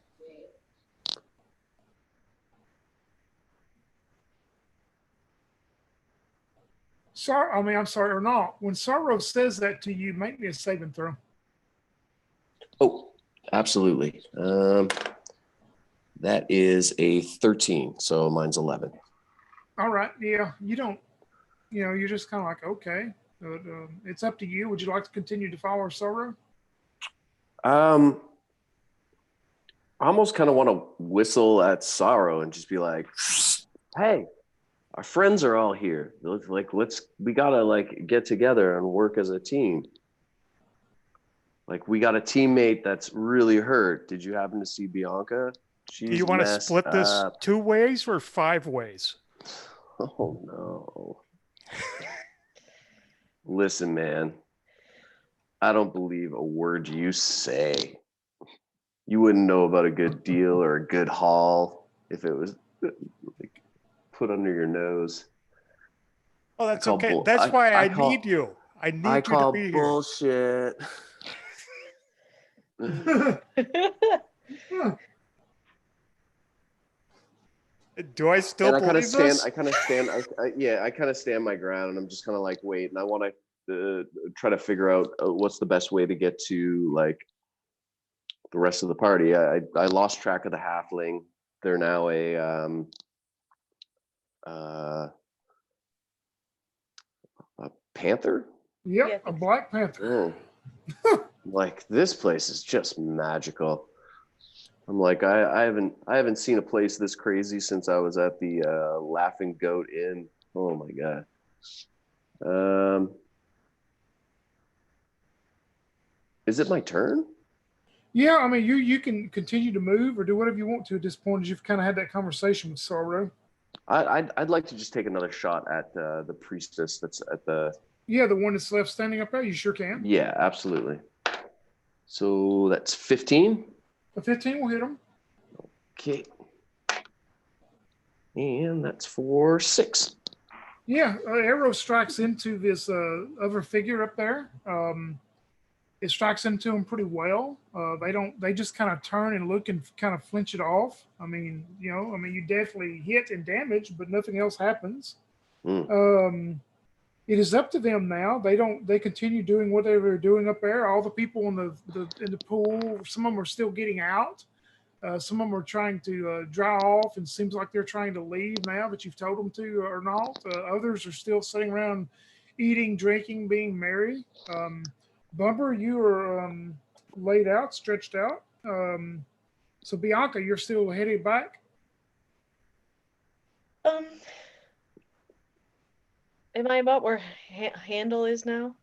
I'm sorry, or not. When Sorrow says that to you, make me a saving throw. Oh, absolutely. That is a 13, so mine's 11. All right, yeah, you don't, you're just kind of like, okay, it's up to you. Would you like to continue to follow Sorrow? I almost kind of want to whistle at Sorrow and just be like, hey, our friends are all here. Like, we gotta like get together and work as a team. Like, we got a teammate that's really hurt. Did you happen to see Bianca? She's Do you want to messed split this up. 2 ways or 5 ways? Oh no. Listen, man. I don't believe a word you say. You wouldn't know about a good deal or a good haul if it was like put under your nose. Oh, that's call okay. bull- That's why I call- need you. I need I you to call be bullshit. here. Do I still And I kind believe of stand. this? I kind of stand my ground, and I'm just kind of like, wait, and I want to try to figure out what's the best way to get to like the rest of the party. I lost track of the halfling. They're now a panther. Yep, Yeah, I a think Black Panther. Like, this place is just magical. I'm like, I haven't seen a place this crazy since I was at the Laughing Goat Inn. Oh my god. Is it my turn? Yeah, I mean, you can continue to move or do whatever you want to at this point, as you've kind of had that conversation with Sorrow. I'd like to just take another shot at the priestess that's at the. Yeah, the one that's left standing up there. You sure can. Yeah, absolutely. So that's 15. A 15 will hit him. Okay. And that's for 6. Yeah, arrow strikes into this other figure up there. It strikes into them pretty well. They just kind of turn and look and kind of flinch it off. I mean, you definitely hit and damage, but nothing else happens. It is up to them now. They continue doing what they were doing up there. All the people in the pool, some of them are still getting out. Some of them are trying to dry off, and seems like they're trying to leave now that you've told them to or not. Others are still sitting around eating, drinking, being merry. Bumper, you are laid out, stretched out. So Bianca, you're still headed back? Am I about where Handle is now?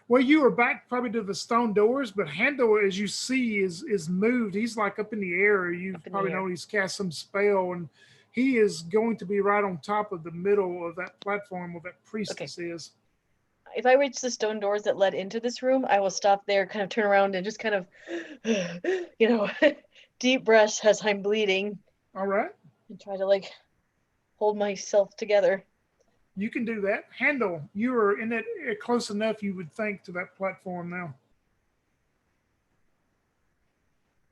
Well, you are back probably to the stone doors, but Handle, as you see, is moved. He's like up in the air. You probably know he's cast some spell and He is going to be right on top of the middle of that platform where that priestess is. If I reach the stone doors that led into this room, I will stop there, kind of turn around, and just kind of, deep breaths as I'm bleeding. All right. And try to hold myself together. You can do that. Handle, you are in it close enough, you would think, to that platform now.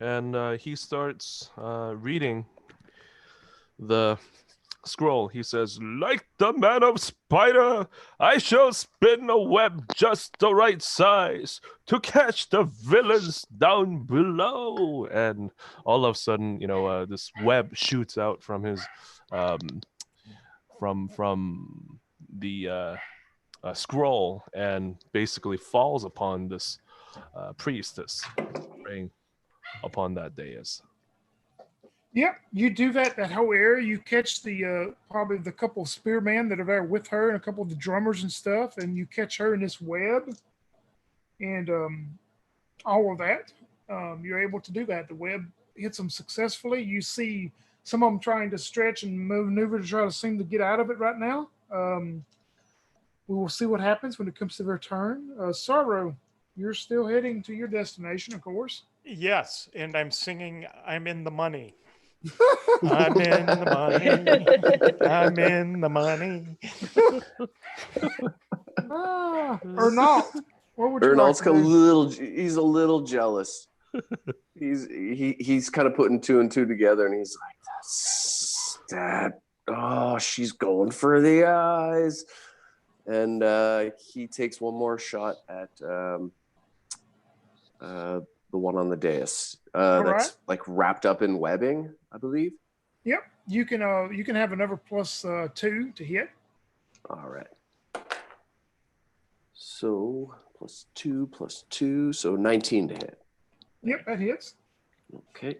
And he starts reading the scroll. He says, "Like the man of spider, I shall spin a web just the right size to catch the villains down below." And all of a sudden, this web shoots out from his from the scroll and basically falls upon this priestess praying upon that dais. Yep, you do that whole area. You catch the probably the couple of spearmen that are there with her and a couple of the drummers and stuff, and you catch her in this web and all of that. You're able to do that. The web hits them successfully. You see some of them trying to stretch and maneuver to try to seem to get out of it right now. We will see what happens when it comes to their turn. Sorrow, you're still heading to your destination, of course. Yes, and I'm singing I'm in the money. I'm in the money. I'm in the money. Or not. What would you Ernald's like to do? he's a little jealous. He's kind of putting two and two together, and he's like, "That's that. Oh, she's going for the eyes." And he takes one more shot at the one on the dais that's like wrapped up in webbing, I believe. Yep, you can have another +2 to hit. All right. So +2, so 19 to hit. Yep, that hits. Okay.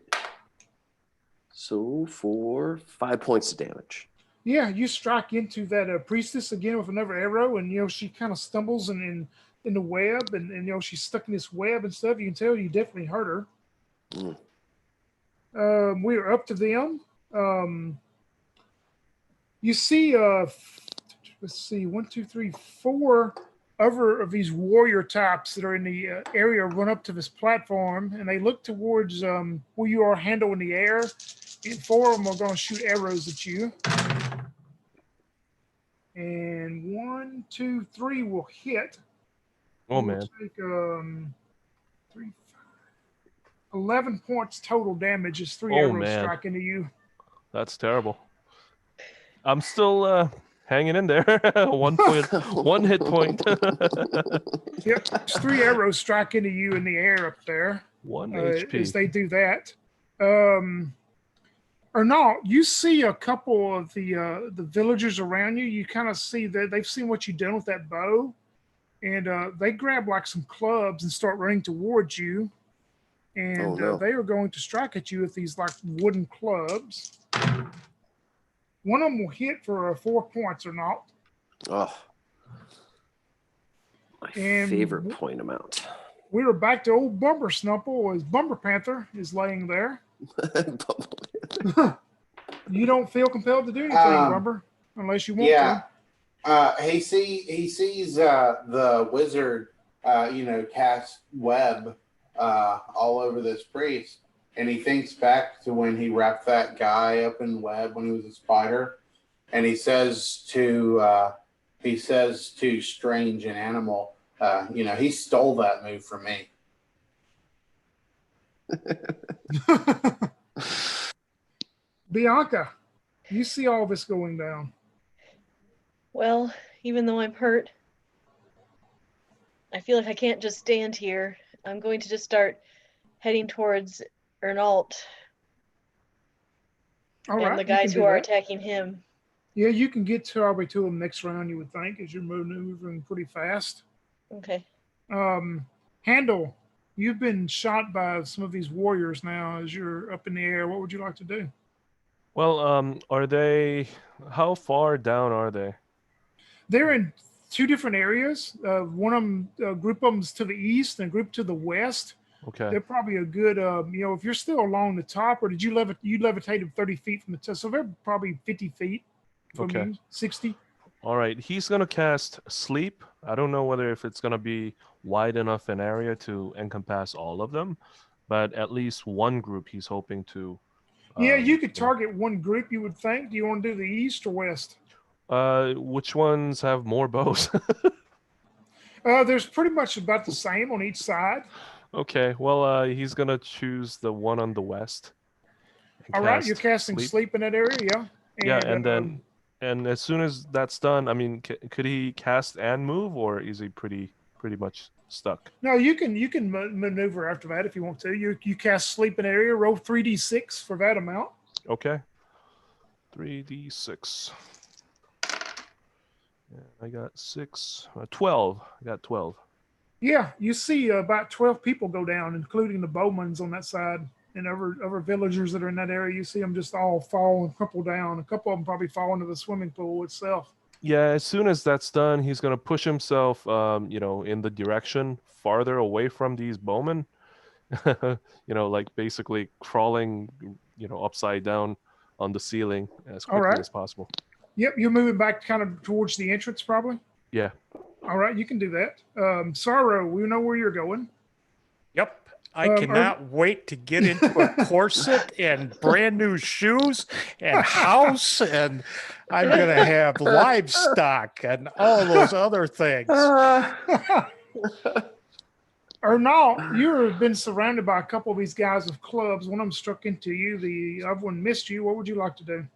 So for 5 points of damage. Yeah, you strike into that priestess again with another arrow, and she kind of stumbles in the web, and she's stuck in this web and stuff. You can tell you definitely hurt her. We are up to them. You see, let's see, 1, 2, 3, 4 other of these warrior types that are in the area run up to this platform, and they look towards where you are, handle in the air, and 4 of them are going to shoot arrows at you. And 1, 2, 3 will hit. Oh, man. Take 3, 5, 11 points total damage as 3 arrows strike into you. That's terrible. I'm still hanging in there. 1 hit point. Yep, 3 arrows strike into you in the air up there. 1 HP. As they do that. Or not, you see a couple of the villagers around you. You kind of see that they've seen what you've done with that bow. And they grab like some clubs and start running towards you. And they are going to strike at you with these like wooden clubs. One of them will hit for 4 points or not. Oh, my favorite point amount. We are back to old Bumper Snumple as Bumper Panther is laying there. You don't feel compelled to do anything, Bumper, unless you want to. He sees the wizard, cast web all over this priest, and he thinks back to when he wrapped that guy up in web when he was a spider, and he says to Strange and Animal, he stole that move from me. Bianca, you see all this going down. Well, even though I'm hurt, I feel like I can't just stand here. I'm going to just start heading towards Ernalt and the guys who are attacking him. Yeah, you can get probably to them next round, you would think, as you're maneuvering pretty fast. Okay. Handle, you've been shot by some of these warriors now as you're up in the air. What would you like to do? Well, how far down are they? They're in 2 different areas. One of them, a group of them's to the east and a group to the west. Okay. They're probably a good, if you're still along the top, or did you levitate them 30 feet from the top? So they're probably 50 feet from Okay. you, 60. All right. He's gonna cast sleep. I don't know whether if it's gonna be wide enough an area to encompass all of them, but at least one group he's hoping to. Yeah, you could you know. target one group, you would think. Do you want to do the east or west? Which ones have more bows? There's pretty much about the same on each side. Okay. Well, he's gonna choose the one on the west. And All right, you're cast casting sleep in that area, yeah. Yeah, and then um, and as soon as that's done, I mean, could he cast and move, or is he pretty much stuck? no, you can maneuver after that if you want to. You cast sleep in area. Roll 3d6 for that amount. Okay. 3d6. Yeah, I got 6, 12. I got 12. Yeah, you see about 12 people go down, including the bowmans on that side, and other villagers that are in that area. You see them just all fall and crumple down. A couple of them probably fall into the swimming pool itself. Yeah, as soon as that's done, he's gonna push himself, in the direction farther away from these bowmen. Like basically crawling, upside down on the ceiling as All quickly right. as possible. Yep, you're moving back kind of towards the entrance, probably. Yeah. All right, you can do that. Sorrow, we know where you're going. Yep. I cannot wait to get into a corset and brand new shoes and house, and I'm going to have livestock and all those other things. Ernal, you've been surrounded by a couple of these guys with clubs. One of them struck into you. The other one missed you. What would you like to do?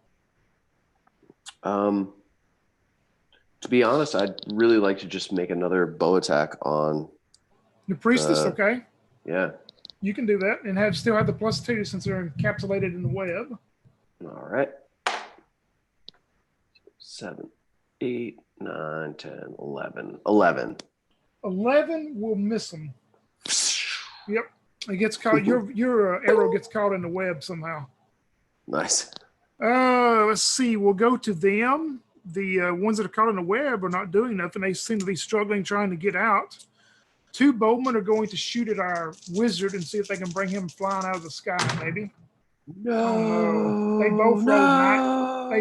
To be honest, I'd really like to just make another bow attack on The priestess, okay. Yeah. You can do that and still have the +2 since they're encapsulated in the web. All right. 7, 8, 9, 10, 11. 11. 11 will miss them. Yep. It gets caught. Your arrow gets caught in the web somehow. Nice. Let's see. We'll go to them. The ones that are caught in the web are not doing nothing. They seem to be struggling, trying to get out. 2 bowmen are going to shoot at our wizard and see if they can bring him flying out of the sky, maybe. No. They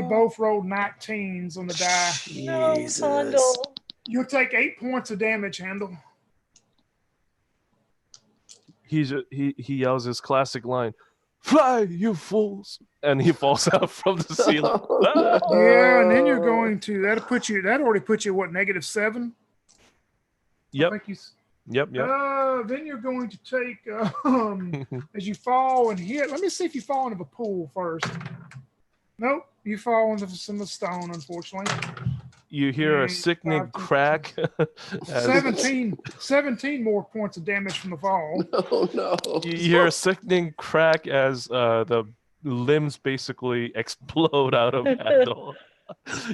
both rolled 19s on the die. Jesus. No, Handel. You'll take 8 points of damage, Handel. He yells his classic line, "Fly, you fools!" and he falls out from the ceiling. Yeah, and then you're going to that already put you what, -7? Yep. I think Yep. then you're going to take as you fall and hit. Let me see if you fall into the pool first. Nope, you fall into some stone, unfortunately. You hear a sickening crack. 17 more points of damage from the fall. Oh no. You hear a sickening crack as the limbs basically explode out of Handel.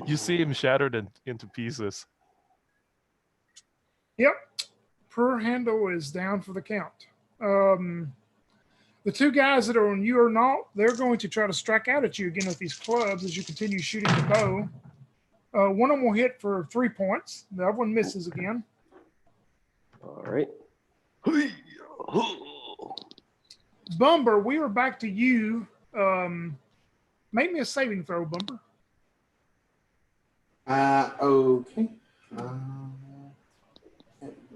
You see him shattered into pieces. Yep. Per Handel is down for the count. The 2 guys that are on you or not, they're going to try to strike out at you again with these clubs as you continue shooting the bow. One of them will hit for 3 points. The other one misses again. All right. Bumber, we are back to you. Make me a saving throw, Bumber. Okay.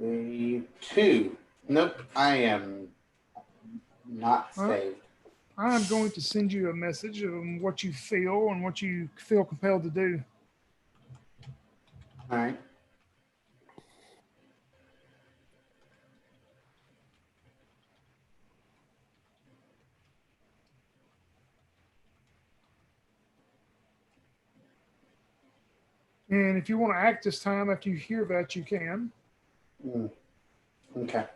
A 2. Nope, I am not saved. I am going to send you a message on what you feel and what you feel compelled to do. All right. And if you want to act this time after you hear that, you can. Okay.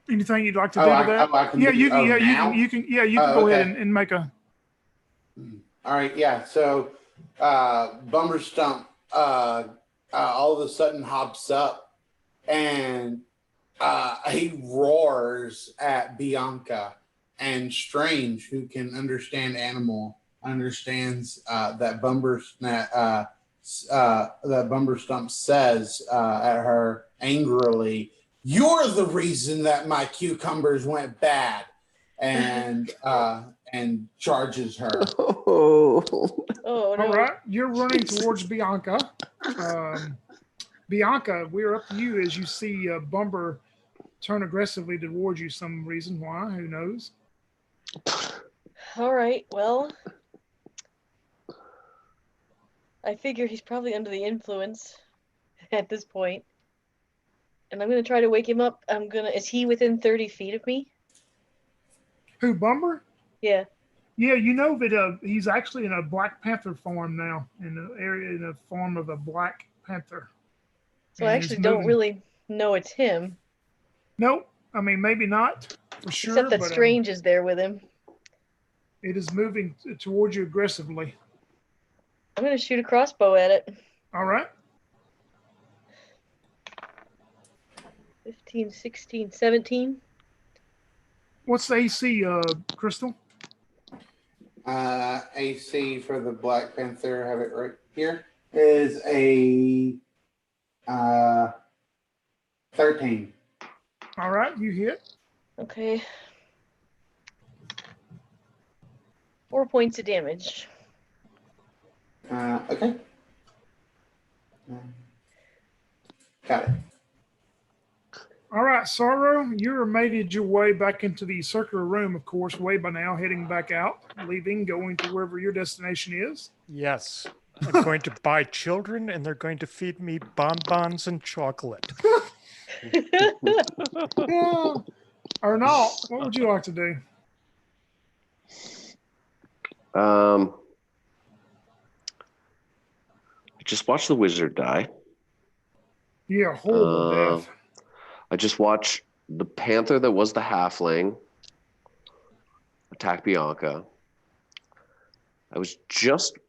Anything you'd like to do to that? You can go ahead and make a. All right, yeah. So Bummer Stump all of a sudden hops up and he roars at Bianca, and Strange, who can understand animal, understands that that Bumber Stump says at her angrily, "You're the reason that my cucumbers went bad," and charges her. Oh, Oh no. All right, you're running towards Bianca. Bianca, we're up to you as you see Bumber turn aggressively towards you. Some reason why, who knows? All right. Well, I figure he's probably under the influence at this point. And I'm gonna try to wake him up. Is he within 30 feet of me? Who, Bumber? Yeah. Yeah, you know that he's actually in a Black Panther form now, in the form of a Black Panther. So I And he's actually don't moving. really know it's him. Nope. I mean, maybe not for sure, Except that but Strange is there with him. it is moving towards you aggressively. I'm gonna shoot a crossbow at it. All right. 15, 16, 17. What's the AC, Crystal? AC for the Black Panther, have it right here, is a 13. All right, you hit. Okay. 4 points of damage. Okay. Got it. All right, Sorrow, you're made your way back into the circular room, of course, way by now, heading back out, leaving, going to wherever your destination is. Yes. I'm going to buy children and they're going to feed me bonbons and chocolate. Yeah. Arnaud, what would you like to do? I just watched the wizard die. Yeah, horrible death. I just watched the panther that was the halfling attack Bianca. I was just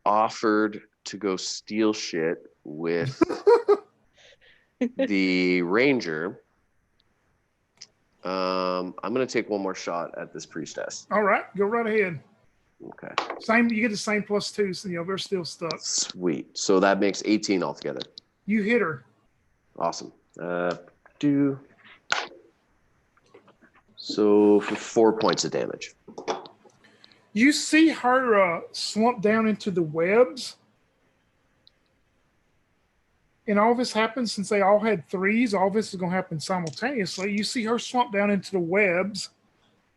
offered to go steal shit with the ranger. I'm gonna take one more shot at this priestess. All right, go right ahead. Okay. Same, you get the same +2, so they're still stuck. Sweet. So that makes 18 altogether. You hit her. Awesome. So for 4 points of damage. You see her slump down into the webs. And all this happens since they all had 3s. All this is going to happen simultaneously. You see her slump down into the webs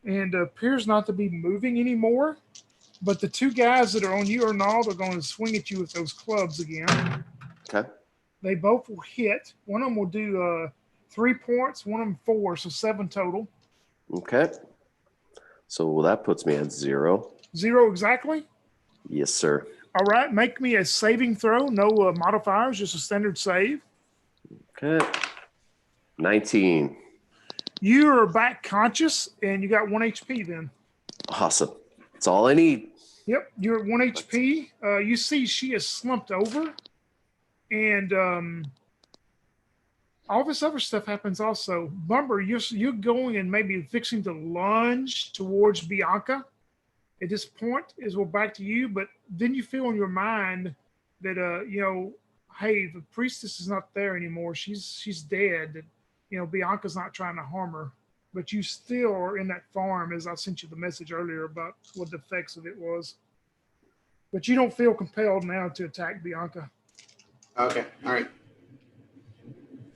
and appears not to be moving anymore. But the 2 guys that are on you, Arnaud, are going to swing at you with those clubs again. Okay. They both will hit. One of them will do 3 points, one of them 4, so 7 total. Okay. So that puts me at 0. 0 exactly? Yes, sir. All right, make me a saving throw. No modifiers, just a standard save. Okay. 19. You are back conscious, and you got 1 HP then. Awesome. That's all I need. Yep, you're at 1 HP. You see she is slumped over, and all this other stuff happens also. Bumber, you're going and maybe fixing to lunge towards Bianca. At this point, is well back to you, but then you feel in your mind that hey, the priestess is not there anymore. She's dead. That Bianca's not trying to harm her, but you still are in that farm, as I sent you the message earlier about what the effects of it was. But you don't feel compelled now to attack Bianca. Okay, all right.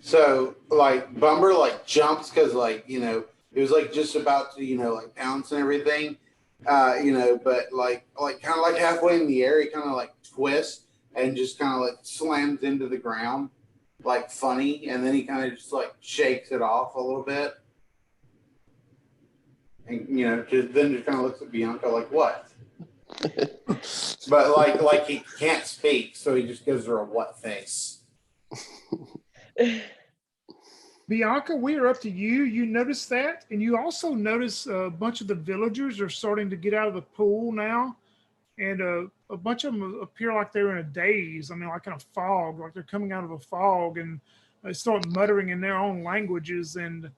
So Bumber jumps because it was just about to pounce and everything. But kind of halfway in the air, he kind of twists and just kind of slams into the ground, funny, and then he kind of just shakes it off a little bit, and just kind of looks at Bianca like what, but he can't speak, so he just gives her a what face. Bianca, we are up to you. You notice that, and you also notice a bunch of the villagers are starting to get out of the pool now, and a bunch of them appear like they're in a daze. I mean, like in a fog, like they're coming out of a fog, and they start muttering in their own languages. And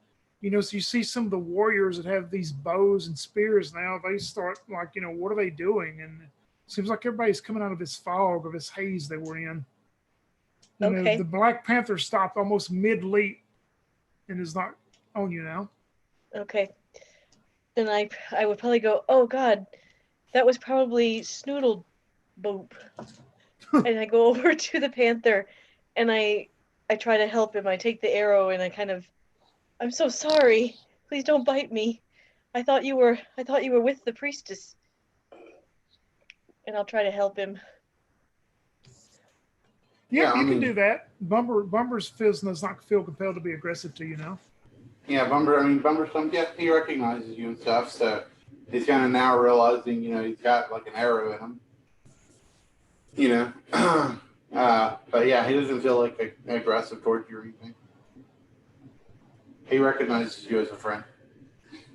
so you see some of the warriors that have these bows and spears now. They start what are they doing? And Seems like everybody's coming out of this fog or this haze they were in. You know, Okay. the Black Panther stopped almost mid-leap and is not on you now. Okay. Then I would probably go, oh God, that was probably Snoodle Boop. And I go over to the panther and I try to help him. I take the arrow and I'm so sorry. Please don't bite me. I thought you were with the priestess. And I'll try to help him. Yeah, I you can mean- do that. Bumber's does not feel compelled to be aggressive to you now. Yeah, Bumber's he recognizes you and stuff, so he's kind of now realizing, he's got like an arrow in him. But yeah, he doesn't feel like aggressive towards you or anything. He recognizes you as a friend.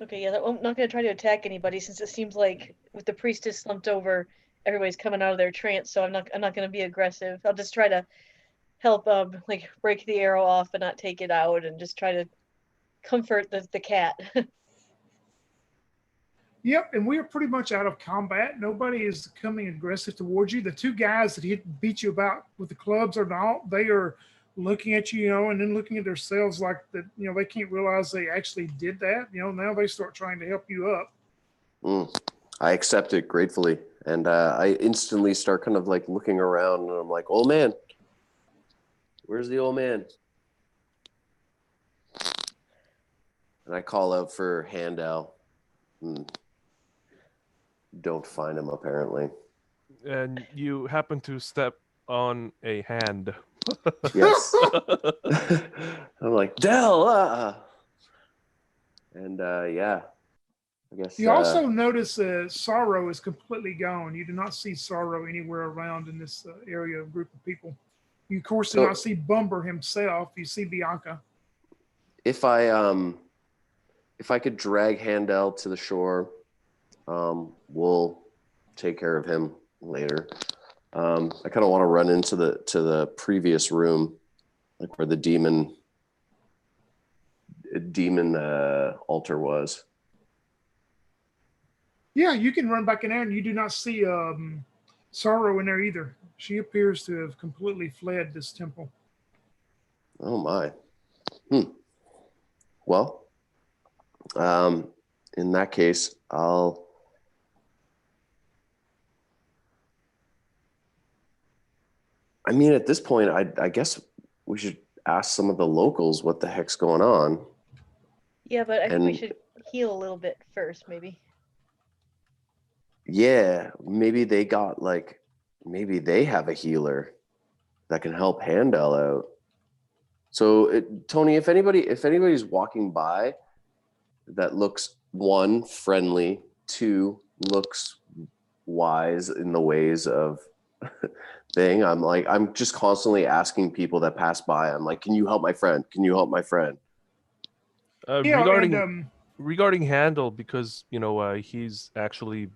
Okay, yeah, I'm not going to try to attack anybody since it seems like with the priestess slumped over, everybody's coming out of their trance, so I'm not going to be aggressive. I'll just try to help like break the arrow off and not take it out and just try to comfort the cat. Yep, and we are pretty much out of combat. Nobody is coming aggressive towards you. The two guys that beat you about with the clubs or not, they are looking at you, and then looking at themselves like that, they can't realize they actually did that. Now they start trying to help you up. I accept it gratefully. And I instantly start kind of like looking around and I'm like, old man, where's the old man? And I call out for Handel. Don't find him apparently. And you happen to step on a hand. Yes. I'm like, Dell. And yeah, I guess. You also notice Sorrow is completely gone. You do not see Sorrow anywhere around in this area of group of people. You, of course, do not see Bumber himself. You see Bianca. If I could drag Handel to the shore, we'll take care of him later. I kind of want to run into the previous room, like where the demon altar was. Yeah, you can run back in there, and you do not see Sorrow in there either. She appears to have completely fled this temple. Oh my. Well, in that case, at this point, I guess we should ask some of the locals what the heck's going on. Yeah, but I think we should heal a little bit first, maybe. Yeah, maybe they have a healer that can help Handel out. So, Tony, if anybody's walking by that looks, one, friendly, two, looks wise in the ways of thing, I'm just constantly asking people that pass by. I'm like, can you help my friend? Can you help my friend? Regarding Handel, because he's actually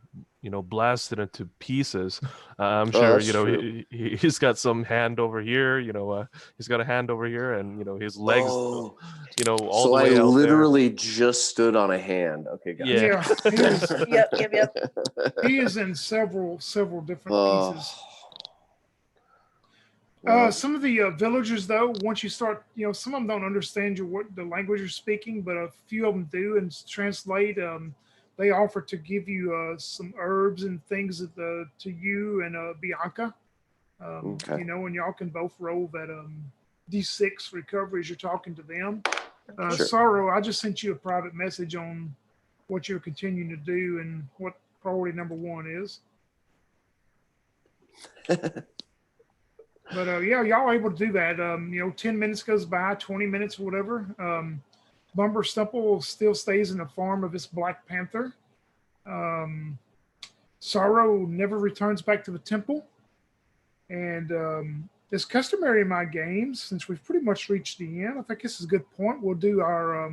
blasted into pieces. I'm sure he's got some hand over here. He's got a hand over here, and his legs. All so the way I out literally just stood on a hand. Okay, guys. Yeah. He is, Yep. he is in several different pieces. Well, Some of the villagers, though, once you start, some of them don't understand what the language you're speaking, but a few of them do, and translate. They offer to give you some herbs and things to you and Bianca. Okay. And y'all can both roll that D6 recovery as you're talking to them. Sure. Sorrow, I just sent you a private message on what you're continuing to do and what priority number 1 is. But yeah, y'all are able to do that. 10 minutes goes by, 20 minutes, whatever. Bumber Stumple still stays in the form of this Black Panther. Sorrow never returns back to the temple. And it's customary in my games, since we've pretty much reached the end. I think this is a good point. We'll do our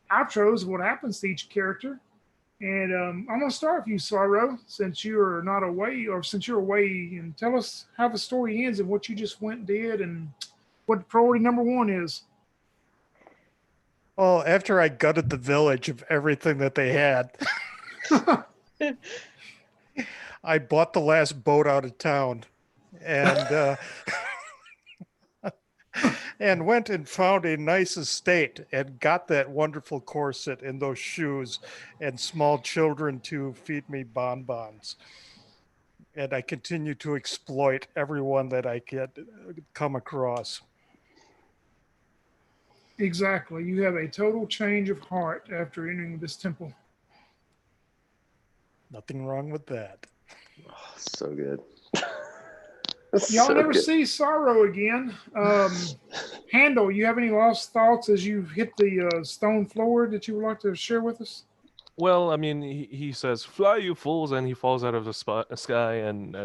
outros of what happens to each character. And I'm going to start with you, Sorrow, since you're not away, since you're away, and tell us how the story ends and what you just went and did and what priority number 1 is. Well, after I gutted the village of everything that they had, I bought the last boat out of town and and went and found a nice estate and got that wonderful corset and those shoes and small children to feed me bonbons. And I continue to exploit everyone that I can come across. Exactly. You have a total change of heart after entering this temple. Nothing wrong with that. Oh, so good. Y'all So never good. see Sorrow again. Handel, you have any lost thoughts as you hit the stone floor that you would like to share with us? Well, I mean, he says, "Fly, you fools," and he falls out of the sky and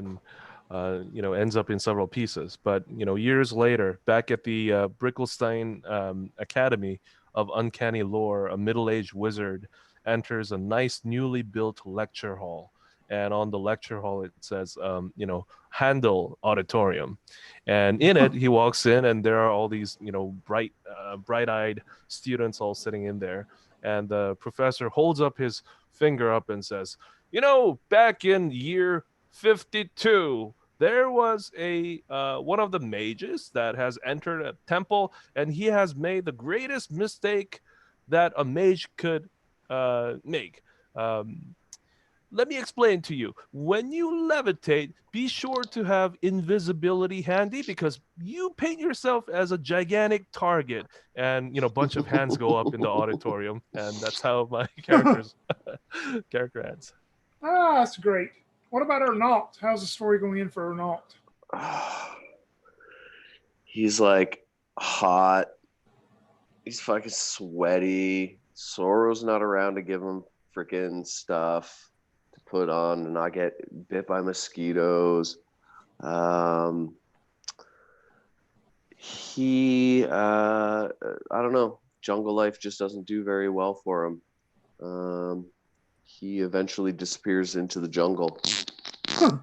ends up in several pieces. But years later, back at the Brickelstein Academy of Uncanny Lore, a middle-aged wizard enters a nice, newly built lecture hall. And on the lecture hall, it says, Handel Auditorium. And in it, he walks in, and there are all these, bright-eyed students all sitting in there. And the professor holds up his finger up and says, back in year 52, there was a one of the mages that has entered a temple, and he has made the greatest mistake that a mage could make. Let me explain to you. When you levitate, be sure to have invisibility handy because you paint yourself as a gigantic target. And a bunch of hands go up in the auditorium, and that's how my character ends. Ah, that's great. What about Ernault? How's the story going in for Ernault? He's like hot. He's fucking sweaty. Sorrow's not around to give him freaking stuff to put on and not get bit by mosquitoes. He I don't know. Jungle life just doesn't do very well for him. He eventually disappears into the jungle and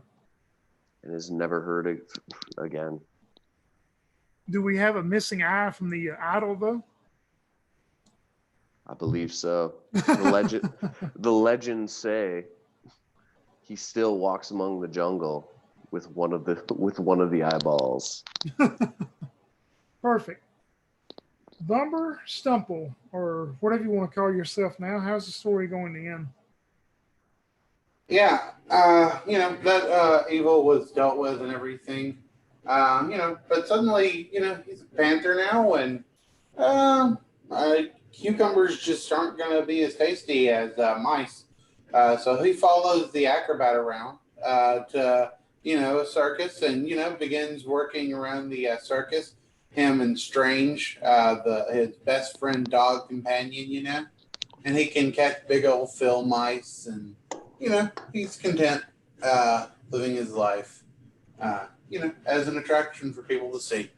is never heard again. Do we have a missing eye from the idol, though? I believe so. The legends say he still walks among the jungle with one of the eyeballs. Perfect. Bumber Stumple, or whatever you want to call yourself now. How's the story going to end? Yeah, that evil was dealt with and everything. But suddenly, he's a panther now, and cucumbers just aren't going to be as tasty as mice. So he follows the acrobat around to, a circus and, begins working around the circus. Him and Strange, his best friend dog companion, and he can catch big old field mice and, he's content living his life, as an attraction for people to see.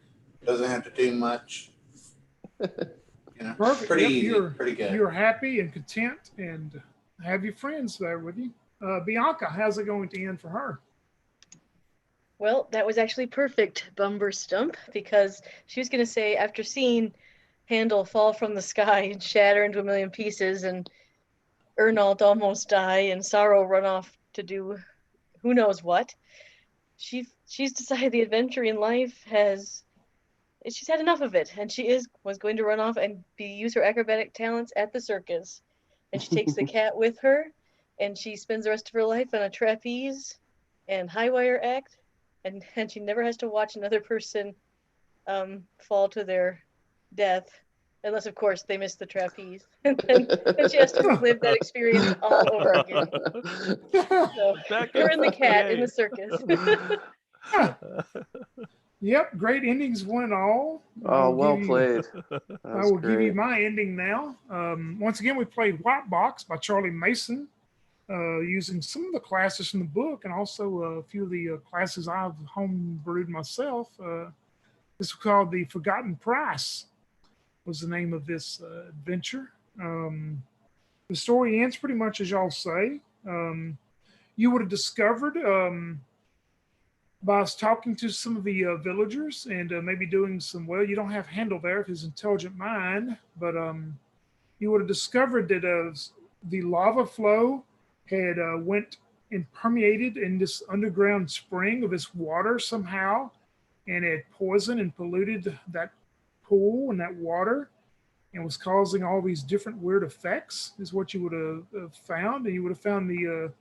Doesn't have to do much. Perfect. Pretty Yep, easy, pretty good. You're happy and content and have your friends there with you. Bianca, how's it going to end for her? Well, that was actually perfect, Bumber Stump, because she was going to say, after seeing Handel fall from the sky and shatter into a million pieces, and Ernault almost die, and Sorrow run off to do who knows what, she's decided the adventuring life she's had enough of it, and was going to run off and use her acrobatic talents at the circus. And she takes the cat with her, and she spends the rest of her life on a trapeze and high wire act, and she never has to watch another person fall to their death, unless of course they miss the trapeze, and then she has to relive that experience all over again. So her and the cat in the circus. Yep, great endings, one and all. Oh, well played. I will give you my ending now. Once again, we played White Box by Charlie Mason, using some of the classes from the book and also a few of the classes I've homebrewed myself. This was called The Forgotten Price, was the name of this adventure. The story ends pretty much as y'all say. You would have discovered by us talking to some of the villagers and maybe doing some, you don't have Handel there with his intelligent mind, but you would have discovered that the lava flow had went and permeated in this underground spring of this water somehow, and it poisoned and polluted that pool and that water, and was causing all these different weird effects. Is what you would have found, and you would have found the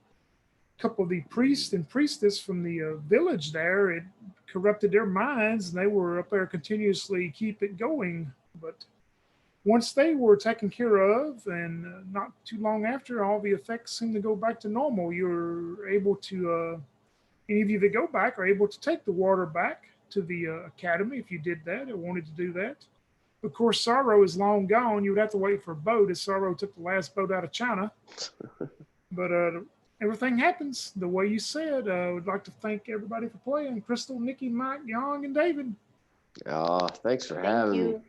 couple of the priests and priestess from the village there. It corrupted their minds, and they were up there continuously keep it going. But once they were taken care of, and not too long after, all the effects seemed to go back to normal. You're able to, any of you that go back are able to take the water back to the academy if you did that or wanted to do that. Of course, Sorrow is long gone. You would have to wait for a boat, as Sorrow took the last boat out of China. But everything happens the way you said. I would like to thank everybody for playing. Crystal, Nikki, Mike, Young, and David. Thanks for Thank having me. you.